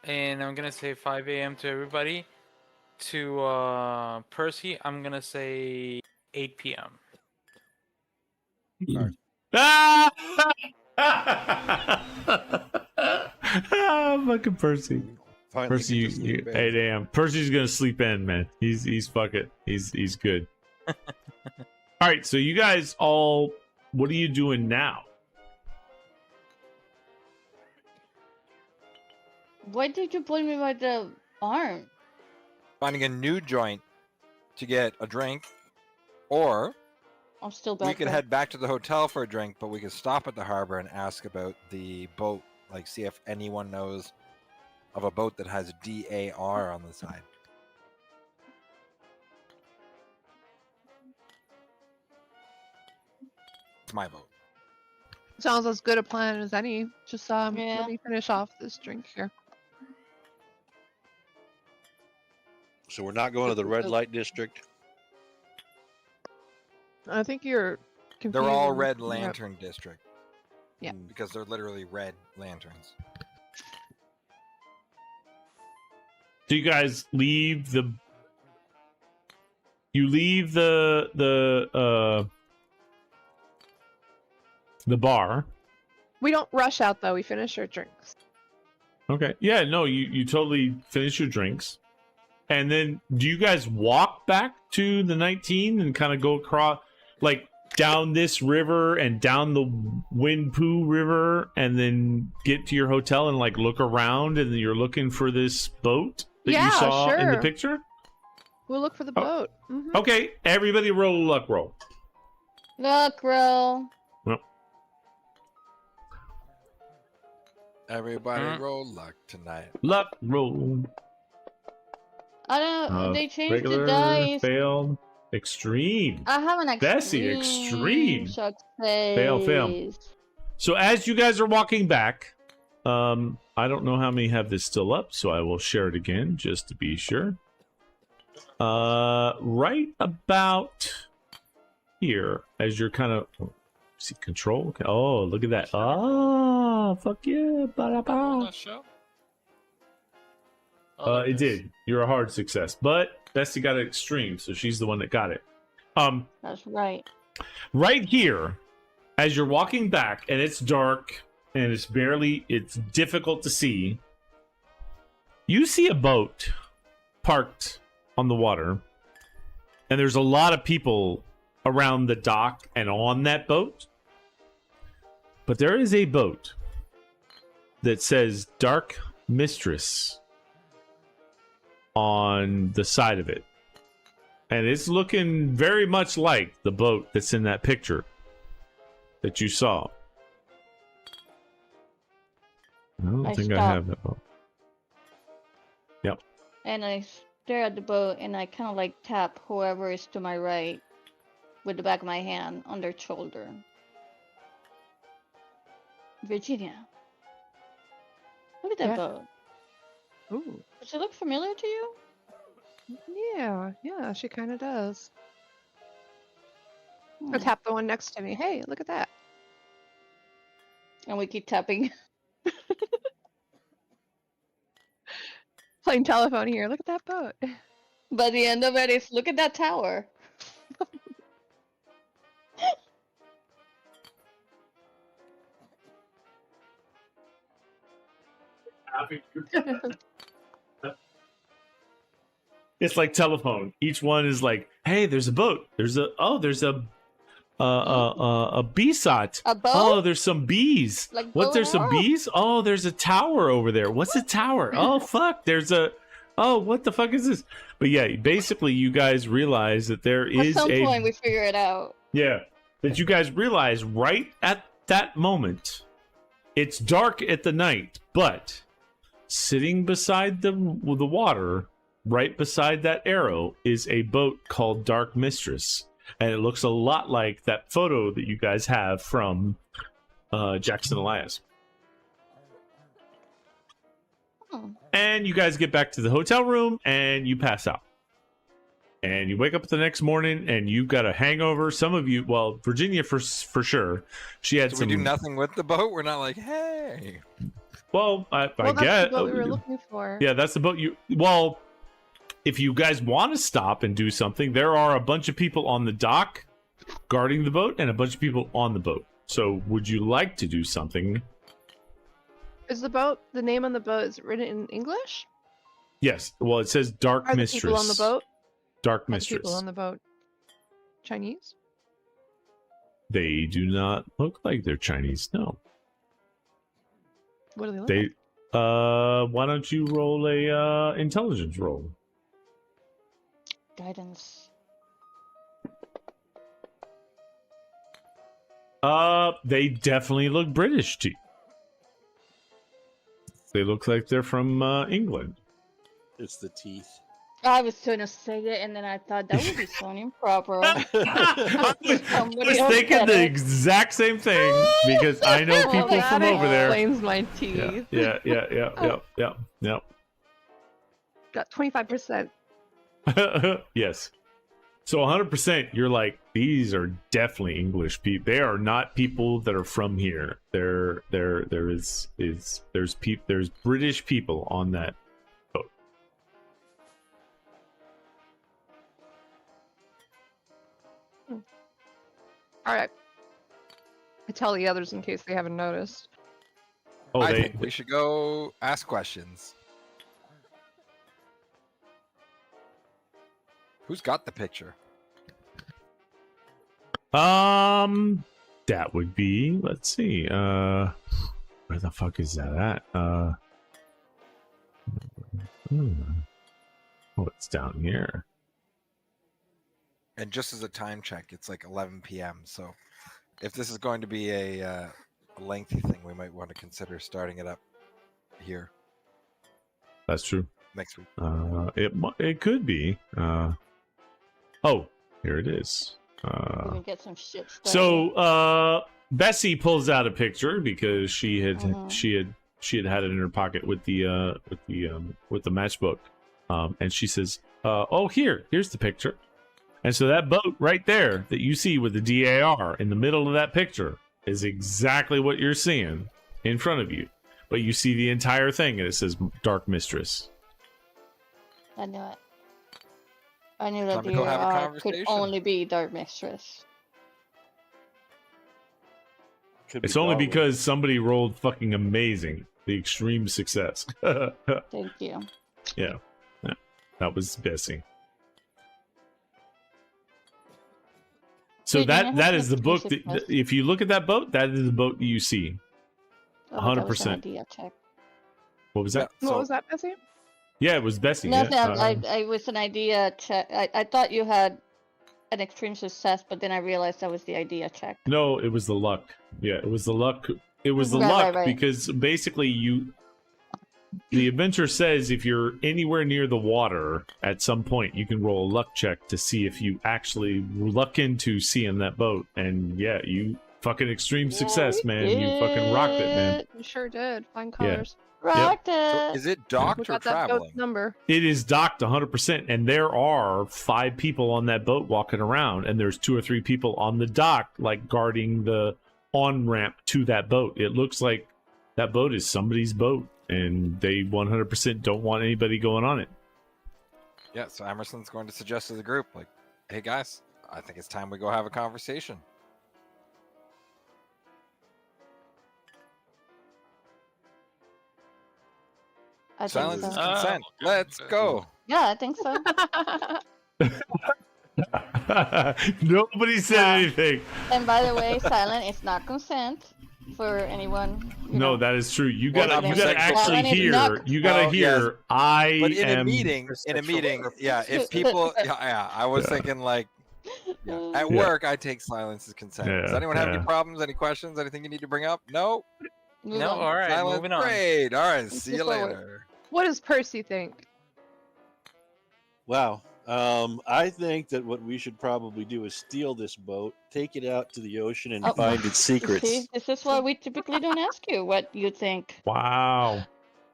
and I'm gonna say 5 a.m. to everybody. To Percy, I'm gonna say 8 p.m.
Ah! Fucking Percy.
Finally
Percy,
get to sleep in.
8 a.m. Percy's gonna sleep in, man. He's fucking. He's good. All right, so you guys all, what are you doing now?
Why did you pull me by the arm?
Finding a new joint to get a drink, or
I'm still back
we could
there.
head back to the hotel for a drink, but we could stop at the harbor and ask about the boat, like see if anyone knows of a boat that has DAR on the side. It's my vote.
Sounds as good a plan as any. Just
Yeah.
let me finish off this drink here.
So we're not going to the red light district.
I think you're confused.
They're all red lantern district.
Yeah.
Because they're literally red lanterns.
So you guys leave the. You leave the bar.
We don't rush out though. We finish our drinks.
Okay. Yeah, no, you totally finish your drinks. And then do you guys walk back to the 19 and kind of go across, like down this river and down the Winpoo River and then get to your hotel and like look around and you're looking for this boat that
Yeah,
you saw in the
sure.
picture?
We'll look for the
Oh.
boat. Mhm.
Okay, everybody roll a luck roll.
Look, roll.
Everybody
Mm-hmm.
roll luck tonight.
Luck roll.
I don't. They changed
Regular,
the dice.
failed, extreme.
I have an extreme.
Bessie, extreme.
Success.
Fail. So as you guys are walking back, I don't know how many have this still up, so I will share it again just to be sure. Right about here, as you're kind of see control. Okay. Oh, look at that! Oh, fuck yeah! Ba-da-ba.
Show?
It did. You're a hard success, but Bessie got it extreme, so she's the one that got it.
That's right.
Right here, as you're walking back, and it's dark, and it's difficult to see. You see a boat parked on the water, and there's a lot of people around the dock and on that boat. But there is a boat that says Dark Mistress on the side of it. And it's looking very much like the boat that's in that picture that you saw. I don't think I have that boat. Yep.
And I stare at the boat and I kind of like tap whoever is to my right with the back of my hand on their shoulder. Virginia. Look at that
Yeah.
boat.
Ooh.
Does it look familiar to you?
Yeah, she kind of does. I
Hmm.
tap the one next to me. Hey, look at that.
And we keep tapping.
Playing telephone here. Look at that boat.
By the end of it is look at that tower.
It's like telephone. Each one is like, hey, there's a boat. There's a bee sot.
A boat?
Oh, there's some bees.
Like
What?
boat
There's some
and
bees. Oh, there's a tower over there. What's a tower? Oh, fuck. There's a. Oh, what the fuck is this? But yeah, basically, you guys realize that there
At
is
some
a.
point we figure it out.
Yeah, that you guys realize right at that moment, it's dark at the night, but sitting beside the water, right beside that arrow, is a boat called Dark Mistress. And it looks a lot like that photo that you guys have from Jackson Elias.
Hmm.
And you guys get back to the hotel room and you pass out. And you wake up the next morning and you've got a hangover. Some of you, well, Virginia for sure, she had
So
some.
we do nothing with the boat. We're not like, hey.
Well, I
Well, that's
get.
what we were looking for.
Yeah, that's the boat you. Well, if you guys want to stop and do something, there are a bunch of people on the dock guarding the boat and a bunch of people on the boat. So, would you like to do something?
Is the name on the boat, is it written in English?
Yes. Well, it says Dark
Are the
Mistress.
people on the boat?
Dark
Are the
Mistress.
people on the boat Chinese?
They do not look like they're Chinese. No.
What do they look
They.
like?
Why don't you roll a intelligence roll?
Guidance.
They definitely look British to you. They look like they're from England.
It's the teeth.
I was going to say it, and then I thought that would be so improper.
I was
Somebody else
thinking
said
the
it.
exact same thing because I know
Well,
people
that
from over there.
explains my teeth.
Yeah.
Got 25%.
Yes. So 100%, you're like, these are definitely English people. They are not people that are from here. There's British people on that boat.
All right. I tell the others in case they haven't noticed.
Oh,
I think we should go ask questions. Who's got the picture?
that would be, let's see, where the fuck is that at? Oh, it's down here.
And just as a time check, it's like 11 p.m. So if this is going to be a lengthy thing, we might want to consider starting it up here
That's true.
next week.
It could be. Oh, here it is.
We can get some shit started.
So Bessie pulls out a picture because she had
Mhm.
she had it in her pocket with the matchbook, and she says, "Oh, here's the picture." And so that boat right there that you see with the DAR in the middle of that picture is exactly what you're seeing in front of you, but you see the entire thing and it says Dark Mistress.
I knew it. I knew
Time
that
to go have a
could
conversation.
only be Dark Mistress.
Could be
It's only
Darwin.
because somebody rolled fucking amazing. The extreme success.
Thank you.
Yeah, that was Bessie. So
Wait, didn't I
that
have
is
an
the book.
extreme
That,
success?
if you look at that boat, that is the boat you see.
Oh, but that was an
100%.
idea check.
What was that?
What was that, Bessie?
Yeah, it was Bessie.
No,
yeah.
I was an idea check. I thought you had an extreme success, but then I realized that was the idea check.
No, it was the luck. Yeah, it was the luck. It was the
Right,
luck
right.
because basically the adventure says if you're anywhere near the water at some point, you can roll a luck check to see if you actually luck into seeing that boat. And yeah, you fucking extreme success, man. You fucking rocked it, man.
You sure did. Fine
Yeah.
colors.
Rocked
So
it.
is it
We
docked or
got that boat's
traveling?
number.
It is docked 100%, and there are 5 people on that boat walking around, and there's 2 or 3 people on the dock, like guarding the on-ramp to that boat. It looks like that boat is somebody's boat, and they 100% don't want anybody going on it.
Yeah, so Emerson's going to suggest to the group, like, hey guys, I think it's time we go have a conversation.
I
Silence
think
is
so.
consent.
okay,
Let's
okay.
go.
Yeah, I think so.
Nobody said
Yeah.
anything.
And by the way, silent is not consent for anyone. You
No,
know.
that is true. You
Well,
gotta,
not
you gotta
sexual.
actually
Silent is
hear.
not-
You gotta
Oh,
hear.
yes.
I
But in
am.
a meeting, yeah, if people, yeah, I was
Yeah.
thinking like, yeah, at
Yeah.
work, I take silence as consent. Does
Yeah,
anyone have any
yeah.
problems, any questions, anything you need to bring up? No?
Move
No,
on.
all right,
Silence,
moving on.
great. All right,
Let's
see
move
you
forward.
later.
What does Percy think?
Wow. I think that what we should probably do is steal this boat, take it out to the ocean, and
Oh,
find its secrets.
See, this is why we typically don't ask you what you think.
Wow.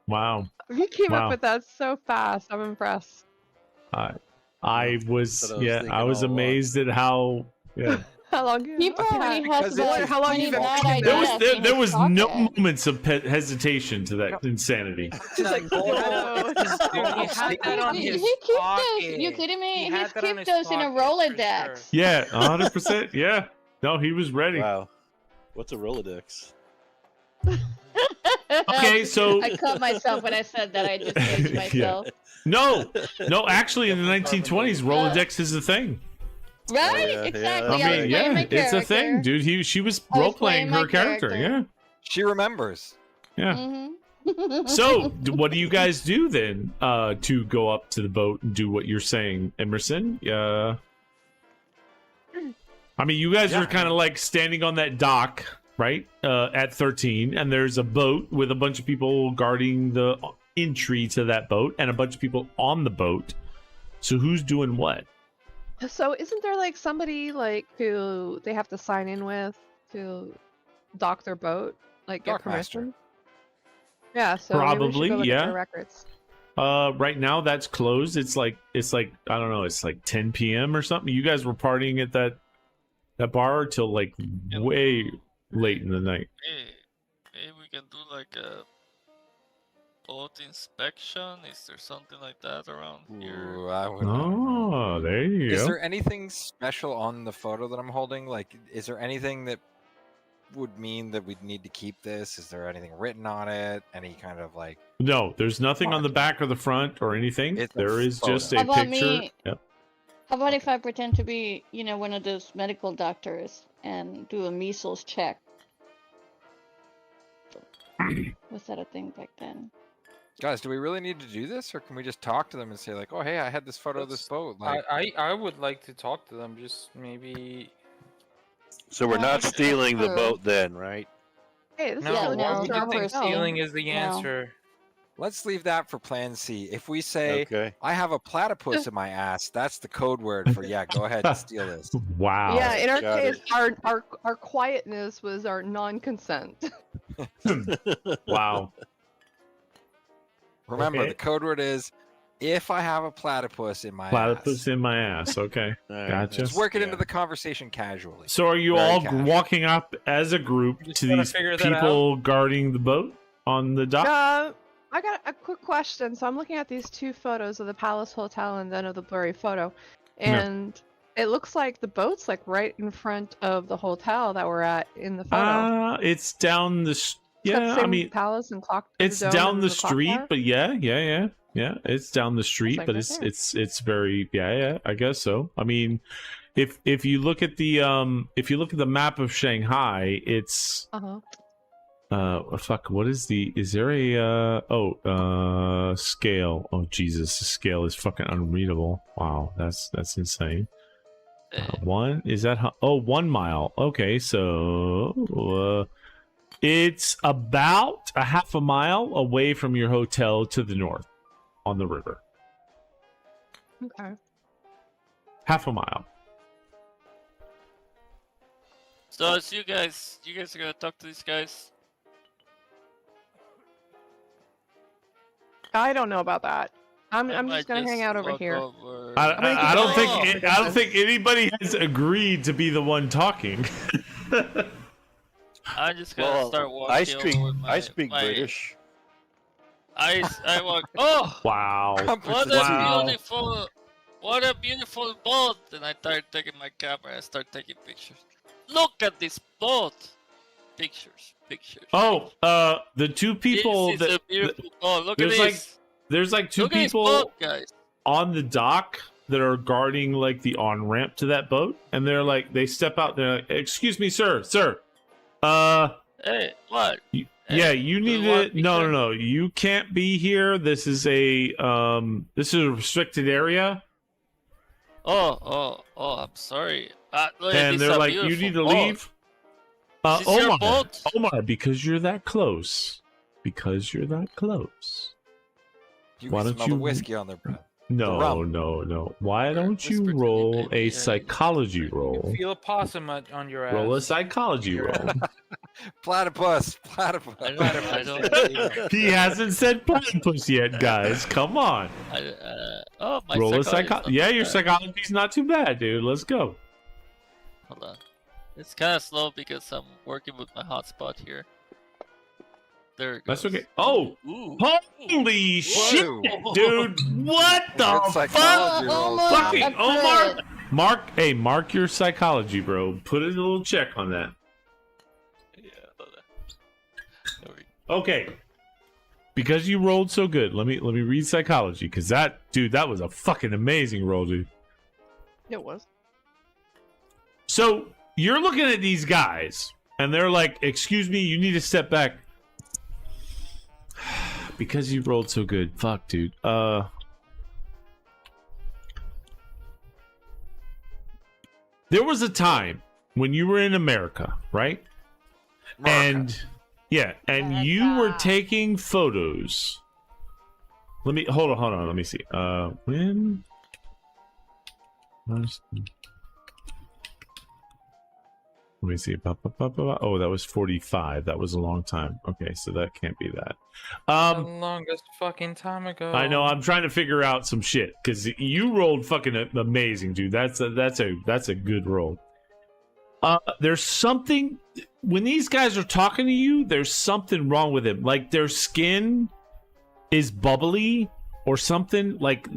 Wow.
You came
Wow.
up with that so fast. I'm impressed.
I was,
That's what I was thinking
I was
all along.
amazed at how. Yeah.
How long?
He probably
because
has
it's
about
how long
20
you've been
bad
working
There
ideas
was
in
there
his
was no
pocket.
moments of hesitation to that insanity.
Just like,
No,
no.
Dude, he had that on
He
his
keeps those.
pocket.
You kidding me?
He
He's
had that on
kept
his
those in a
pocket, for
Rolodex.
sure.
Yeah, 100%. Yeah. No, he was ready.
Wow. What's a Rolodex?
Okay, so
I caught myself when I said that. I just aged myself.
no, actually, in the 1920s, Rolodex is a thing.
Right?
yeah,
Exactly.
I
yeah.
I was
mean,
playing
yeah,
my
it's a thing,
character.
dude. She was
I was
role playing
playing
her
my
character.
character.
She remembers.
Yeah.
Mhm.
So, what do you guys do then to go up to the boat and do what you're saying, Emerson? I mean, you guys are kind of like standing on that dock, right? At 13, and there's a boat with a bunch of people guarding the entry to that boat, and a bunch of people on the boat. So, who's doing what?
So isn't there like somebody like who they have to sign in with to dock their boat, like get
Dock master.
permission? Yeah, so maybe we
Probably,
should go look
yeah.
at their records.
Right now that's closed. It's like I don't know. It's like 10 p.m. or something. You guys were partying at that bar till like way late in the night.
Maybe we can do like a boat inspection. Is there something like that around here?
Ooh, I would
Oh, there you
Is
go.
there anything special on the photo that I'm holding? Like, is there anything that would mean that we'd need to keep this? Is there anything written on it? Any kind of like?
No, there's nothing on the back or the front or anything.
It's a
There is just a
How about
picture.
me?
Yep.
How about if I pretend to be, one of those medical doctors and do a measles check? Was that a thing back then?
Guys, do we really need to do this, or can we just talk to them and say like, "Oh, hey, I had this photo of this boat"? Like,
I would like to talk to them. Just maybe.
So we're
No,
not
it's
stealing the
true.
boat then, right?
Hey, this
No,
is
Yeah,
really
no,
I
nice to
don't think
know.
stealing is the
No.
answer.
let's leave that for Plan C. If we say,
Okay.
"I have a platypus in my ass," that's the code word for yeah. Go ahead and steal this.
Wow.
Yeah, in our
Got
case,
it.
our quietness was our non-consent.
Wow.
Remember,
Okay.
the code word is if I have a platypus in my
Platypus
ass.
in my ass. Okay.
All right.
Gotcha.
Just work it
Yeah.
into the conversation casually.
So are you
Very
all
casual.
walking up as a group
Just
to
gotta
these
figure that
people guarding the boat on the dock?
I got a quick question. So I'm looking at these two photos of the Palace Hotel and then of the blurry photo,
Yeah.
and it looks like the boat's like right in front of the hotel that we're at in the photo.
It's down the
It's got the
Yeah,
same
I mean,
palace and clock.
it's
dome
down
and
the
clock
street,
tower?
but yeah. It's down the street,
like
but
right there.
it's very yeah. I guess so. I mean, if you look at the map of Shanghai, it's fuck. What is there a scale? Oh Jesus, the scale is fucking unreadable. Wow, that's insane. One is that? 1 mile. Okay, so it's about a half a mile away from your hotel to the north on the river.
Okay.
Half a mile.
So it's you guys are gonna talk to these guys.
I don't know about that. I'm
I
just
might
gonna hang out over
walk
here.
over-
I don't
Oh!
think anybody has agreed to be the one talking.
I'm just gonna start walking.
I speak
over with
I speak
my-
British.
I walk. Oh,
Wow.
what a beautiful boat! And I start taking my camera and start taking pictures. Look at this boat. Pictures.
Oh, the two people
This is a beautiful boat. Look at this.
there's like two
Look at this
people
boat, guys.
on the dock that are guarding like the on ramp to that boat, and they're like they step out. They're like, "Excuse me, sir.
Hey, what?
Yeah, you need
want
to.
me
No,
to-
no, no. You can't be here. This is a restricted area."
Oh, I'm sorry. Look,
And
this
they're
is a
like, "You
beautiful
need to
boat.
leave."
Is this your boat?
Omar, because you're that close. Because you're that close.
You
Why
can
don't
smell
you-
the whiskey on their breath.
No,
rum.
no. Why don't you
whisper to me,
roll
baby.
a
Yeah,
psychology roll?
Feel a possum on your ass.
Roll a psychology roll.
Platypus.
I don't.
He hasn't said platypus yet, guys. Come on.
My
Roll a
psychology is
psycho.
not
Yeah,
too
your
bad.
psychology's not too bad, dude. Let's go.
Hold on. It's kind of slow because I'm working with my hotspot here. There it goes.
That's okay. Oh,
Ooh.
holy shit,
Whoa.
dude! What the
Good
fuck?
psychology rolls.
Fucking
That's
Omar,
good.
mark your psychology, bro. Put a little check on that.
Yeah, hold on. There we go.
Okay. Because you rolled so good, let me read psychology, because that was a fucking amazing roll, dude.
It was.
So you're looking at these guys, and they're like, "Excuse me, you need to step back." Because you rolled so good. Fuck, dude. There was a time when you were in America, right? And yeah, and you were taking photos. Hold on, let me see. When was... Let me see. Oh, that was 45. That was a long time. Okay, so that can't be that.
The longest fucking time ago.
I know. I'm trying to figure out some shit because you rolled fucking amazing, dude. That's a good roll. There's something when these guys are talking to you. There's something wrong with them. Like their skin is bubbly or something. Like.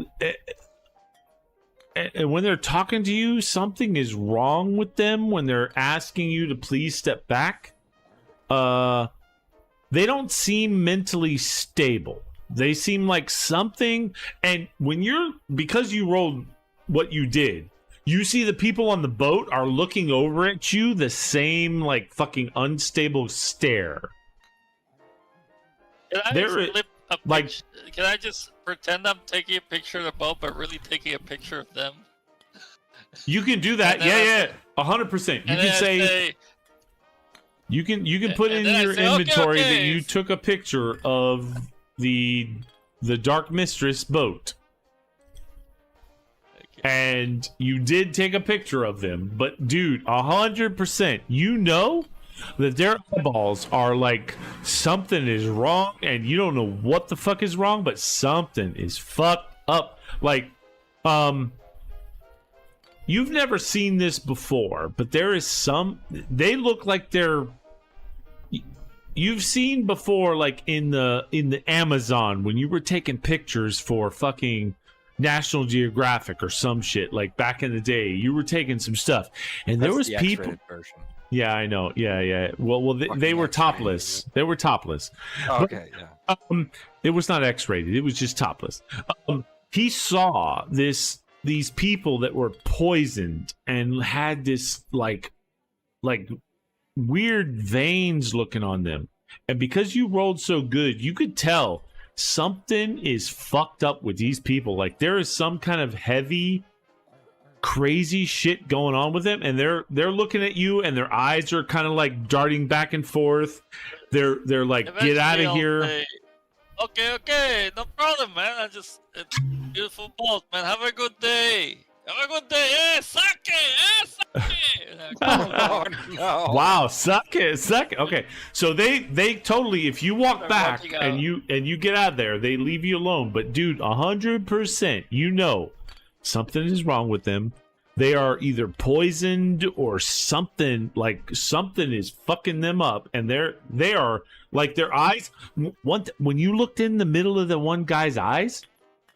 And when they're talking to you, something is wrong with them when they're asking you to please step back. They don't seem mentally stable. They seem like something. And because you rolled what you did, you see the people on the boat are looking over at you the same like fucking unstable stare.
Can I
There
just flip a
like-
picture? Can I just pretend I'm taking a picture of the boat, but really taking a picture of them?
You can do that.
And then
Yeah, 100%. You
And
can
then I
say you can put
and
in
then I
your
say, okay,
inventory that
okay.
you took a picture of the Dark Mistress boat. And you did take a picture of them, but dude, 100%, you know that their eyeballs are like something is wrong, and you don't know what the fuck is wrong, but something is fucked up. Like, you've never seen this before, but there is some. They look like they're. You've seen before, like in the Amazon when you were taking pictures for fucking National Geographic or some shit. Like back in the day, you were taking some stuff, and there was
the
people.
X-rated version.
Yeah, I know. Yeah. Well, they were topless. They were topless.
Oh, okay, yeah.
It was not X-rated. It was just topless. He saw these people that were poisoned and had this like weird veins looking on them. And because you rolled so good, you could tell something is fucked up with these people. Like there is some kind of heavy, crazy shit going on with them, and they're looking at you, and their eyes are kind of like darting back and forth. They're like,
Eventually
get out of
I'll
here.
say, okay, no problem, man. It's a beautiful boat, man. Have a good day. Have a good day. Yeah, sake.
Oh, no.
Wow, suck it. Okay, so they totally, if you walk
They're
back
walking
and you get out of there, they leave you alone. But dude, 100%, you know something is wrong with them. They are either poisoned or something. Like something is fucking them up, and they are like their eyes. When you looked in the middle of the one guy's eyes,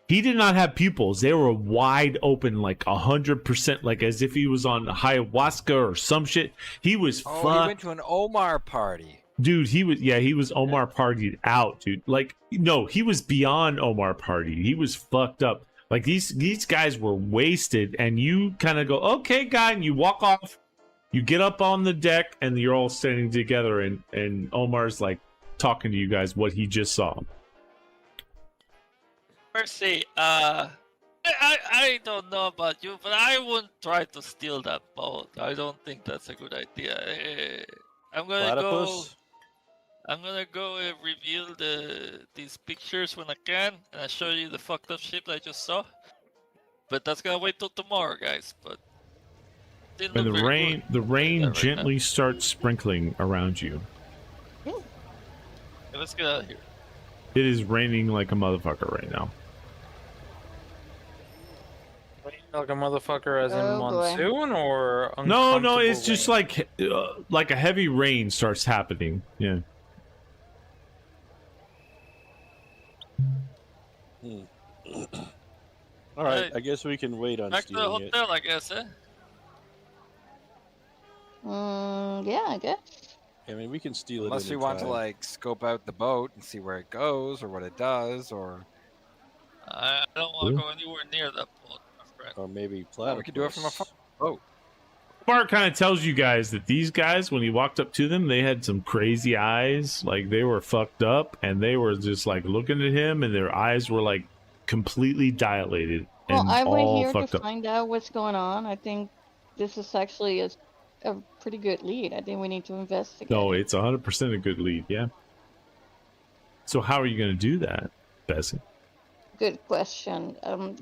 he did not have pupils. They were wide open, like 100%, like as if he was on ayahuasca or some shit. He was
Oh,
fucked.
he went to an Omar party.
Dude, he was Omar partied out, dude. Like, no, he was beyond Omar party. He was fucked up. Like these guys were wasted, and you kind of go, okay, guy, and you walk off. You get up on the deck, and you're all standing together, and Omar's like talking to you guys what he just saw.
Mercy, I don't know about you, but I wouldn't try to steal that boat. I don't think that's a good idea. I'm gonna
Platypus?
go and reveal these pictures when I can, and I'll show you the fucked up shit I just saw. But that's gonna wait till tomorrow, guys. But didn't
And
look
the
very
rain,
good.
the rain
Yeah, right
gently starts sprinkling around you.
Okay, let's get out of here.
It is raining like a motherfucker right now.
Like a motherfucker as in
Oh, boy.
monsoon or
No, it's
uncomfortable
just
rain?
like a heavy rain starts happening. Yeah.
All right,
Hey,
I guess we can wait on
Back to the
stealing it.
hotel, I guess, eh?
Yeah, I guess.
I mean, we can steal it.
Unless we want to like scope out the boat and see where it goes or what it does, or
I don't want to go anywhere near that boat, my friend.
or maybe
oh,
platypus.
we could do it from a boat.
Mark kind of tells you guys that these guys, when he walked up to them, they had some crazy eyes. Like they were fucked up, and they were just like looking at him, and their eyes were like completely dilated
Well,
and
I went
all
here to
fucked up.
find out what's going on. I think this is actually a pretty good lead. I think we need to investigate.
No, it's 100% a good lead. Yeah. So how are you going to do that, Bessie?
Good question. I'm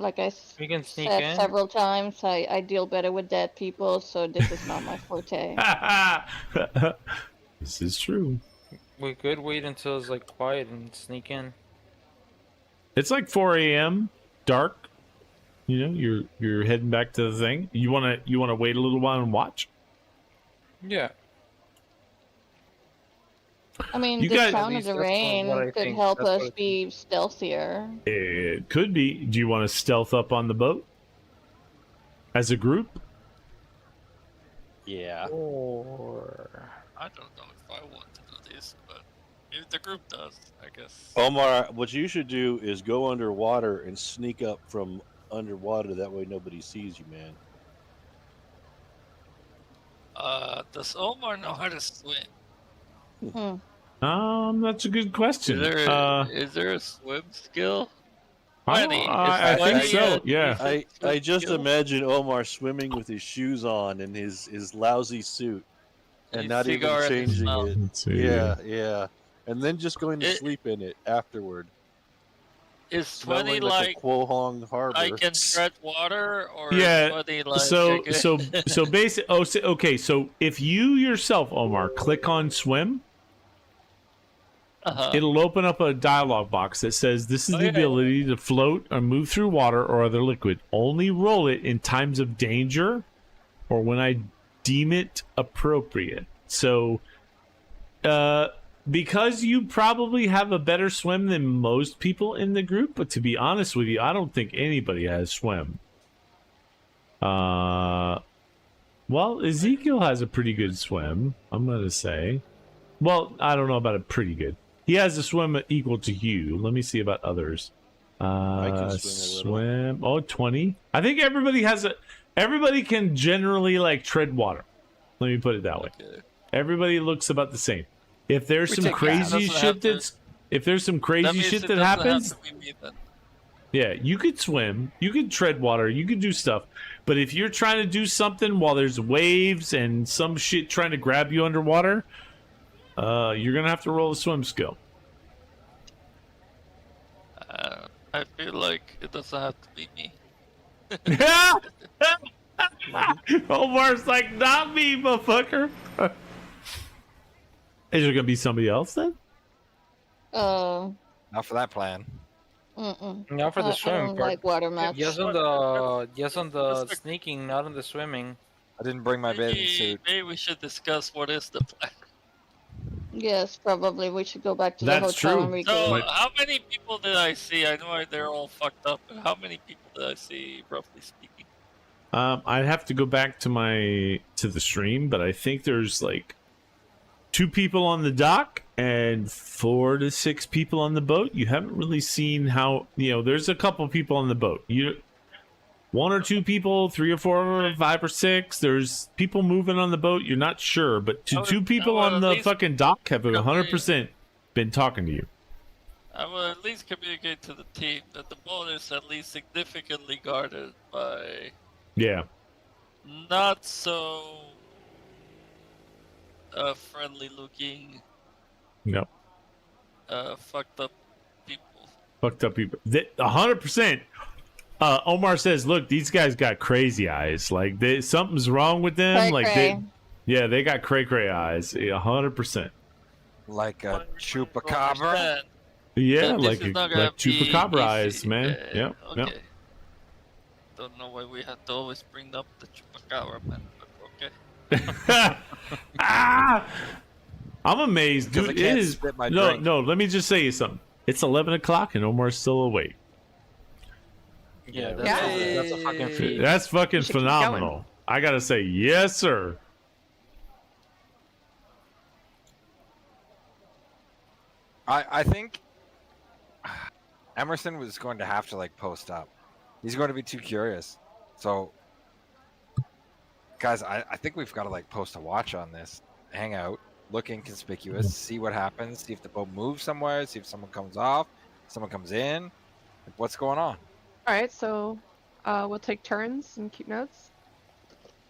like I
We can sneak
said
in.
several times, I deal better with dead people, so this is not my forte.
This is true.
We could wait until it's like quiet and sneak in.
It's like 4 a.m. dark. You know, you're heading back to the thing. You wanna wait a little while and watch?
Yeah.
I mean,
You
the
guys-
sound
At
of the
least that's
rain
what I
could
think.
help
That's what
us
I
be stealthier.
It could be. Do you want to stealth up on the boat as a group?
Yeah.
Or
I don't know if I want to do this, but if the group does, I guess.
Omar, what you should do is go underwater and sneak up from underwater. That way nobody sees you, man.
Does Omar know how to swim?
That's a good question.
Is there a swim skill?
I
Twenty.
I
Is
think
20
so.
a
Yeah.
decent
I
swim
just
skill?
imagine Omar swimming with his shoes on and his lousy suit and
His
not even
cigar in his
changing
mouth.
it.
Let's see.
Yeah. And then just going to
It-
sleep in it afterward.
Is 20
Smelling
like
a Quohong Harbor.
I can tread water, or
Yeah,
is 20 like
So
I can-
so basic. Oh, so, okay. So if you yourself, Omar, click on swim,
Uh-huh.
it'll open up a dialog box that says this is
Oh,
the
yeah.
ability to float or move through water or other liquid. Only roll it in times of danger or when I deem it appropriate. So because you probably have a better swim than most people in the group, but to be honest with you, I don't think anybody has swim. Well, Ezekiel has a pretty good swim, I'm gonna say. Well, I don't know about a pretty good. He has a swim equal to you. Let me see about others.
I can swim a little.
Swim. Oh, 20. I think everybody has a. Everybody can generally like tread water. Let me put it that way.
Okay.
Everybody looks about the same. If there's
We
some
take
crazy
Doesn't have
shit
to-
that's, if there's some
That
crazy
means
shit
it
that
doesn't have
happens,
to be me then.
yeah, you could swim, you could tread water, you could do stuff. But if you're trying to do something while there's waves and some shit trying to grab you underwater, you're gonna have to roll a swim skill.
I feel like it doesn't have to be me.
Omar's like, not me, motherfucker. Is there gonna be somebody else then?
Oh,
Not for that plan.
Not for the
I
swim
don't
part.
like water much.
Yes on the
That's-
sneaking, not on the swimming.
I didn't bring my bathing suit.
Maybe we should discuss what is the plan.
Yes, probably we should go back to the
That's
hotel
true.
and regroup.
So,
Like-
how many people did I see? I know they're all fucked up. But how many people did I see, roughly speaking?
I'd have to go back to the stream, but I think there's like 2 people on the dock and 4 to 6 people on the boat. You haven't really seen how, there's a couple people on the boat. 1 or 2 people, 3 or 4 or 5 or 6. There's people moving on the boat. You're not sure, but
I would-
2 people
I would
on
at
the
least
fucking dock have
probably-
100% been talking to you.
I will at least communicate to the team that the boat is at least significantly guarded by
Yeah.
not so friendly looking,
No.
fucked up people.
Fucked up people. 100%. Omar says, "Look, these guys got crazy eyes. Like something's wrong with them.
Cray-cray.
They got cray eyes. 100%.
Like a
But we
chupacabra.
understand
Yeah,
that this
like
is not gonna be
chupacabra
easy.
eyes, man.
Yeah,
Yeah.
okay. Don't know why we have to always bring up the chupacabra, man. But okay.
Ah! I'm amazed,
Because I
dude.
can't
It is
spit my
no,
drink.
no. Let me just say you something. It's 11 o'clock and Omar's still awake.
Yeah,
Yeah.
that's a fucking feat.
That's fucking
You should keep going.
phenomenal. I gotta say, yes, sir.
I think Emerson was going to have to like post up. He's going to be too curious. So, guys, I think we've got to like post a watch on this. Hang out, look inconspicuous, see what happens, see if the boat moves somewhere, see if someone comes off, someone comes in. Like, what's going on?
All right, so we'll take turns and keep notes.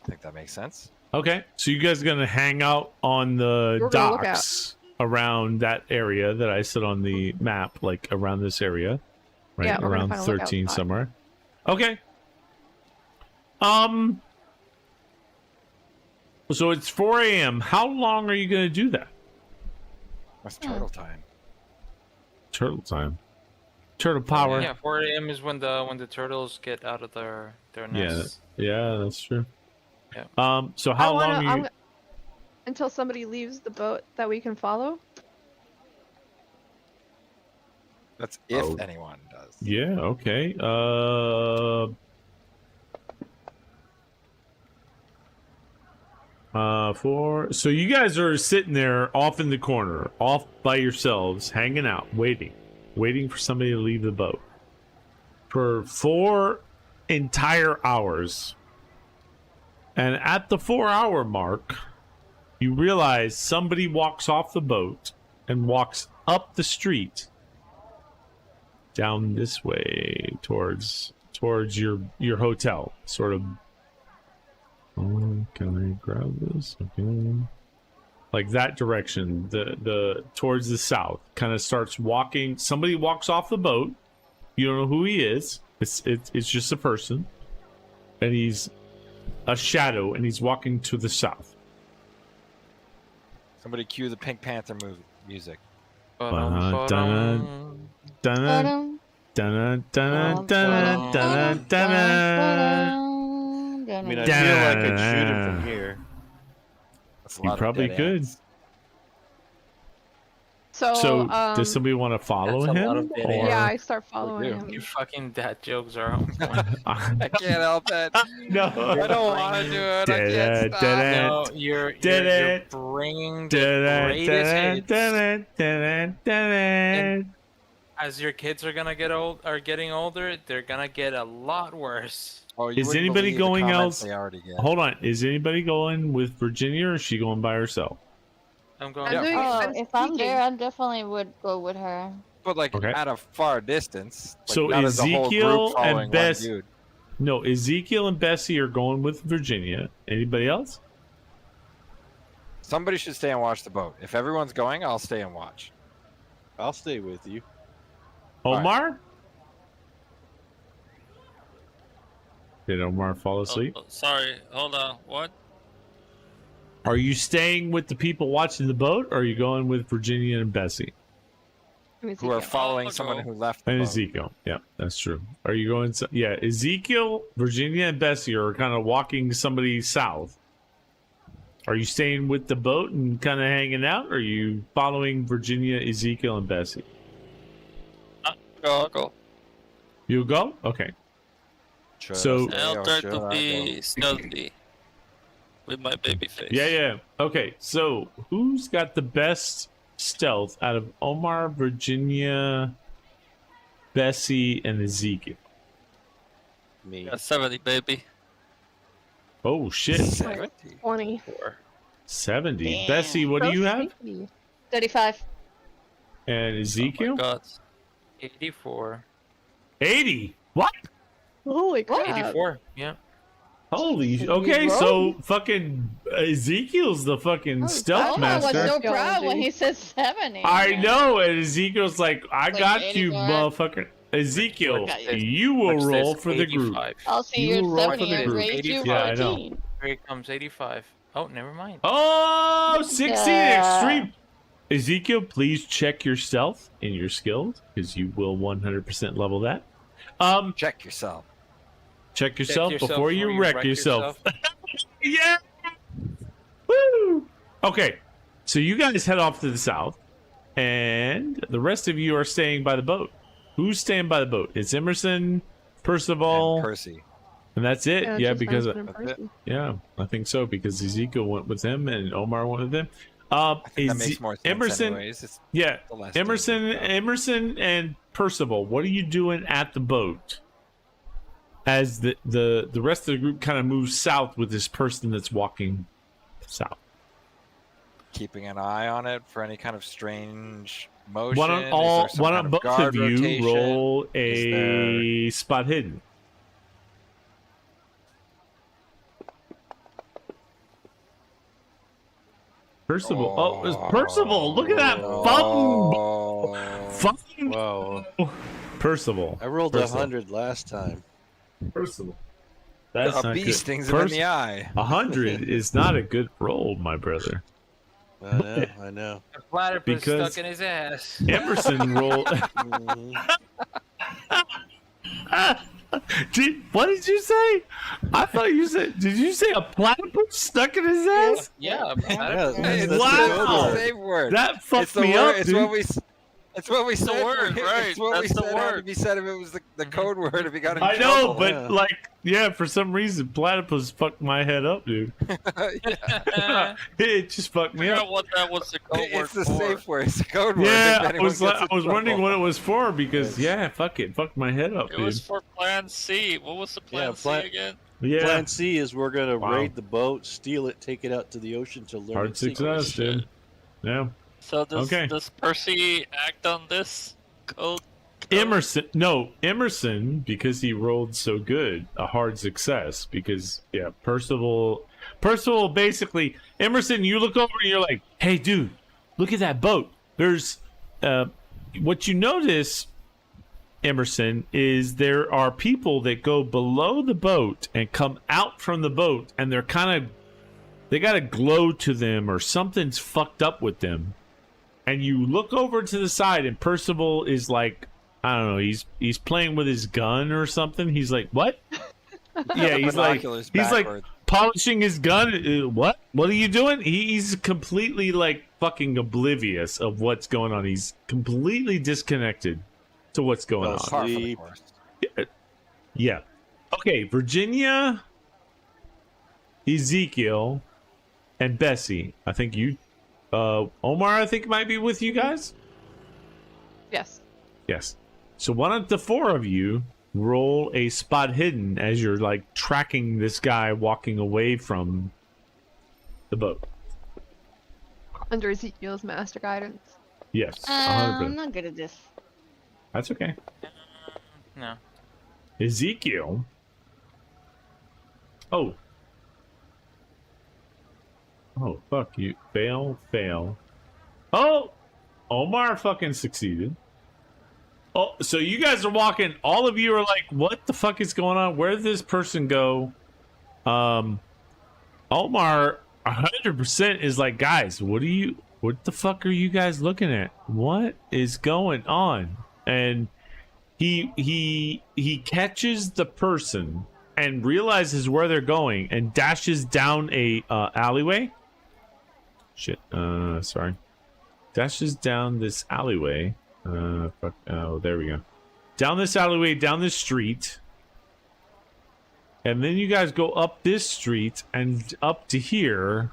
I think that makes sense.
Okay, so you guys are gonna hang out on the
We're gonna look
docks around that area that I said on the map, like around this area, right?
Yeah, we're gonna
around
find a lookout
13
spot.
somewhere. Okay. So it's 4 a.m. How long are you gonna do that?
That's turtle time.
Turtle time. Turtle power.
Yeah, 4 a.m. is when the turtles get out of their
Yeah,
nests.
yeah, that's true.
Yeah.
So how long are you?
Until somebody leaves the boat that we can follow.
That's if
Oh.
anyone does.
Yeah. Okay. So you guys are sitting there off in the corner, off by yourselves, hanging out, waiting for somebody to leave the boat for 4 entire hours. And at the 4-hour mark, you realize somebody walks off the boat and walks up the street down this way towards your hotel, sort of. Oh, can I grab this? Okay. Like that direction, the towards the south, kind of starts walking. Somebody walks off the boat. You don't know who he is. It's just a person, and he's a shadow, and he's walking to the south.
Somebody cue the Pink Panther music.
Dun-dun,
Ba-dum.
dun-dun, dun-dun, dun-dun, dun-dun, dun-dun, dun-dun.
I mean, I feel like I could shoot him from here.
That's a
You
lot of
probably
dead
could.
ends.
So,
does somebody want to follow
That's a lot
him?
of dead
Or...
air.
yeah, I start following
do.
him.
Your fucking dad jokes are on point.
I can't help it.
No.
I don't want to do it. I can't stop.
No, you're bringing the greatest hits. As your kids are getting older, they're gonna get a lot worse.
Oh, you
Is
wouldn't
anybody
believe the
going
comments
else?
they already get.
Hold on. Is anybody going with Virginia, or is she going by herself?
I'm going.
Yeah.
Oh,
I'm
if I'm
speaking.
there, I definitely would go with her.
But like
Okay.
at a far distance. Like,
So
not as a whole
Ezekiel
group following
and Bess.
one dude.
No, Ezekiel and Bessie are going with Virginia. Anybody else?
Somebody should stay and watch the boat. If everyone's going, I'll stay and watch.
I'll stay with you.
Omar? Did Omar fall asleep?
Sorry, hold on. What?
Are you staying with the people watching the boat, or are you going with Virginia and Bessie?
Who are following
I'll
someone
go.
who left the
And
boat.
Ezekiel. Yeah, that's true. Are you going? Yeah, Ezekiel, Virginia, and Bessie are kind of walking somebody south. Are you staying with the boat and kind of hanging out, or are you following Virginia, Ezekiel, and Bessie?
I'll go.
You go? Okay.
Should
So-
I stay
I'll
or
try
should
to
I
be
go?
stealthy with my baby face.
Yeah. Okay, so who's got the best stealth out of Omar, Virginia, Bessie, and Ezekiel?
Me.
Got 70, baby.
Oh, shit.
70.
20.
70.
Damn.
Bessie, what do you have?
35.
And
Oh
Ezekiel?
my god.
84.
80. What?
Holy crap.
84. Yeah.
Holy. Okay, so fucking Ezekiel's the fucking stealth
Omar was
master.
so proud when he said 70.
I know, and Ezekiel's like, I
Like
got you,
84.
motherfucker. Ezekiel,
Got you.
you will
Which
roll
says
for the group.
85.
I'll see
You
you
roll
at
for
70
the
and
group.
raise you
85.
Yeah, I know.
14.
Here it comes 85. Oh, never mind.
Oh, 16
Yeah.
extreme. Ezekiel, please check your stealth and your skills, because you will 100% level that.
Check yourself.
Check yourself before you wreck yourself.
yourself.
Yeah. Woo. Okay, so you guys head off to the south, and the rest of you are staying by the boat. Who's staying by the boat? It's Emerson, Percival,
And Percy.
and that's it.
Yeah,
Yeah,
just
because
Emerson in
That's it.
person.
yeah, I think so, because Ezekiel went with him and Omar went with him.
I think that makes more sense
Emerson,
anyways. It's
yeah,
the last
Emerson,
day.
Emerson, and Percival. What are you doing at the boat? As the rest of the group kind of moves south with this person that's walking south.
Keeping an eye on it for any kind of strange motion.
Why don't all?
Is there some
Why
kind
don't both
guard
of you
rotation?
roll
Is
a spot hidden? Percival. Oh, it's Percival. Look at that fucking
Wow.
Percival.
I rolled
Percival.
100 last time.
Percival. That's
A
not
bee
good.
stings him in the eye.
100 is not a good roll, my brother.
I know.
The platypus
Because-
stuck in his ass.
Emerson rolled.
Mhm.
What did you say? I thought you said. Did you say a platypus stuck in his ass?
Yeah, a
Yeah,
platypus.
Hey,
that's
Wow.
the
It's
code
the
word.
same word.
That
It's
fucked
the
me
word.
up,
It's
dude.
what we. It's what we
the
said.
word, right.
It's what we
That's the
said had to
word.
be said if it was the code word. If you got in
I know,
trouble.
but
Yeah.
like, yeah, for some reason, platypus fucked my head up, dude. It just fucked me
Figure
up.
out what that was the code word
It's the
for.
safe word. It's the code word.
Yeah,
if
I
anyone
was
gets in
wondering
trouble.
what it was for because yeah, fuck it, fucked my head up,
It was
dude.
for Plan C. What was the Plan
Yeah,
C
Plan-
again?
Yeah,
Plan C is we're gonna
Wow.
raid the boat, steal it, take it out to the ocean to learn
hard
its secrets.
success, dude. Yeah,
So does
Okay.
does Percy act on this code?
Emerson, because he rolled so good, a hard success. Because yeah, Percival basically, Emerson, you look over and you're like, hey, dude, look at that boat. There's, what you notice, Emerson, is there are people that go below the boat and come out from the boat, and they got a glow to them, or something's fucked up with them. And you look over to the side, and Percival is like, I don't know, he's playing with his gun or something. He's like, what? Yeah, he's like,
Binoculars
he's like,
backwards.
polishing his gun. What? What are you doing? He's completely like fucking oblivious of what's going on. He's completely disconnected to what's going
Well,
on.
Par for the
Sleep.
course.
Yeah. Okay, Virginia, Ezekiel, and Bessie. I think you, Omar, I think might be with you guys.
Yes.
Yes. So why don't the four of you roll a spot hidden as you're like tracking this guy walking away from the boat?
Under Ezekiel's master guidance.
Yes.
I'm
100%.
not good at this.
That's okay.
No.
Ezekiel. Oh. Oh, fuck you. Fail, fail. Oh! Omar fucking succeeded. Oh, so you guys are walking. All of you are like, what the fuck is going on? Where did this person go? Omar 100% is like, guys, what the fuck are you guys looking at? What is going on? And he catches the person and realizes where they're going and dashes down a alleyway. Shit. Sorry. Dashes down this alleyway. Fuck. Oh, there we go. Down this alleyway, down this street. And then you guys go up this street and up to here.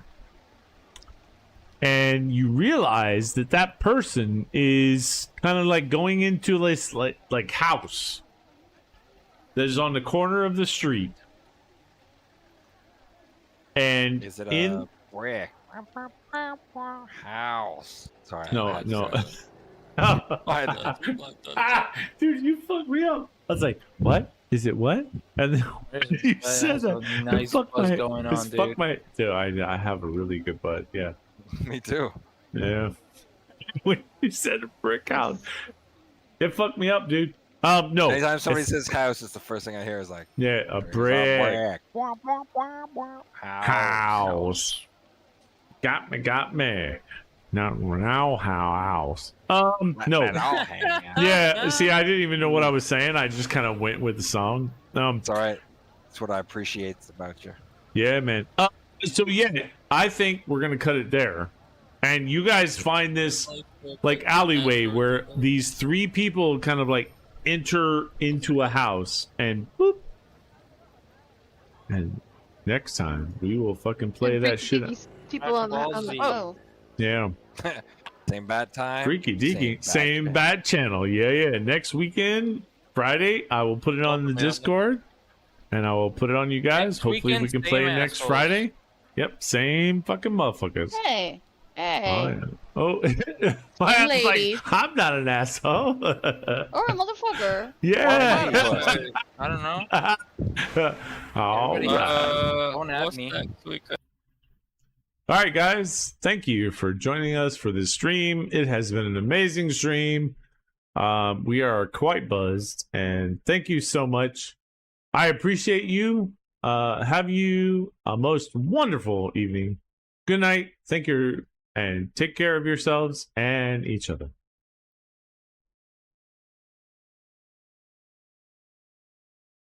And you realize that that person is kind of like going into this like house that is on the corner of the street. And
Is it
in
a brick house? Sorry. I
no
had to
no.
say
Dude, you fucked me up. I was like, what? Is it what? And then when you said that,
Nice
fuck
buzz
my,
going
it's
on,
fuck
dude.
my, dude, I have a really good butt. Yeah.
that. Me too.
Yeah. When you said a brick house, it fucked me up, dude. No.
Anytime somebody
it's-
says house, it's the first thing I hear is like,
yeah, a
"There's
brick
house.
house. Got me. Now house. No.
And I'll hang out.
Yeah, see, I didn't even know what I was saying. I just kind of went with the song.
It's all right. That's what I appreciate about you.
Yeah, man. So yeah, I think we're gonna cut it there, and you guys find this like alleyway where these three people kind of like enter into a house, and boop. And next time we will fucking play
And
that
freaky
shit.
deaky People on the
Ballsy.
boat.
Yeah,
Same bad time.
freaky deaky, same
channel.
bad channel. Yeah. Next weekend, Friday, I will put it on the
Welcome, man.
Discord, and I will put it on you guys.
Next
Hopefully, we
weekend,
can play
same
next
assholes.
Friday. Yep, same fucking motherfuckers.
Hey, hey,
Oh, my ass is
Lady.
like, I'm not an asshole.
or a motherfucker.
Yeah.
I don't know.
All
Everybody-
right.
Don't at
What's
me.
next week?
All right, guys. Thank you for joining us for this stream. It has been an amazing stream. We are quite buzzed, and thank you so much. I appreciate you. Have you a most wonderful evening. Good night. Thank you, and take care of yourselves and each other.